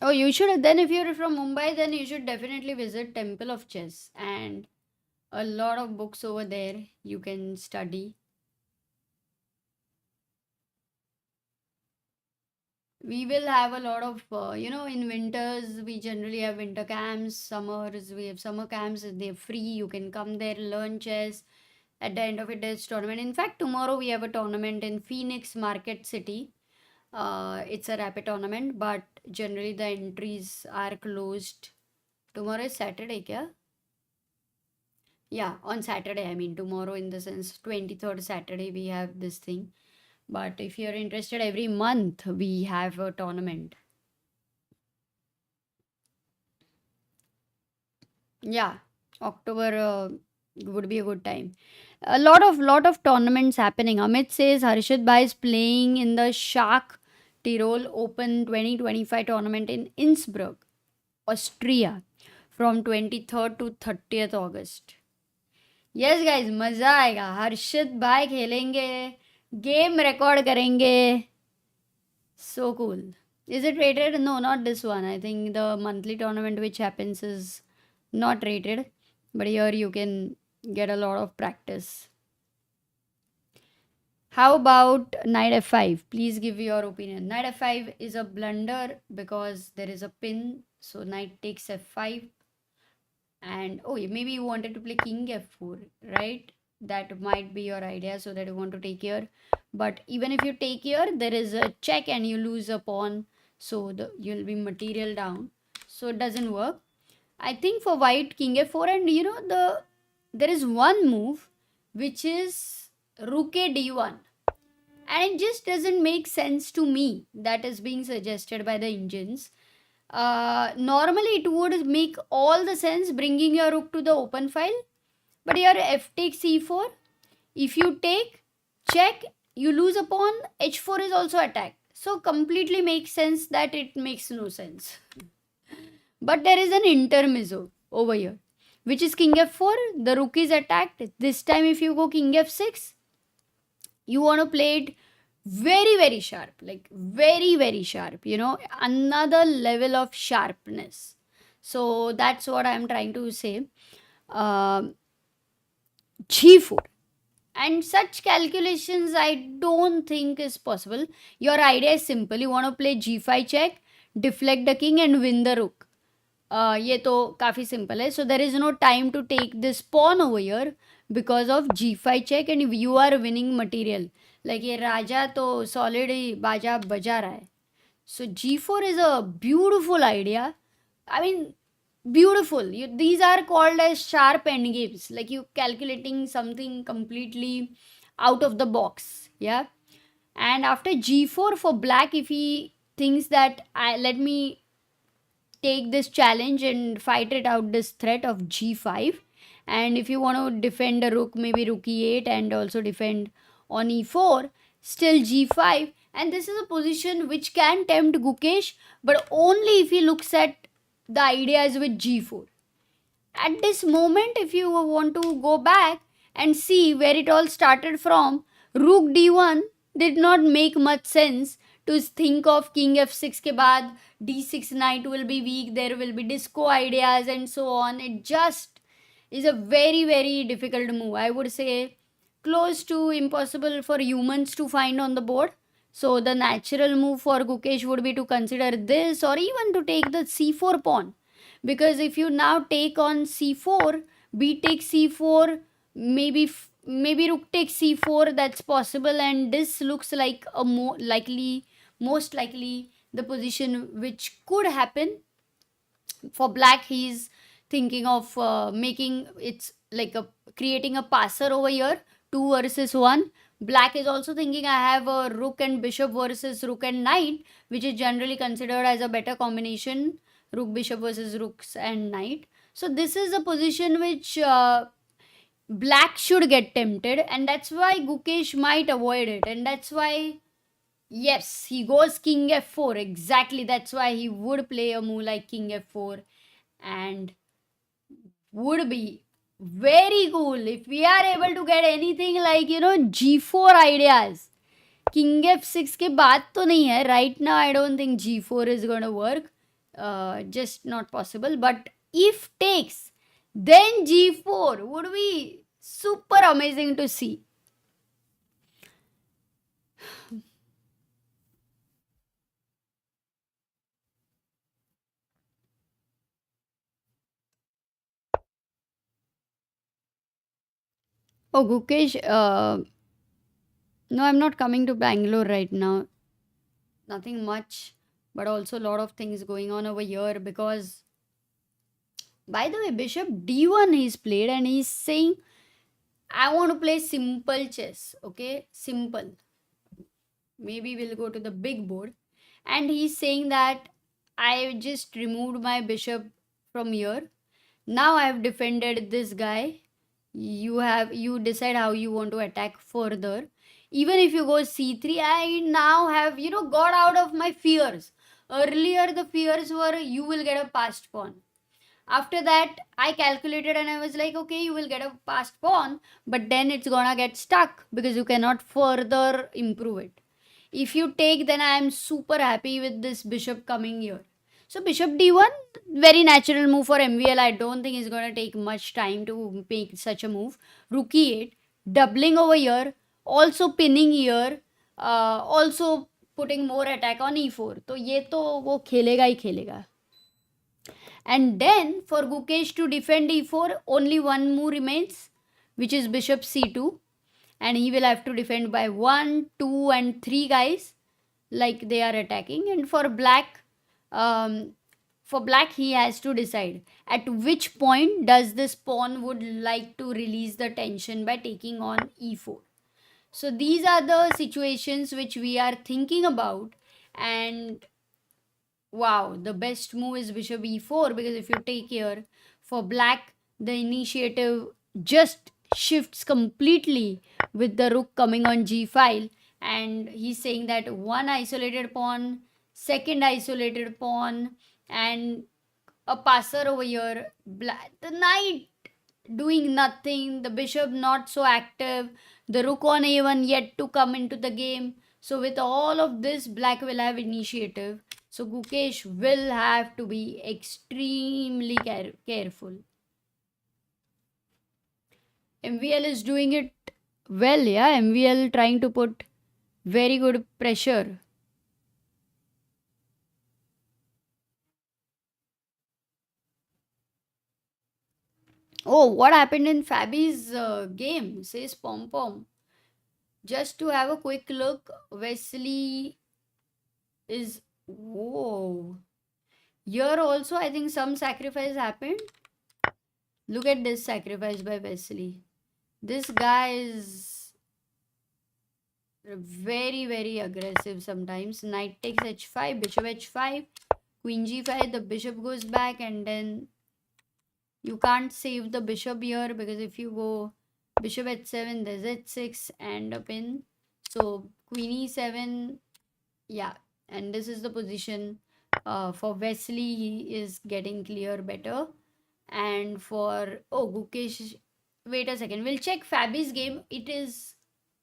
Oh, you should then, if you're from Mumbai, then you should definitely visit Temple of Chess, and a lot of books over there you can study. We will have a lot of in winters we generally have winter camps, summers we have summer camps. They're free, you can come there, learn chess. At the end of it, there's tournament. In fact, tomorrow we have a tournament in Phoenix Market City. It's a rapid tournament, but generally the entries are closed. Tomorrow is Saturday, kya? Yeah, on Saturday. I mean, tomorrow in the sense 23rd Saturday we have this thing. But if you're interested, every month we have a tournament. Yeah, October would be a good time. A lot of tournaments happening. Amit says Harshit Bhai is playing in the Shark Tirol Open 2025 tournament in Innsbruck, Austria, from 23rd to 30th August. Yes guys, मजा आएगा. हर्षित भाई खेलेंगे, game record करेंगे. So cool. Is it rated? No, not this one. I think the monthly tournament which happens is not rated. But here you can get a lot of practice. How about knight f5? Please give your opinion. Knight f5 is a blunder because there is a pin. So knight takes f5. And oh, maybe you wanted to play king f4, right? That might be your idea, so that you want to take here. But even if you take here, there is a check and you lose a pawn. So you'll be material down. So it doesn't work. I think for white, king f4, and there is one move which is rook a d1, and it just doesn't make sense to me. That is being suggested by the engines. Normally, it would make all the sense bringing your rook to the open file, but here f takes e4. If you take check, you lose a pawn. H4 is also attacked. So completely makes sense that it makes no sense. But there is an intermezzo over here, which is king f4. The rook is attacked. This time, if you go king f6, you want to play it very, very sharp, like very, very sharp, another level of sharpness. So that's what I'm trying to say. G4. And such calculations I don't think is possible. Your idea is simple. You want to play g5 check, deflect the king and win the rook. ये तो काफ़ी simple है. So there is no time to take this pawn over here because of g5 check and you are winning material. Like ये राजा तो solid ही बाजा बजा रहा है. So g4 is a beautiful idea. I mean, beautiful. These are called as sharp endgames. Like you calculating something completely out of the box. Yeah. And after g4 for black, if he thinks that let me take this challenge and fight it out, this threat of g5, and if you want to defend a rook, maybe rook e8 and also defend on e4, still g5, and this is a position which can tempt Gukesh, but only if he looks at the ideas with g4. At this moment, if you want to go back and see where it all started from, rook d1 did not make much sense. To think of king f6 के बाद d6 knight will be weak, there will be disco ideas and so on. It just is a very, very difficult move. I would say close to impossible for humans to find on the board. So the natural move for Gukesh would be to consider this, or even to take the c4 pawn. Because if you now take on c4, b takes c4, maybe rook takes c4, that's possible, and this looks like a most likely the position which could happen. For black, he's thinking of making it's like creating a passer over here, 2 versus 1. Black is also thinking I have a rook and bishop versus rook and knight, which is generally considered as a better combination, rook bishop versus rooks and knight. So this is a position which black should get tempted, and that's why Gukesh might avoid it, and that's why yes, he goes king f4. Exactly, that's why he would play a move like king f4, and would be very cool if we are able to get anything like g4 ideas. King f6 के बाद तो नहीं है. Right now I don't think g4 is going to work. Just not possible. But if takes, then g4 would be super amazing to see. Oh, Gukesh, no, I'm not coming to Bangalore right now. Nothing much, but also a lot of things going on over here because, by the way, Bishop D1 he's played and he's saying, I want to play simple chess, okay? Simple. Maybe we'll go to the big board. And he's saying that I just removed my bishop from here. Now I have defended this guy. You decide how you want to attack further. Even if you go c3, I now have got out of my fears. Earlier the fears were you will get a passed pawn. After that I calculated and I was like, okay, you will get a passed pawn, but then it's gonna get stuck because you cannot further improve it. If you take, then I am super happy with this bishop coming here. So bishop d1, very natural move for MVL. I don't think it's going to take much time to make such a move. Rook e8, doubling over here, also pinning here, also putting more attack on e4. तो ये तो वो खेलेगा ही खेलेगा. And then for Gukesh to defend e4, only one move remains, which is bishop c2. And he will have to defend by 1, 2, and 3 guys, like they are attacking. And um, for black, he has to decide at which point does this pawn would like to release the tension by taking on e4. So these are the situations which we are thinking about. And wow, the best move is bishop e4, because if you take here, for black, the initiative just shifts completely with the rook coming on g5. And he's saying that one isolated pawn, second isolated pawn, and a passer over here. The knight doing nothing, the bishop not so active, the rook on a1 yet to come into the game. So with all of this, black will have initiative. So Gukesh will have to be extremely careful. MVL is doing it well, yeah. MVL trying to put very good pressure. Oh, what happened in Fabi's game, says Pom Pom. Just to have a quick look, Wesley is... Whoa. Here also, I think some sacrifice happened. Look at this sacrifice by Wesley. This guy is very, very aggressive sometimes. Knight takes h5, bishop h5, queen g5, the bishop goes back, and then you can't save the bishop here, because if you go bishop h7, there's h6 and a pin. So queen e7, yeah, and this is the position. For Wesley, he is getting clear better. And for Gukesh, wait a second, we'll check Fabi's game. It is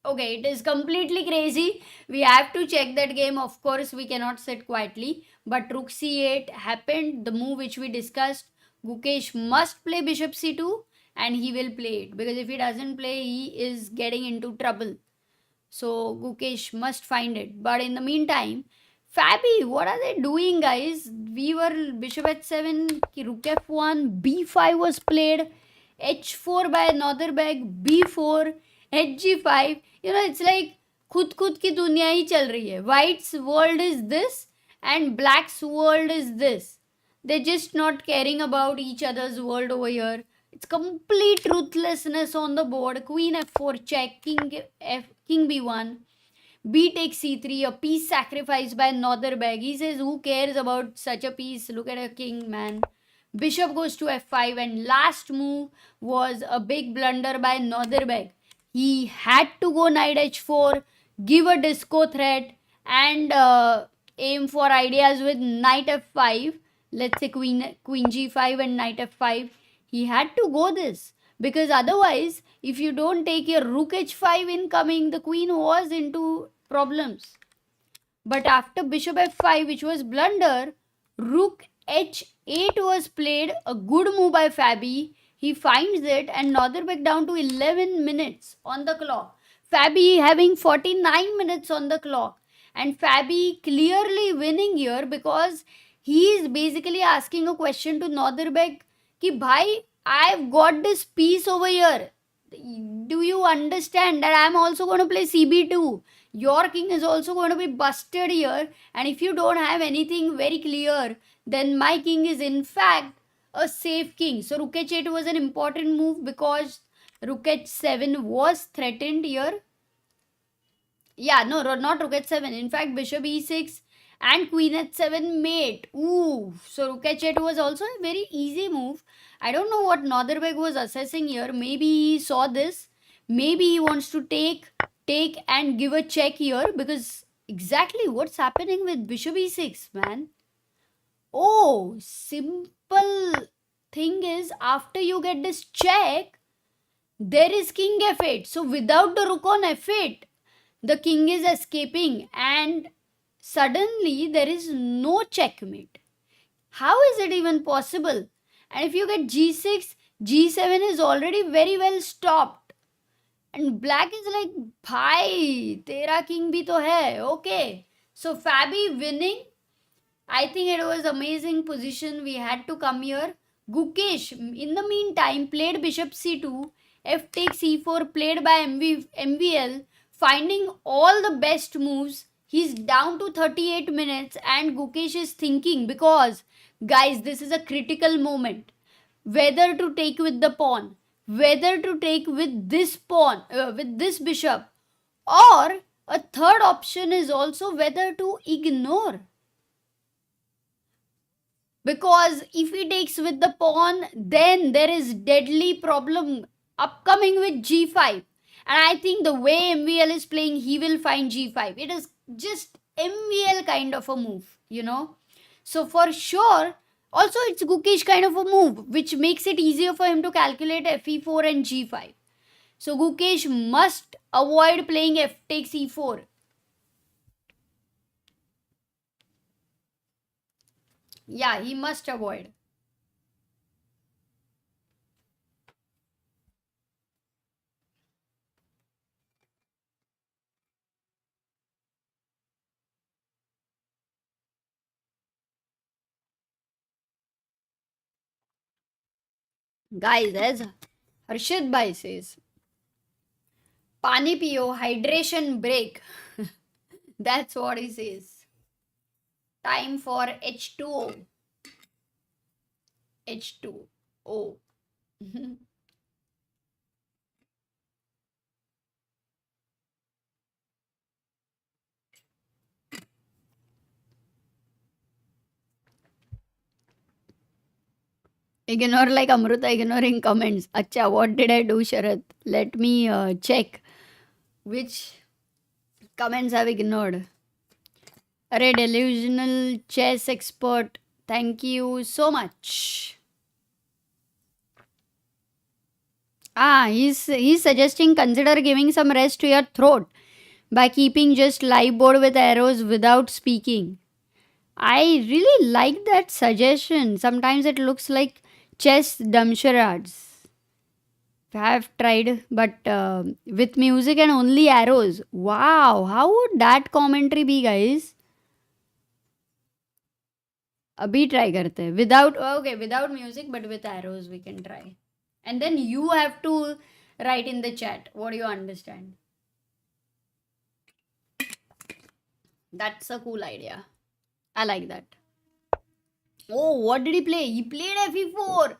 okay, it is completely crazy. We have to check that game. Of course, we cannot sit quietly. But rook c8 happened, the move which we discussed. Gukesh must play bishop c2, and he will play it, because if he doesn't play, he is getting into trouble. So Gukesh must find it. But in the meantime, Fabi, what are they doing, guys? We were bishop h7, rook f1, b5 was played, h4 by another bag, b4, hg5. You know, it's like खुद की दुनिया ही चल रही है. White's world is this and black's world is this. They're just not caring about each other's world over here. It's complete ruthlessness on the board. Queen f4 check, king b1, b takes c3, a piece sacrificed by Northerbeg. He says, who cares about such a piece? Look at a king, man. Bishop goes to f5, and last move was a big blunder by Northerbeg. He had to go knight h4, give a disco threat, and aim for ideas with knight f5. Let's say queen g5 and knight f5. He had to go this, because otherwise, if you don't take your rook h5 incoming, the queen was into problems. But after bishop f5, which was blunder, rook h8 was played, a good move by Fabi. He finds it, and Northerbeg down to 11 minutes on the clock. Fabi having 49 minutes on the clock. And Fabi clearly winning here, because he is basically asking a question to Northerbeg कि भाई, I've got this piece over here. Do you understand that I'm also going to play CB2? Your king is also going to be busted here. And if you don't have anything very clear, then my king is in fact a safe king. So rook h8 was an important move, because rook h7 was threatened here. Yeah, no, not rook h7. In fact, bishop e6 and queen h7 mate. Ooh, so rook h8 was also a very easy move. I don't know what Northerbeg was assessing here. Maybe he saw this. Maybe he wants to take and give a check here, because exactly what's happening with bishop e6, man. Oh, simple thing is, after you get this check, there is king f8. So without the rook on f8, The king is escaping, and suddenly there is no checkmate. How is it even possible? And if you get g6, g7 is already very well stopped. And black is like, bhai, tera king bhi to hai. Okay. So Fabi winning. I think it was amazing position. We had to come here. Gukesh, in the meantime, played bishop c2, f takes e4, played by MVL, finding all the best moves. He's down to 38 minutes, and Gukesh is thinking, because, guys, this is a critical moment. Whether to take with the pawn, whether to take with this pawn, with this bishop, or a third option is also whether to ignore. Because if he takes with the pawn, then there is deadly problem upcoming with g5. And I think the way MVL is playing, he will find g5. It is just MVL kind of a move, you know. So for sure, also it's Gukesh kind of a move, which makes it easier for him to calculate fe4 and g5. So Gukesh must avoid playing f takes e4. Yeah, he must avoid. Guys, as Harshit Bhai says, Pani piyo, hydration break. That's what he says. Time for H2O. H2O. Ignore like Amruta ignoring comments. Acha, what did I do, Sharat? Let me check which comments I've ignored. Array, delusional chess expert. Thank you so much. He's suggesting consider giving some rest to your throat by keeping just live board with arrows without speaking. I really like that suggestion. Sometimes it looks like chess dumb charades. I have tried, but with music and only arrows. Wow, how would that commentary be, guys? अभी try करते हैं. Without music, but with arrows we can try. And then you have to write in the chat what you understand. That's a cool idea. I like that. Oh, what did he play? He played fe4.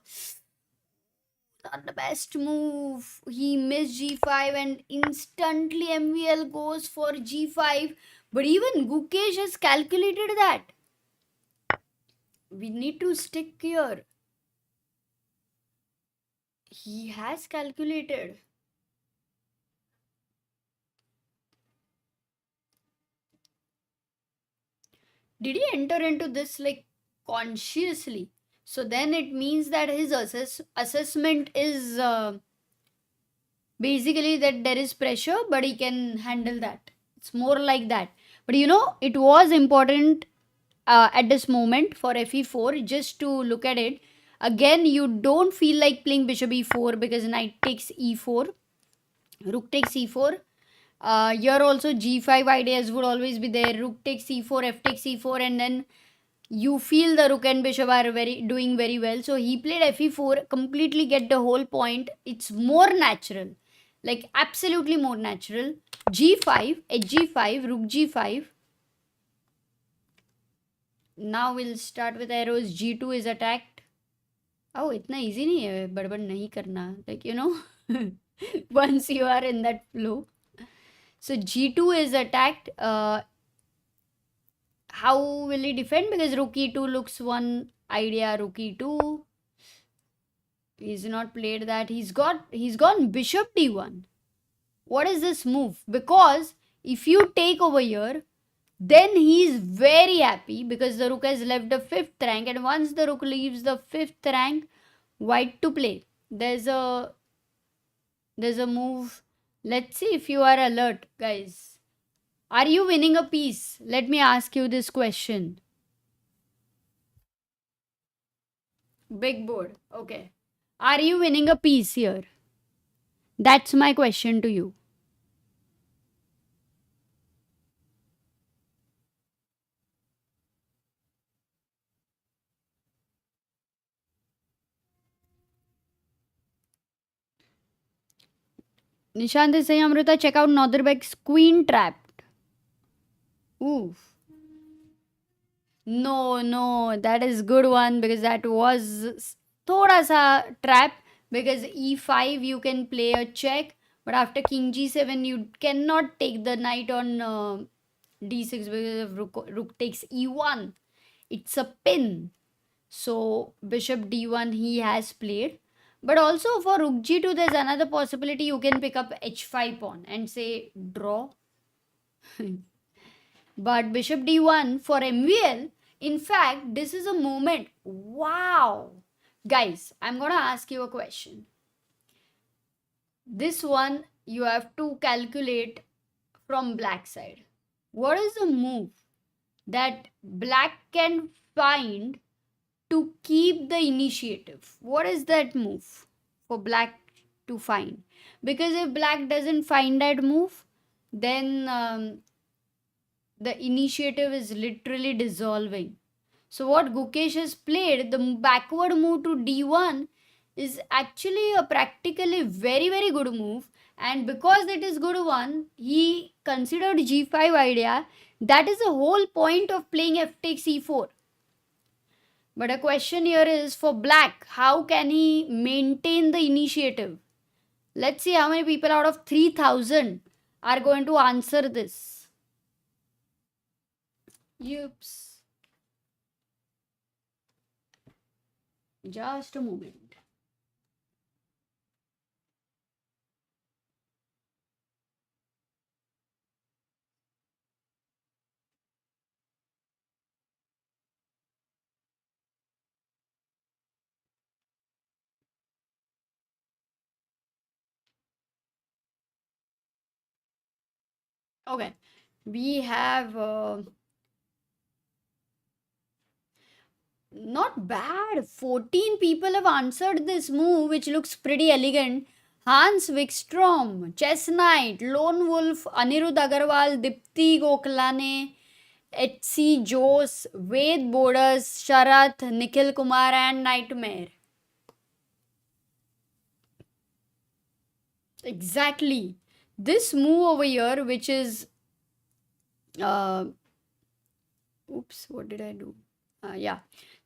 Not the best move. He missed g5 and instantly MVL goes for g5. But even Gukesh has calculated that. We need to stick here. He has calculated. Did he enter into this like consciously? So then it means that his assessment is basically that there is pressure, but he can handle that. It's more like that. But you know, it was important at this moment for fe4 just to look at it. Again, you don't feel like playing bishop e4 because knight takes e4, rook takes e4. Here also g5 ideas would always be there. Rook takes e4, f takes e4, and then you feel the rook and bishop are doing very well. So he played fe4, completely get the whole point. It's more natural, like absolutely more natural. G5, hg5, rook g5. Now we'll start with arrows. G2 is attacked. Oh, इतना easy नहीं है, बड़बड़ नहीं करना. Like, you know, once you are in that flow. So G2 is attacked. How will he defend? Because rook e2 looks one idea. Rook e2. He's not played that. He's gone bishop d1. What is this move? Because if you take over here, then he is very happy because the rook has left the 5th rank, and once the rook leaves the 5th rank, white to play. There's a move. Let's see if you are alert, guys. Are you winning a piece? Let me ask you this question. Big board. Okay. Are you winning a piece here? That's my question to you. Nishant is saying, Amrita, check out Northerbek's Queen Trapped. Ooh. No, no, that is good one because that was thoda sa trap because e5 you can play a check, but after king g7 you cannot take the knight on d6 because if rook takes e1, it's a pin. So bishop d1 he has played. But also for rook g2 there's another possibility, you can pick up h5 pawn and say draw. But bishop d1 for MVL, in fact, this is a moment. Wow. Guys, I'm going to ask you a question. This one you have to calculate from black side. What is the move that black can find to keep the initiative? What is that move for black to find? Because if black doesn't find that move, then the initiative is literally dissolving. So what Gukesh has played, the backward move to d1 is actually a practically very good move, and because it is good one, he considered g5 idea. That is the whole point of playing f takes e4. But a question here is for black, how can he maintain the initiative? Let's see how many people out of 3000 are going to answer this. Oops. Just a moment. Okay. We have not bad. 14 people have answered this move, which looks pretty elegant. Hans Wikstrom, Chess Knight, Lone Wolf, Anirudh Agarwal, Dipti Goklane, HC Jose, Ved Bodas, Sharath, Nikhil Kumar, and Nightmare. Exactly. This move over here, which is. Oops, what did I do? Yeah.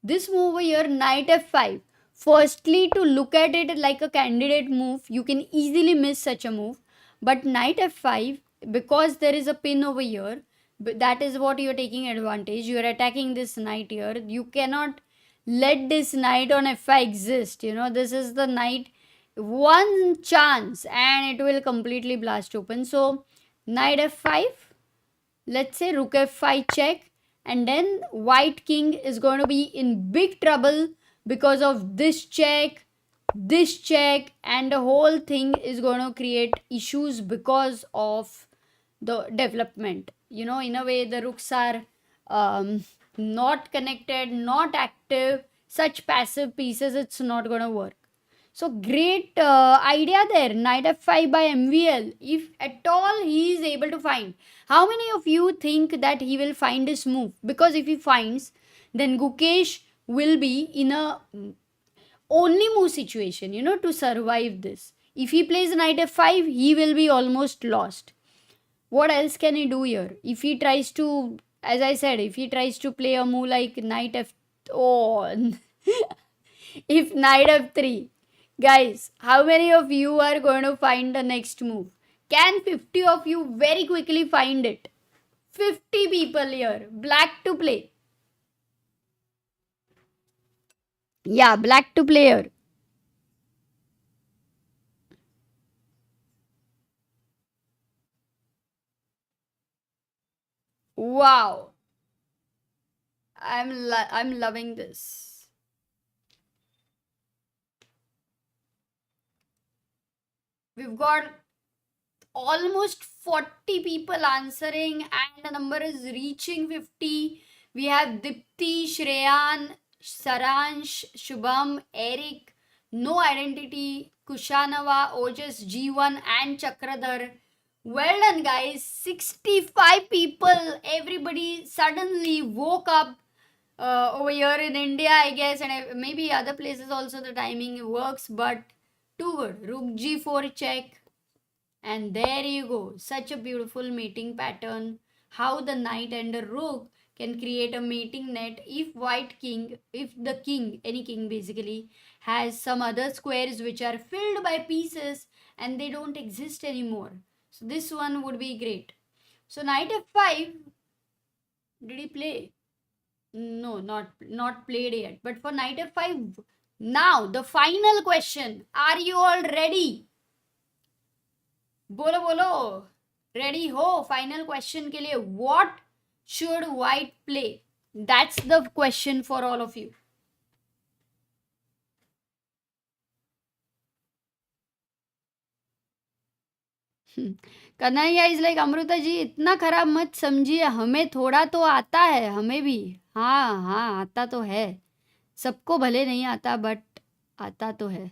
This move over here, knight f5. Firstly, to look at it like a candidate move, you can easily miss such a move. But knight f5, because there is a pin over here, that is what you're taking advantage. You're attacking this knight here. You cannot let this knight on f5 exist. You know, this is the knight, one chance, and it will completely blast open. So, knight f5, let's say rook f5 check, and then white king is going to be in big trouble because of this check, and the whole thing is going to create issues because of the development. You know, in a way the rooks are not connected, not active, such passive pieces, it's not going to work. So great idea there. Knight f5 by MVL. If at all he is able to find. How many of you think that he will find this move? Because if he finds, then Gukesh will be in a only move situation, you know, to survive this. If he plays knight f5, he will be almost lost. What else can he do here? If he tries to, as I said, if he tries to play a move like knight f, oh, if knight f3, guys, how many of you are going to find the next move? Can 50 of you very quickly find it? 50 people here. Black to play. Yeah, black to play here. Wow. I'm loving this. We've got almost 40 people answering, and the number is reaching 50. We have Dipti, Shreyan, Saransh, Shubham, Eric, No Identity, Kushanava, Ojas, G1, and Chakradhar. Well done, guys. 65 people. Everybody suddenly woke up over here in India, I guess, and maybe other places also the timing works, but too good. Rook G4 check. And there you go. Such a beautiful mating pattern. How the knight and the rook can create a mating net if the king, any king basically, has some other squares which are filled by pieces and they don't exist anymore. So this one would be great. So knight f5, did he play? No, not played yet. But for knight f5, now the final question. Are you all ready? बोलो बोलो, ready हो final question के लिए. What should white play? That's the question for all of you. Kanhaiya is like Amrita ji इतना खराब मत समझिए, हमें थोड़ा तो आता है, हमें भी. हाँ हाँ, आता तो है. सबको भले नहीं आता बट आता तो है.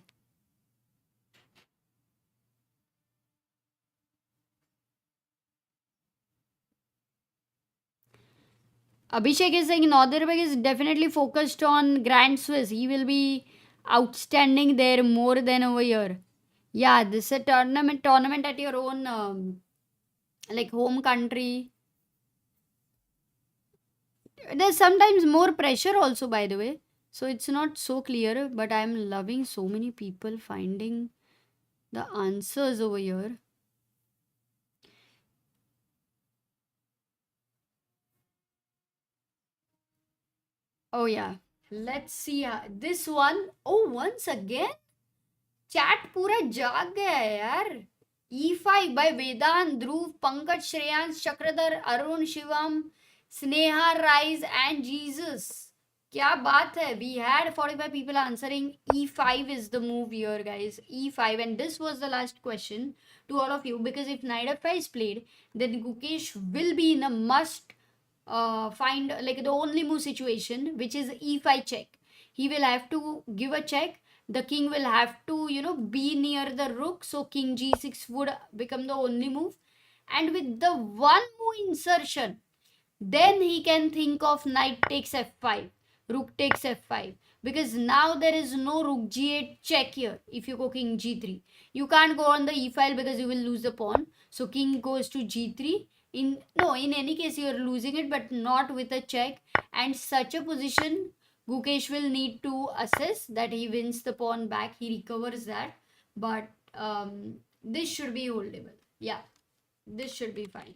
Abhishek is saying Nordirbek is definitely focused on Grand Swiss. He will be outstanding there more than over here. Yeah, this is a tournament at your own like home country. There's sometimes more pressure also, by the way. So it's not so clear, but I'm loving so many people finding the answers over here. Oh yeah. Let's see this one. Oh, once again chat पूरा जाग गया है यार. E5 by Vedant, Dhruv, Pankaj, Shreyans, Chakradhar, Arun, Shivam, Sneha, Rise, and Jesus. क्या बात है. We had 45 people answering. E5 is the move here, guys. E5, and this was the last question to all of you, because if knight f5 is played, then Gukesh will be in a must find, like, the only move situation, which is E5 check. He will have to give a check. The king will have to, be near the rook, so king g6 would become the only move. And with the one move insertion, then he can think of knight takes f5, rook takes f5, because now there is no rook g8 check here. If you go king g3, you can't go on the e file because you will lose the pawn. So king goes to g3. In any case you are losing it, but not with a check. And such a position, Gukesh will need to assess that he wins the pawn back, he recovers that. But this should be holdable. Yeah, this should be fine.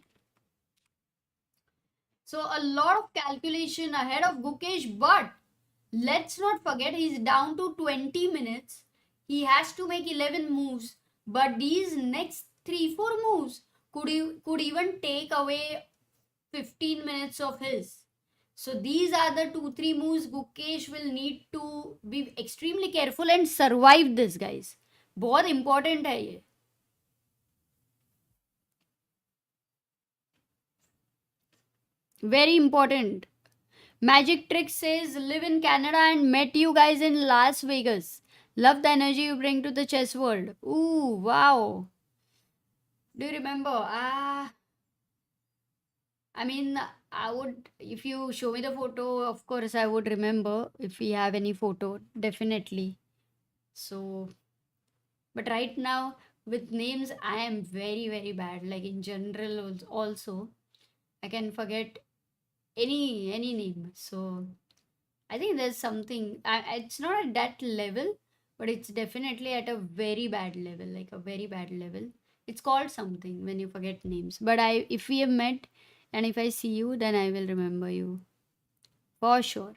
So a lot of calculation ahead of Gukesh, but let's not forget he's down to 20 minutes. He has to make 11 moves, but these next 3-4 moves could even take away 15 minutes of his. So these are the 2-3 moves Gukesh will need to be extremely careful and survive this, guys. बहुत important है ये. Very important. Magic Trick says live in Canada and met you guys in Las Vegas. Love the energy you bring to the chess world. Ooh, wow. Do you remember? I mean, I would, if you show me the photo, of course, I would remember if we have any photo, definitely. So, but right now, with names, I am very, very bad. Like in general, also, I can forget any name. So, I think there's something, it's not at that level, but it's definitely at a very bad level, like a very bad level. It's called something when you forget names. But if we have met, and if I see you, then I will remember you. For sure.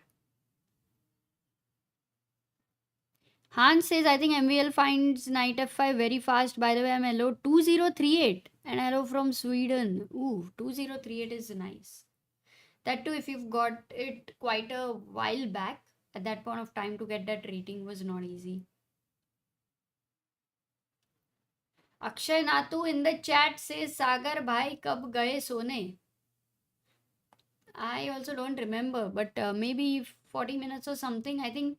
Hans says, I think MVL finds knight f5 very fast. By the way, I'm hello 2038. And hello from Sweden. Ooh, 2038 is nice. That too, if you've got it quite a while back, at that point of time to get that rating was not easy. Akshay Natu in the chat says Sagar bhai kab gaye sone. I also don't remember, but maybe 40 minutes or something. I think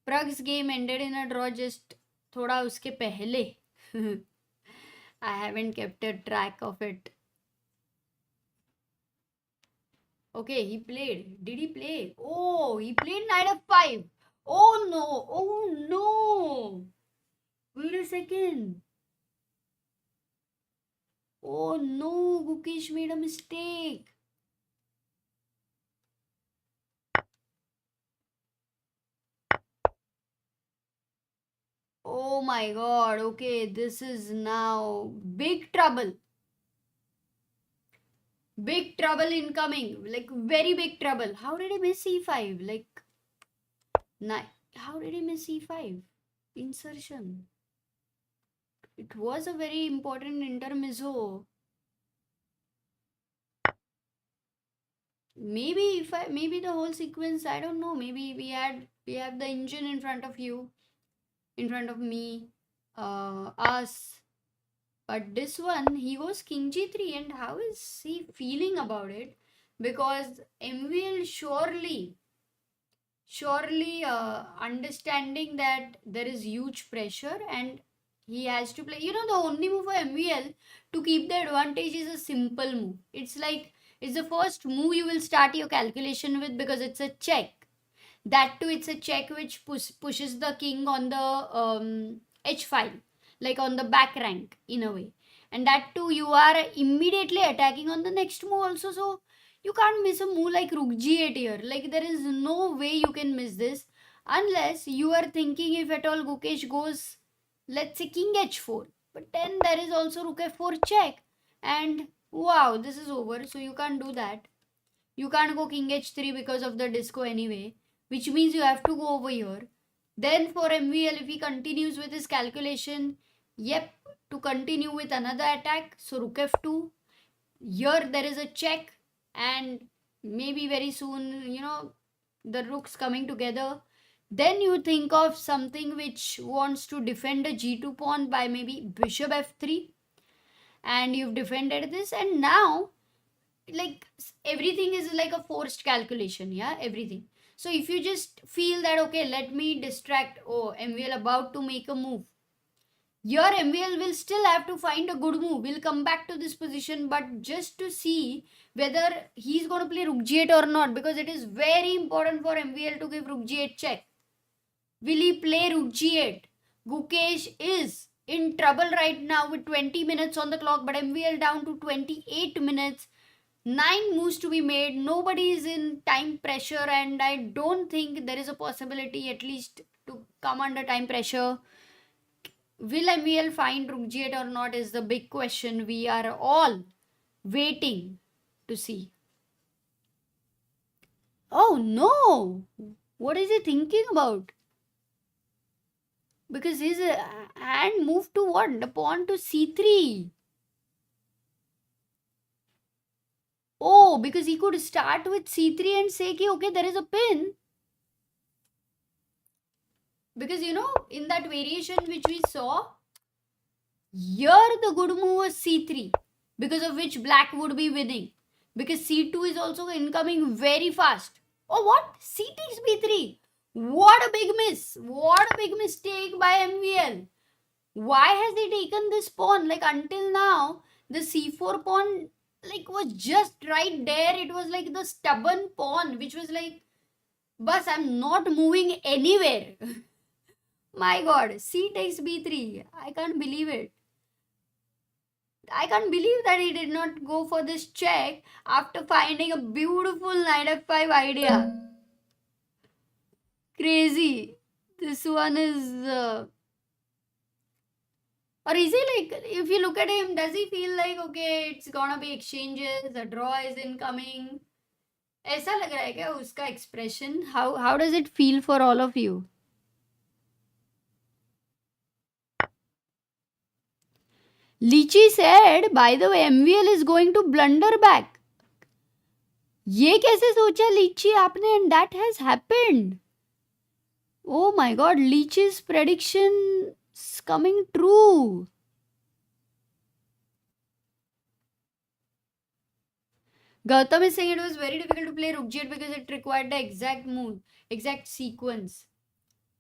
Pragg's game ended in a draw just thoda uske pehle. I haven't kept a track of it. Okay, he played. Did he play? Oh, he played knight f5. Oh no. Oh no. Wait a second. Oh no, Gukesh made a mistake. Oh my god, okay, this is now big trouble. Big trouble incoming, like very big trouble. How did he miss e5? Like, how did he miss e5? Insertion. It was a very important intermezzo. Maybe maybe the whole sequence, I don't know. Maybe we have the engine in front of you, in front of me, us. But this one, he was king g3, and how is he feeling about it? Because MVL surely understanding that there is huge pressure and he has to play. The only move for MVL to keep the advantage is a simple move. It's like it's the first move you will start your calculation with because it's a check. That too, it's a check which pushes the king on the h file, like on the back rank in a way. And that too, you are immediately attacking on the next move also. So you can't miss a move like rook g8 here. Like there is no way you can miss this unless you are thinking if at all Gukesh goes, let's say king h4. But then there is also rook f4 check, and wow, this is over. So you can't do that. You can't go king h3 because of the disco anyway, which means you have to go over here. Then for MVL, if he continues with his calculation, yep, to continue with another attack, so rook f2. Here there is a check, and maybe very soon, the rooks coming together. Then you think of something which wants to defend a g2 pawn by maybe bishop f3, and you've defended this, and now like everything is like a forced calculation, yeah, everything. So if you just feel that okay, let me distract, oh, MVL about to make a move, your MVL will still have to find a good move. We'll come back to this position, but just to see whether he's going to play rook g8 or not, because it is very important for MVL to give rook g8 check. Will he play rook g8? Gukesh is in trouble right now with 20 minutes on the clock, but MVL down to 28 minutes. 9 moves to be made. Nobody is in time pressure, and I don't think there is a possibility at least to come under time pressure. Will MVL find rook g8 or not is the big question we are all waiting to see. Oh no! What is he thinking about? Because his hand moved to what? The pawn to c3. Oh, because he could start with c3 and say, okay, there is a pin. Because in that variation which we saw, here the good move was c3, because of which black would be winning. Because c2 is also incoming very fast. Oh, what? C takes b3. What a big miss. What a big mistake by MVL. Why has he taken this pawn? Like until now, the c4 pawn was just right there. It was like the stubborn pawn which was like, bus, I'm not moving anywhere. My god, c takes b3. I can't believe it. I can't believe that he did not go for this check after finding a beautiful knight f5 idea. Crazy. This one is... or is he like, if you look at him, does he feel like, okay, it's gonna be exchanges, a draw is incoming? ऐसा लग रहा है क्या उसका expression? How does it feel for all of you? Lychee said, by the way, MVL is going to blunder back. ये कैसे सोचा Lychee आपने? And that has happened. Oh my god, Lychee's prediction is coming true. Gautam is saying it was very difficult to play Rook G8 because it required the exact move, exact sequence.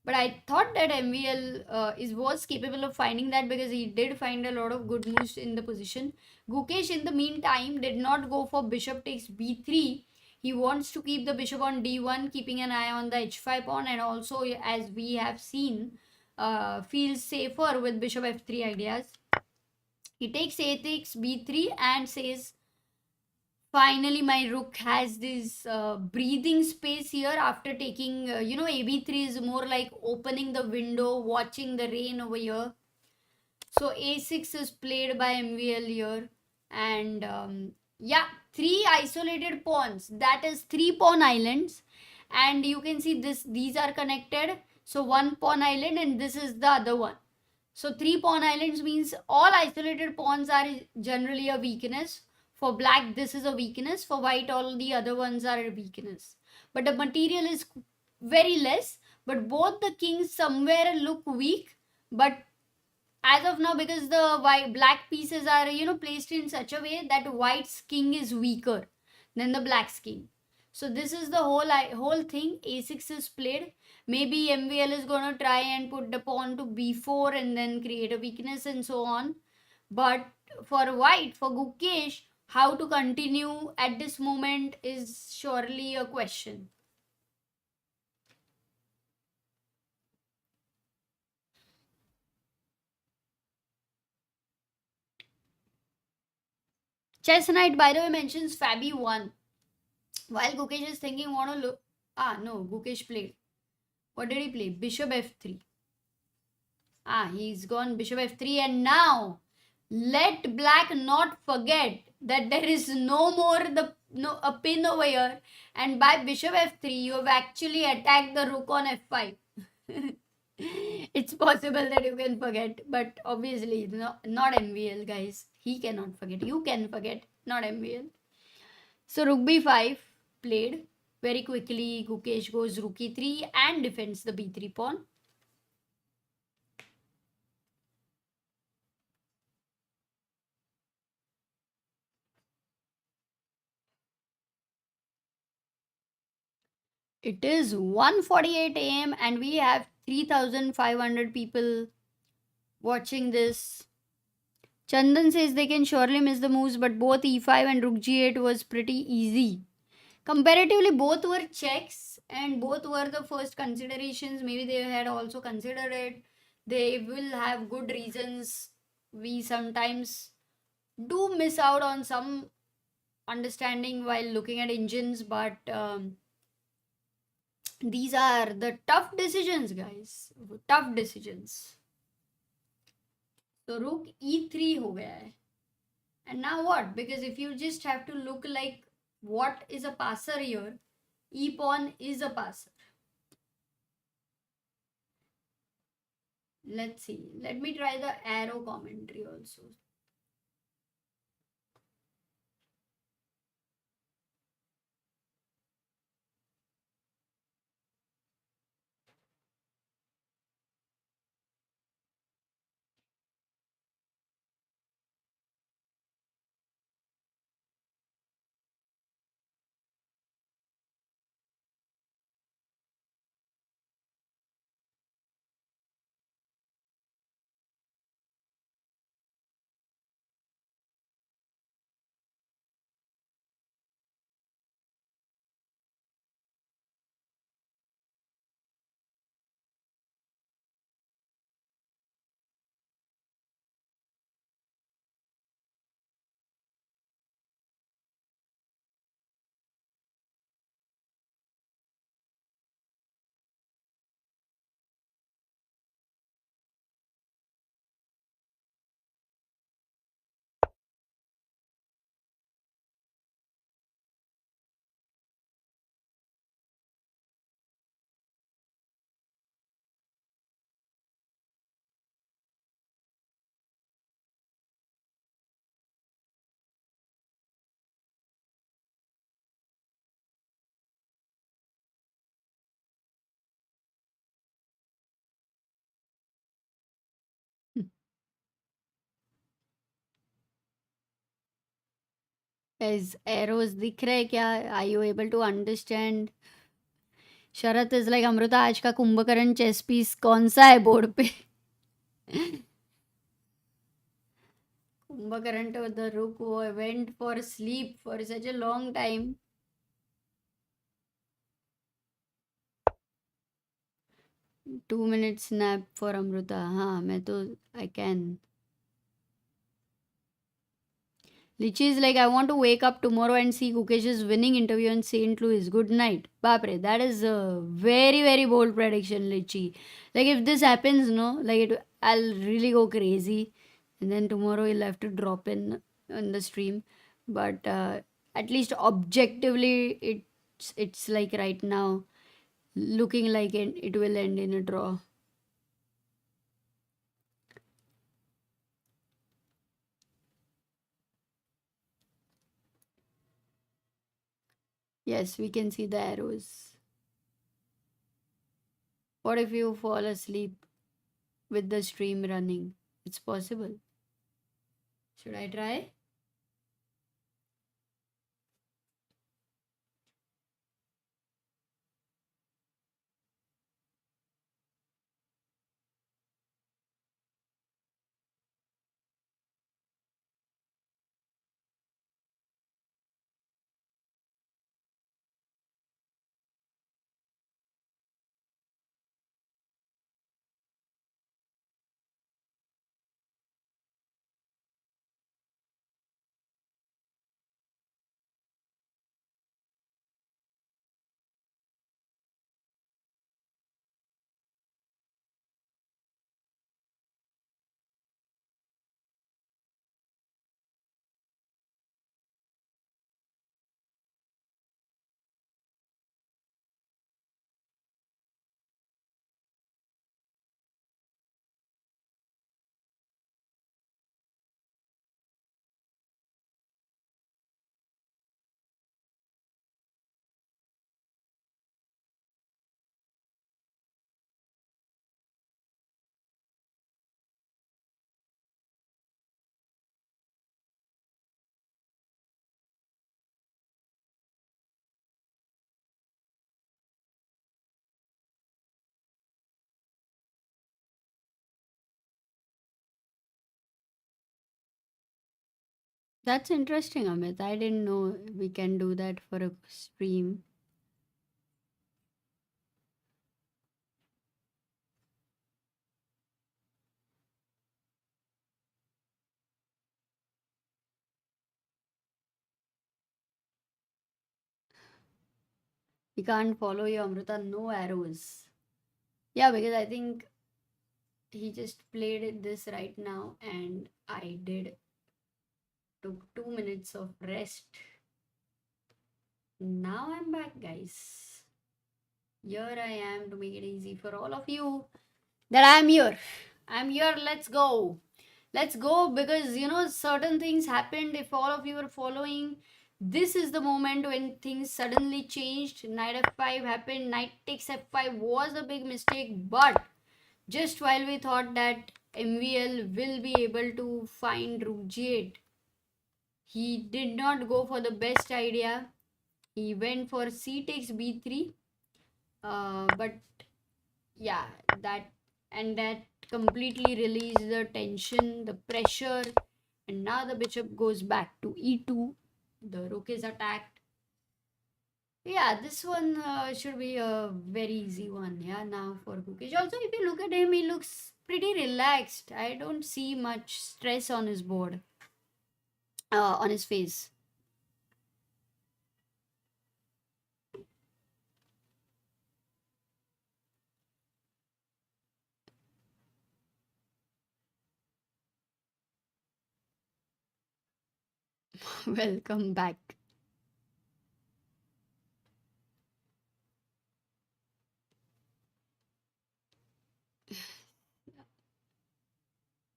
But I thought that MVL is was capable of finding that because he did find a lot of good moves in the position. Gukesh, in the meantime, did not go for bishop takes b3. He wants to keep the bishop on d1, keeping an eye on the h5 pawn, and also, as we have seen, feels safer with bishop f3 ideas. He takes a takes b3 and says, finally my rook has this breathing space here after taking, ab3 is more like opening the window, watching the rain over here. So a6 is played by MVL here, and yeah, three isolated pawns, that is three pawn islands, and you can see these are connected. So one pawn island and this is the other one. So three pawn islands means all isolated pawns are generally a weakness. For black, this is a weakness. For white, all the other ones are a weakness. But the material is very less. But both the kings somewhere look weak. But as of now, because the white black pieces are placed in such a way that white's king is weaker than the black's king. So this is the whole thing. A6 is played. Maybe MVL is gonna try and put the pawn to b4 and then create a weakness and so on. But for white, for Gukesh, how to continue at this moment is surely a question. Chess Knight, by the way, mentions Fabi 1. While Gukesh is thinking, want to look. Ah, no, Gukesh played. What did he play? Bishop f3. Ah, he's gone bishop f3, and now let black not forget that there is no more a pin over here, and by bishop f3 you have actually attacked the rook on f5. It's possible that you can forget, but obviously not MVL, guys. He cannot forget. You can forget, not MVL. So rook b5 played. Very quickly, Gukesh goes rook e3 and defends the b3 pawn. It is 1:48 a.m. and we have 3,500 people watching this. Chandan says they can surely miss the moves, but both e5 and rook g8 was pretty easy. Comparatively, both were checks and both were the first considerations. Maybe they had also considered it. They will have good reasons. We sometimes do miss out on some understanding while looking at engines, but these are the tough decisions, guys. Tough decisions. So rook e3 हो गया है. And now what? Because if you just have to look like what is a passer here, e pawn is a passer. Let's see. Let me try the arrow commentary also. Is arrows दिख रहे क्या? Are you able to understand? Sharat is like Amrita आज का Kumbhakarna chess piece कौन सा है board पे? Kumbhakarna to the rook who went for sleep for such a long time. 2 minutes nap for Amrita. हाँ मैं तो I can. Lichi is like, I want to wake up tomorrow and see Gukesh's winning interview in St. Louis. Good night. Bapre, that is a very, very bold prediction, Lichi. Like, if this happens, no, like, I'll really go crazy. And then tomorrow he'll have to drop in the stream. But at least objectively, it's like right now looking like it will end in a draw. Yes, we can see the arrows. What if you fall asleep with the stream running? It's possible. Should I try? That's interesting, Amit. I didn't know we can do that for a stream. We can't follow you, Amrita. No arrows. Yeah, because I think he just played this right now and I did took 2 minutes of rest. Now I'm back, guys. Here I am to make it easy for all of you that I'm here. I'm here. Let's go. Let's go because certain things happened. If all of you are following, this is the moment when things suddenly changed. Knight f5 happened. Knight takes f5 was a big mistake, but just while we thought that MVL will be able to find rook g8, he did not go for the best idea. He went for c takes b3. But yeah, that completely released the tension, the pressure, and now the bishop goes back to e2. The rook is attacked. Yeah, this one should be a very easy one. Yeah, now for Gukesh. Also, if you look at him, he looks pretty relaxed. I don't see much stress on his board, on his face. Welcome back.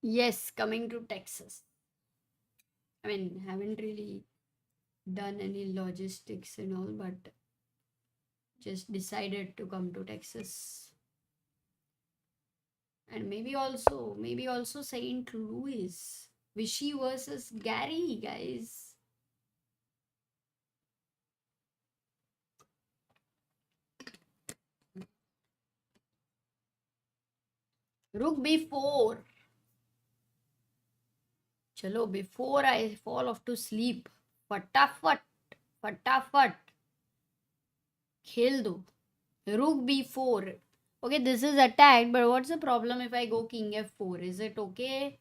Yes, coming to Texas. I mean, haven't really done any logistics and all, but just decided to come to Texas. And maybe also St. Louis. Vichy versus Gary, guys. Rook b4. Chalo, before I fall off to sleep, फटाफट फटाफट खेल दो. Rook b4. Okay, this is attacked, but what's the problem if I go king f4? Is it okay?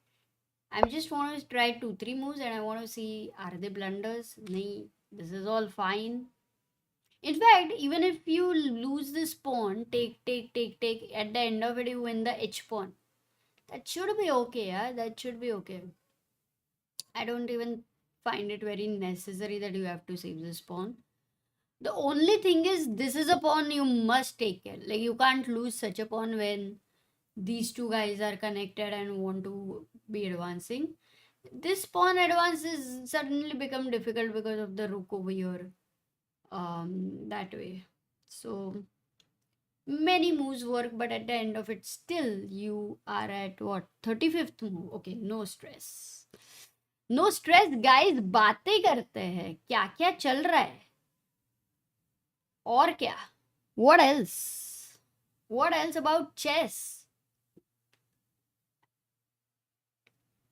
I just want to try 2-3 moves and I want to see, are they blunders? Nahi, this is all fine. In fact, even if you lose this pawn, take, at the end of it, you win the h pawn. That should be okay, yeah? That should be okay. I don't even find it very necessary that you have to save this pawn. The only thing is, this is a pawn you must take care. Like, you can't lose such a pawn when these two guys are connected and want to be advancing. This pawn advances suddenly become difficult because of the rook over here. That way. So many moves work, but at the end of it, still you are at what, 35th move. Okay, no stress. No stress guys, बातें करते हैं क्या क्या चल रहा है और क्या. व्हाट एल्स अबाउट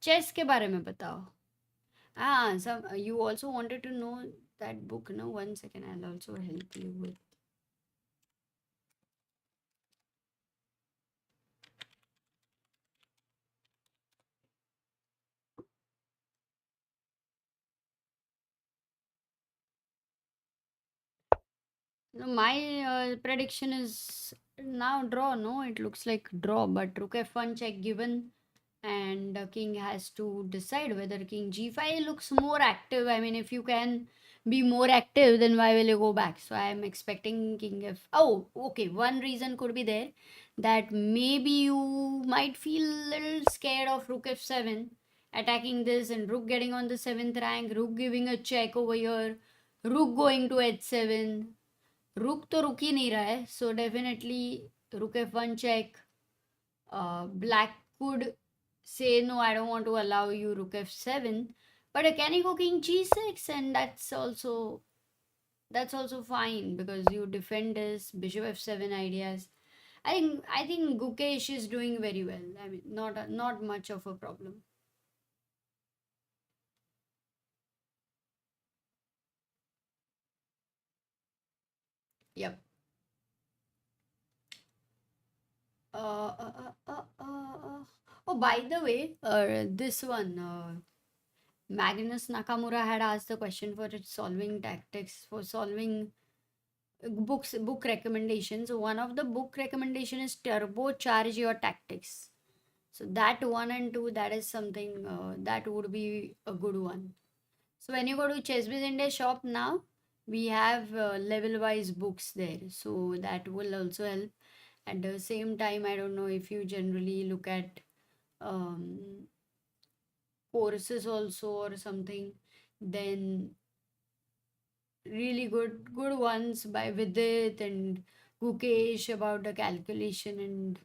चेस के बारे में बताओ. हाँ, some you also wanted to know that book, no? 1 second, I'll also help you with. No, my prediction is now draw. No, it looks like draw, but rook f1 check given, and king has to decide whether king g5 looks more active. I mean, if you can be more active, then why will you go back? So I am expecting king f. Oh, okay. One reason could be there that maybe you might feel a little scared of rook f7 attacking this and rook getting on the 7th rank, rook giving a check over here, rook going to h7. रुक तो रुक ही नहीं रहा है, so definitely rook f1 check. Black could say no, I don't want to allow you rook f7, but can he go king g6, and that's also fine because you defend this bishop f7 ideas. I think Gukesh is doing very well. I mean, not much of a problem. Yep. Oh, by the way, this one, Magnus Nakamura had asked the question for its solving tactics, for solving book recommendations. So one of the book recommendation is turbocharge your tactics. So that one and two, that is something that would be a good one. So when you go to ChessBiz India shop now, we have level wise books there. So that will also help. At the same time, I don't know if you generally look at um, courses also or something, then really good ones by Vidit and Gukesh about the calculation, and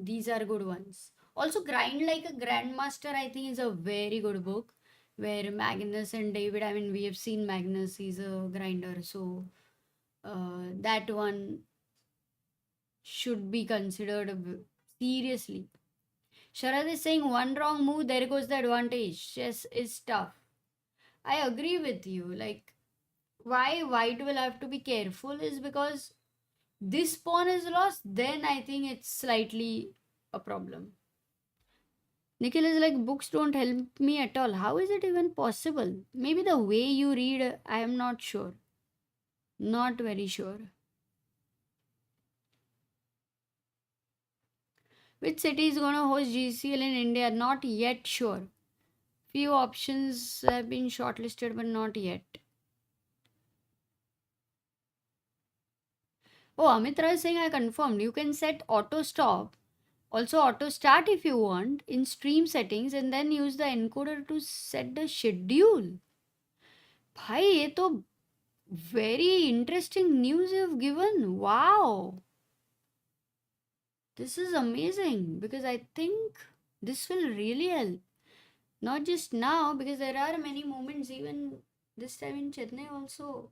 these are good ones. Also, Grind Like a Grandmaster, I think, is a very good book where Magnus and David, I mean, we have seen Magnus, he's a grinder, so that one should be considered seriously. Sharad is saying one wrong move, there goes the advantage. Chess is tough. I agree with you. Like, why white will have to be careful is because this pawn is lost, then I think it's slightly a problem. Nikhil is like, books don't help me at all. How is it even possible? Maybe the way you read, I am not sure. Not very sure. Which city is going to host GCL in India? Not yet sure. Few options have been shortlisted, but not yet. Oh, Amitra is saying I confirmed. You can set auto stop, also auto start if you want in stream settings, and then use the encoder to set the schedule. भाई ये तो very interesting news you've given. Wow. This is amazing because I think this will really help. Not just now, because there are many moments even this time in Chennai also.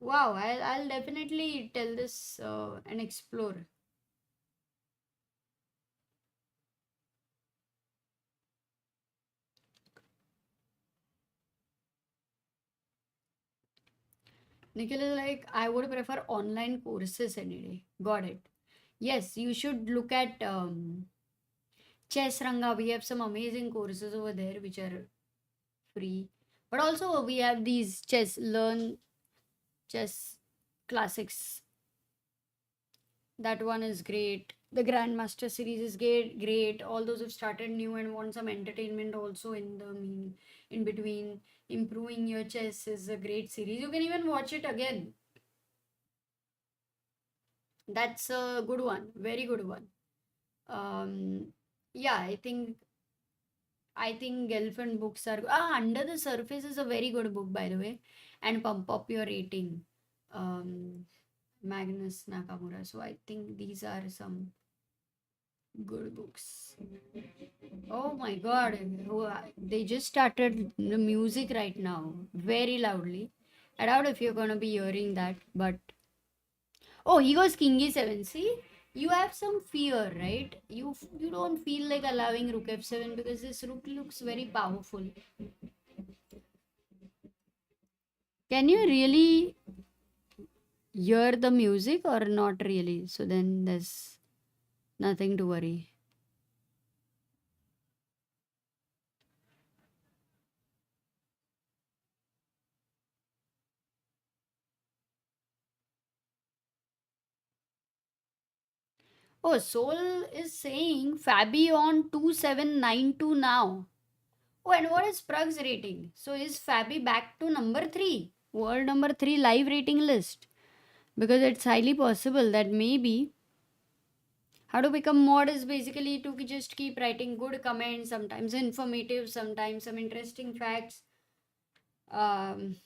Wow, I'll definitely tell this and explore. Nikhil is like, I would prefer online courses any day. Got it. Yes, you should look at Chess Ranga. We have some amazing courses over there which are free. But also we have these learn chess classics. That one is great. The Grandmaster series is great. All those who've started new and want some entertainment also in the in between, improving your chess is a great series. You can even watch it again. That's a good one, very good one. Um, yeah, I think elephant books are Under the Surface is a very good book, by the way, and Pump Up Your Rating, Magnus Nakamura. So I think these are some good books. Oh my God, they just started the music right now, very loudly. I doubt if you're gonna be hearing that, but oh, he goes King E7. See, you have some fear, right? You don't feel like allowing Rook F7 because this Rook looks very powerful. Can you really hear the music or not really? So then there's nothing to worry. Oh, Soul is saying Fabi on 2792 now. Oh, and what is Pragg's rating? So is Fabi back to number 3? World number 3 live rating list? Because it's highly possible that maybe how to become mod is basically to just keep writing good comments, sometimes informative, sometimes some interesting facts. Um,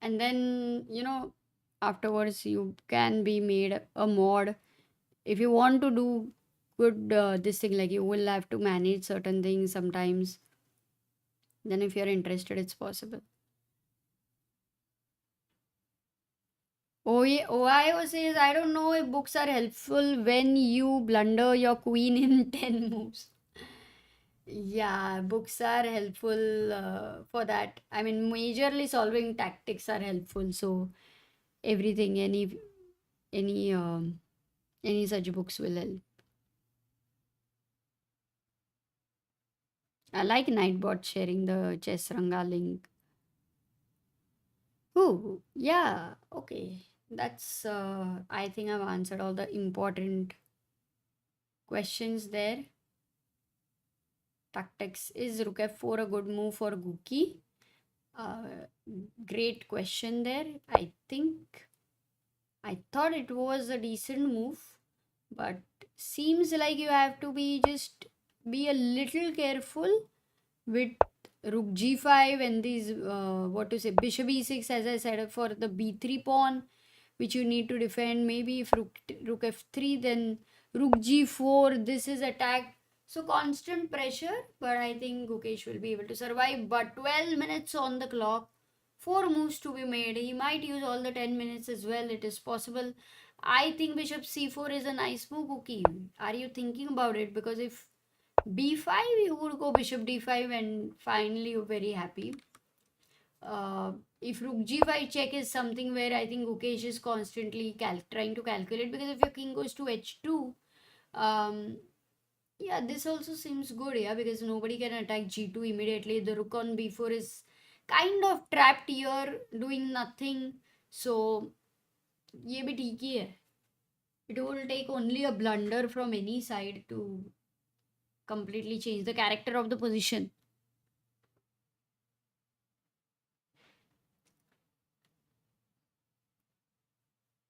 and then, afterwards you can be made a mod. If you want to do good, this thing, like you will have to manage certain things sometimes. Then, if you're interested, it's possible. Ohio says, I don't know if books are helpful when you blunder your queen in 10 moves. Yeah, books are helpful for that. I mean, majorly solving tactics are helpful. So everything, any um, any such books will help. I like Nightbot sharing the Chess Ranga link. Oh, yeah, okay. That's I think I've answered all the important questions there. Tactics, is Rook F4 a good move for Guki? Uh, Great question there. I thought it was a decent move, but seems like you have to be a little careful with Rook G5 and these what to say Bishop E6, as I said, for the B3 pawn, which you need to defend. Maybe if Rook F3, then Rook G4. This is attacked. So constant pressure, but I think Gukesh will be able to survive. But 12 minutes on the clock, 4 moves to be made. He might use all the 10 minutes as well. It is possible. I think Bishop C4 is a nice move, Guki. Are you thinking about it? Because if B5, you would go Bishop D5 and finally you're very happy. If Rook G5 check is something where I think Gukesh is constantly trying to calculate, because if your king goes to H2, um, yeah, this also seems good, yeah, because nobody can attack G2 immediately. The Rook on B4 is kind of trapped here, doing nothing. So, ये भी ठीक ही है. It will take only a blunder from any side to completely change the character of the position.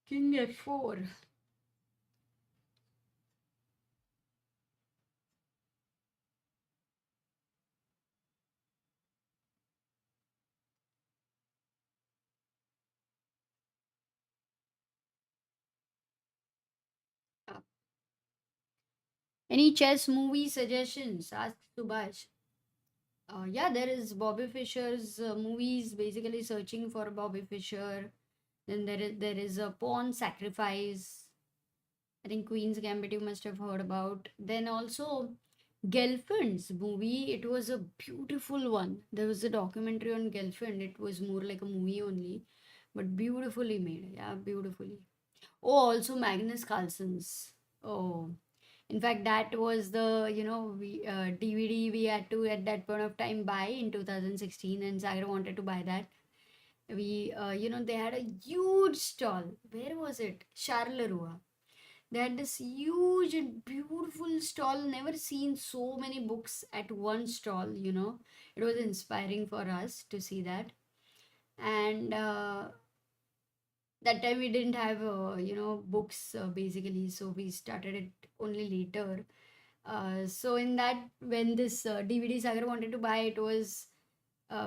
King F4. Any chess movie suggestions? Ask Subhash. Yeah, there is Bobby Fischer's movies, basically searching for Bobby Fischer. Then there is a Pawn Sacrifice. I think Queen's Gambit you must have heard about. Then also Gelfand's movie, it was a beautiful one. There was a documentary on Gelfand. It was more like a movie only, but beautifully made. Yeah, beautifully. Oh, also Magnus Carlsen's. Oh, in fact, that was the DVD we had to at that point of time buy in 2016, and Sagar wanted to buy that. They had a huge stall. Where was it? Charleroi. They had this huge and beautiful stall. Never seen so many books at one stall. It was inspiring for us to see that. And that time we didn't have, books basically, so we started it only later. So in that, when this DVD Sagar wanted to buy, it was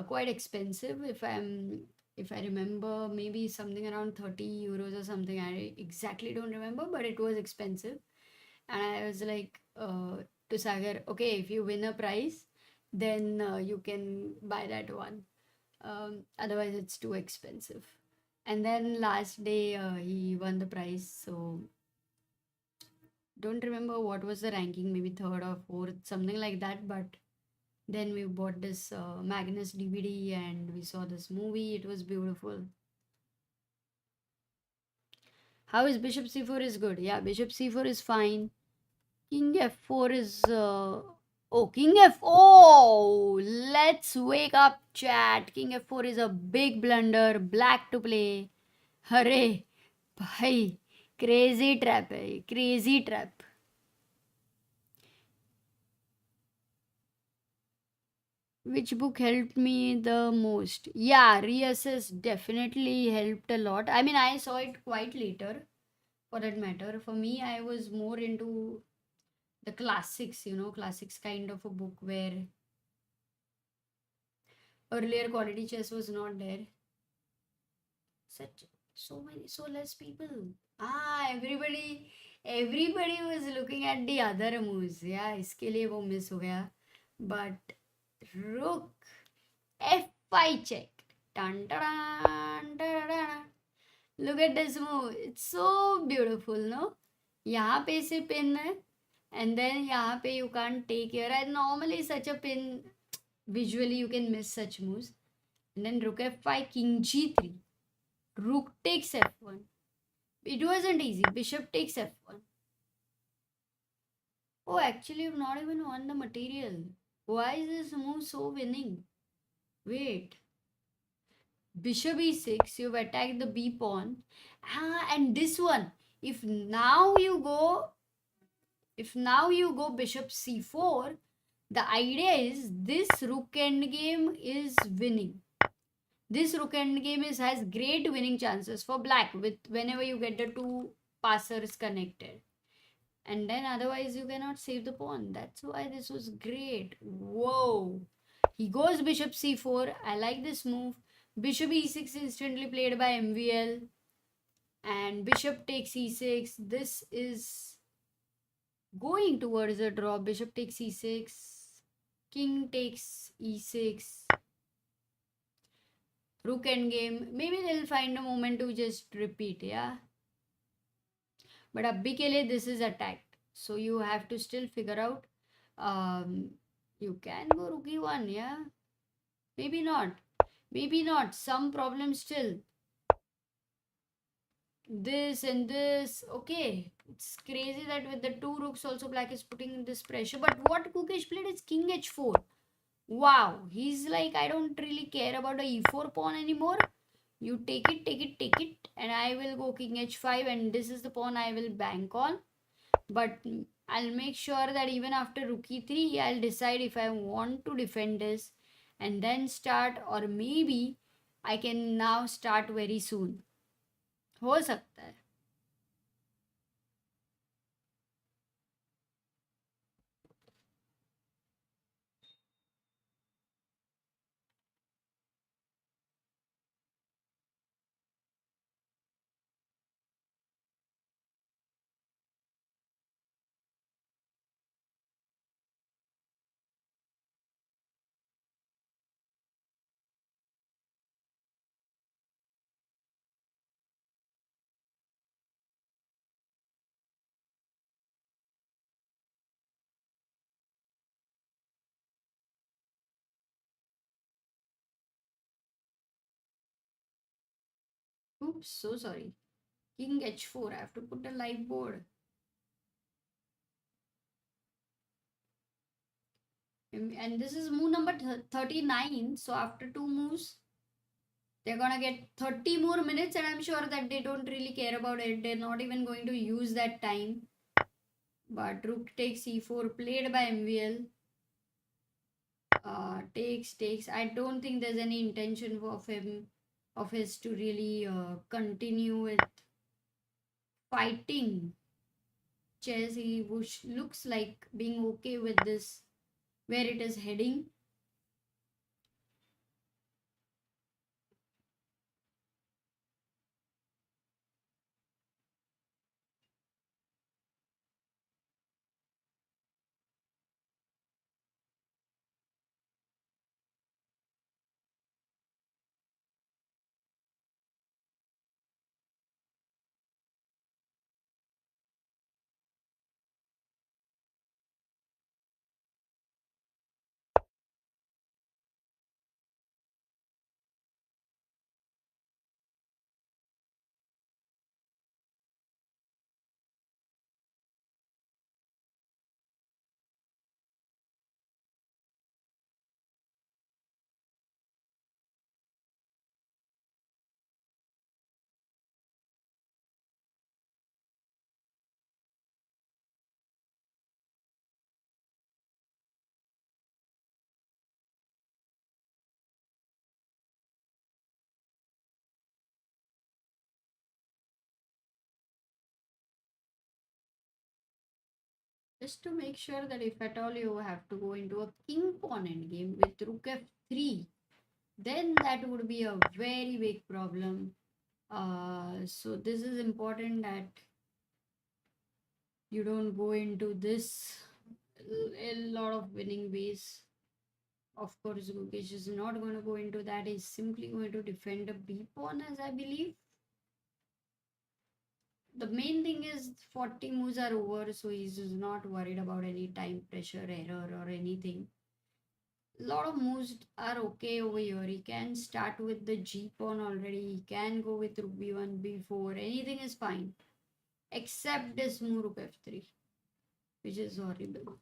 quite expensive. If I remember, maybe something around 30 euros or something. I exactly don't remember, but it was expensive. And I was like, to Sagar, okay, if you win a prize, then you can buy that one. Otherwise, it's too expensive. And then last day, he won the prize. So don't remember what was the ranking, maybe third or fourth, something like that. But then we bought this Magnus DVD and we saw this movie. It was beautiful. How is Bishop C4 is good? Yeah, Bishop C4 is fine. King F4 is. Oh, King F. Oh, let's wake up, chat. King F4 is a big blunder. Black to play. Hooray. Bhai. Crazy trap. Hai. Crazy trap. Which book helped me the most? Yeah, Reassess definitely helped a lot. I mean, I saw it quite later, for that matter. For me, I was more into the classics, classics kind of a book where earlier quality chess was not there. Such so less people. Everybody was looking at the other moves. Yeah, इसके लिए वो miss हो गया. But rook f5 check. Dun, dun, dun, dun, dun. Look at this move. It's so beautiful, no? यहाँ पे से pin है, and then यहाँ पे you can't take here. And normally such a pin, visually you can miss such moves. And then rook f5, king g3, rook takes f1. It wasn't easy. Bishop takes f1. Oh, actually, you've not even won the material. Why is this move so winning? Wait. Bishop e6, you've attacked the b pawn. And this one. If now you go, if now you go bishop c4, the idea is this rook endgame is winning. This rook endgame has great winning chances for black with whenever you get the two passers connected. And then otherwise you cannot save the pawn. That's why this was great. Whoa. He goes bishop c4. I like this move. Bishop e6 instantly played by MVL. And bishop takes e6. This is going towards a draw. Bishop takes e6. King takes e6. Rook endgame. Maybe they'll find a moment to just repeat, yeah. But abhi ke liye this is attacked. So you have to still figure out. You can go rook e1, yeah. Maybe not. Maybe not. Some problem still. This and this. Okay. It's crazy that with the two rooks also black is putting this pressure. But what Gukesh played is king h4. Wow. He's like, I don't really care about the e4 pawn anymore. You take it, take it, take it. And I will go king h5. And this is the pawn I will bank on. But I'll make sure that even after rook e3, I'll decide if I want to defend this and then start, or maybe I can now start very soon. हो सकता है. So sorry. King h4. I have to put a live board. And this is move number 39. So after two moves, they're gonna get 30 more minutes, and I'm sure that they don't really care about it. They're not even going to use that time. But rook takes e4, played by MVL. Takes. I don't think there's any intention of his to really continue with fighting chess. He looks like being okay with this, where it is heading. Just to make sure that if at all you have to go into a king pawn endgame with rook f3, then that would be a very big problem. So this is important that you don't go into this a lot of winning ways. Of course, Gukesh is not going to go into that. He's simply going to defend a b pawn, as I believe. The main thing is 40 moves are over, so he's not worried about any time pressure, error, or anything. A lot of moves are okay over here. He can start with the g pawn already. He can go with rook b1, b4. Anything is fine, except this move rook f3, which is horrible.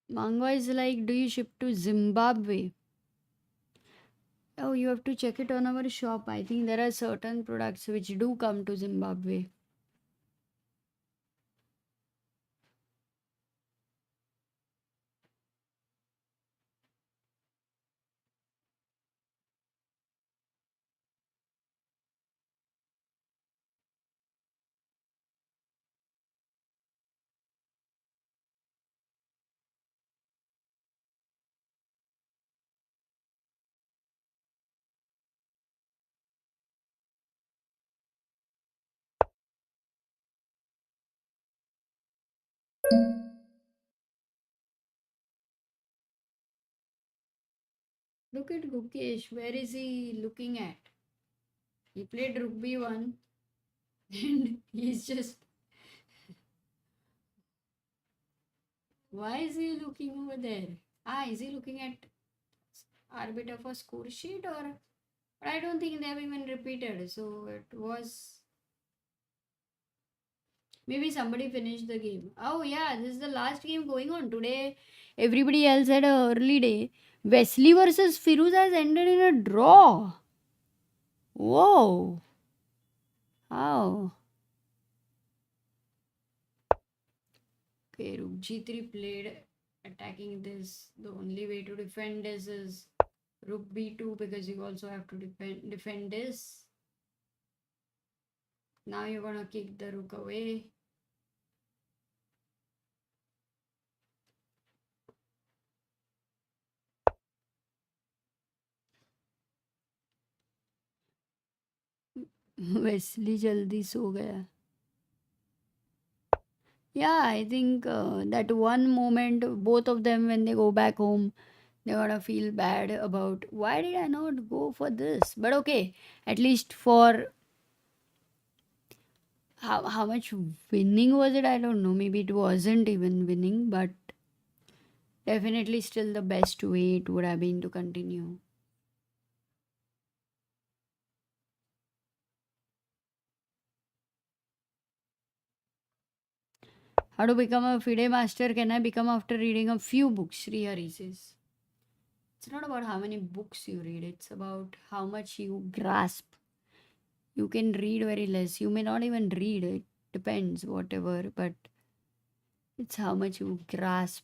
Manga is like, do you ship to Zimbabwe? Oh, you have to check it on our shop. I think there are certain products which do come to Zimbabwe. Look at Gukesh. Where is he looking at? He played rook b1 and he's just. Why is he looking over there? Is he looking at arbiter for score sheet or? But I don't think they have even repeated. So it was. Maybe somebody finished the game. Oh, yeah, this is the last game going on. Today, everybody else had an early day. Wesley versus Firouzja has ended in a draw. Whoa. How? Okay, rook g3 played, attacking this. The only way to defend this is rook b2 because you also have to defend this. Now you're gonna kick the rook away. Wesley जल्दी सो गया. Yeah, I think that one moment, both of them, when they go back home, they're gonna feel bad about why did I not go for this? But okay, at least for How much winning was it? I don't know. Maybe it wasn't even winning, but definitely still the best way it would have been to continue. How to become a FIDE master can I become after reading a few books? Sri Hari says. It's not about how many books you read, it's about how much you grasp. You can read very less. You may not even read, it depends, whatever, but it's how much you grasp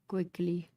quickly.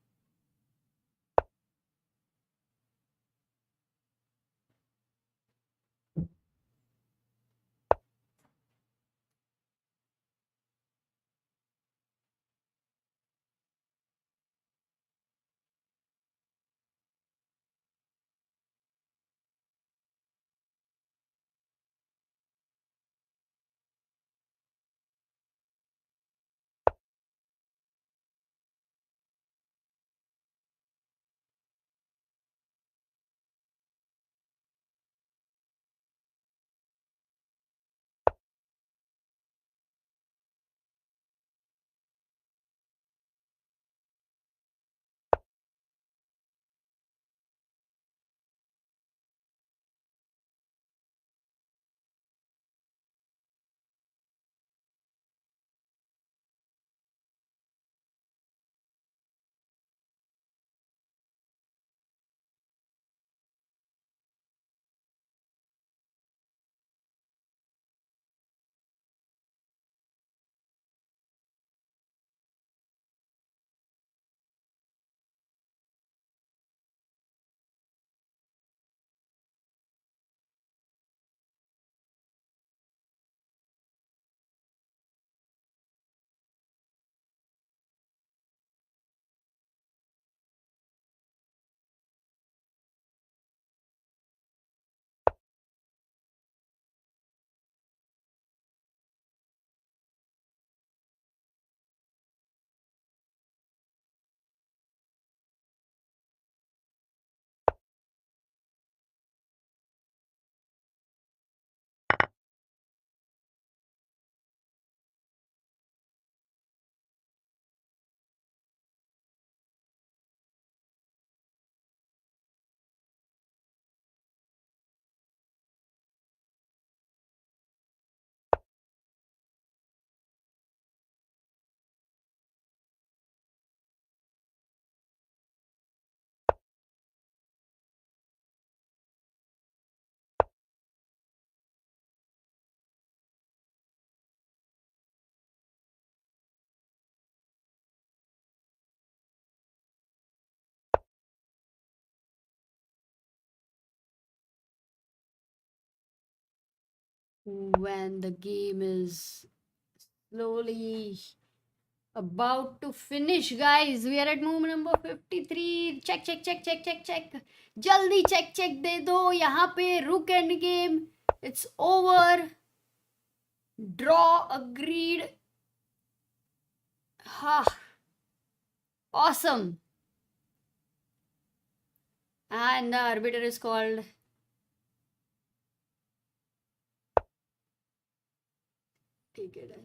When the game is slowly about to finish, guys. We are at move number 53. Check, check, check, check, check, check. Jaldi check, check दे दो यहाँ पे. Rook end game. It's over. Draw agreed. Ha. Awesome. And the arbiter is called. ठीक है done.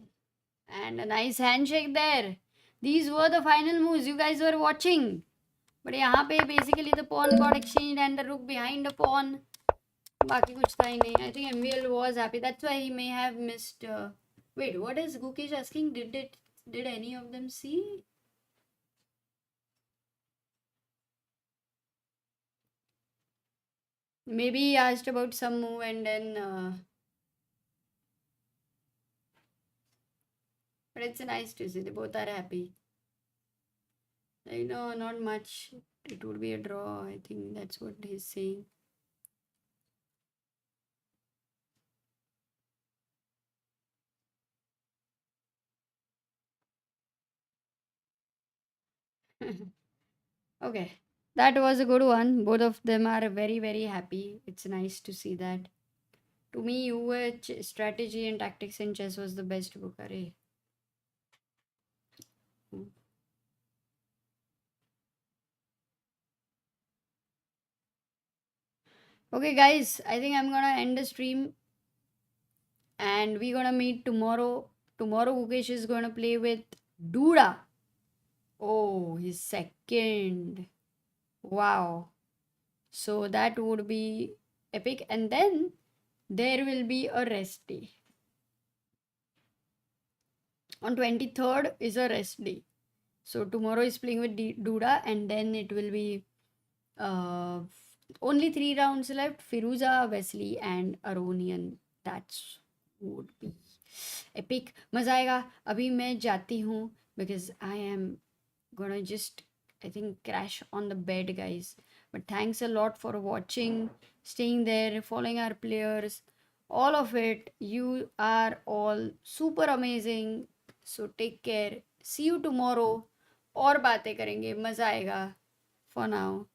And a nice handshake there. These were the final moves you guys were watching. But यहाँ पे basically the pawn got exchanged and the rook behind the pawn. बाकी कुछ था ही नहीं. I think MVL was happy. That's why he may have missed. Wait, what is Gukesh asking? Did any of them see? Maybe he asked about some move and then. But it's nice to see they both are happy. I know, not much. It would be a draw. I think that's what he's saying. Okay, that was a good one. Both of them are very, very happy. It's nice to see that. To me, strategy and tactics in chess was the best book. Arey. Hmm. Okay, guys, I think I'm gonna end the stream. and we're gonna meet tomorrow. Tomorrow, Gukesh is gonna play with Duda. Oh, he's second. Wow. So that would be epic. And then there will be a rest day. On 23rd is a rest day. So tomorrow is playing with Duda, and then it will be uh, only 3 rounds left. Firouzja, Wesley, and Aronian. That's would be epic. मजा आएगा. अभी मैं जाती हूँ because I am gonna just, I think, crash on the bed, guys. But thanks a lot for watching, staying there, following our players, all of it. You are all super amazing. So take care. See you tomorrow. और बातें करेंगे. मज़ा आएगा. For now.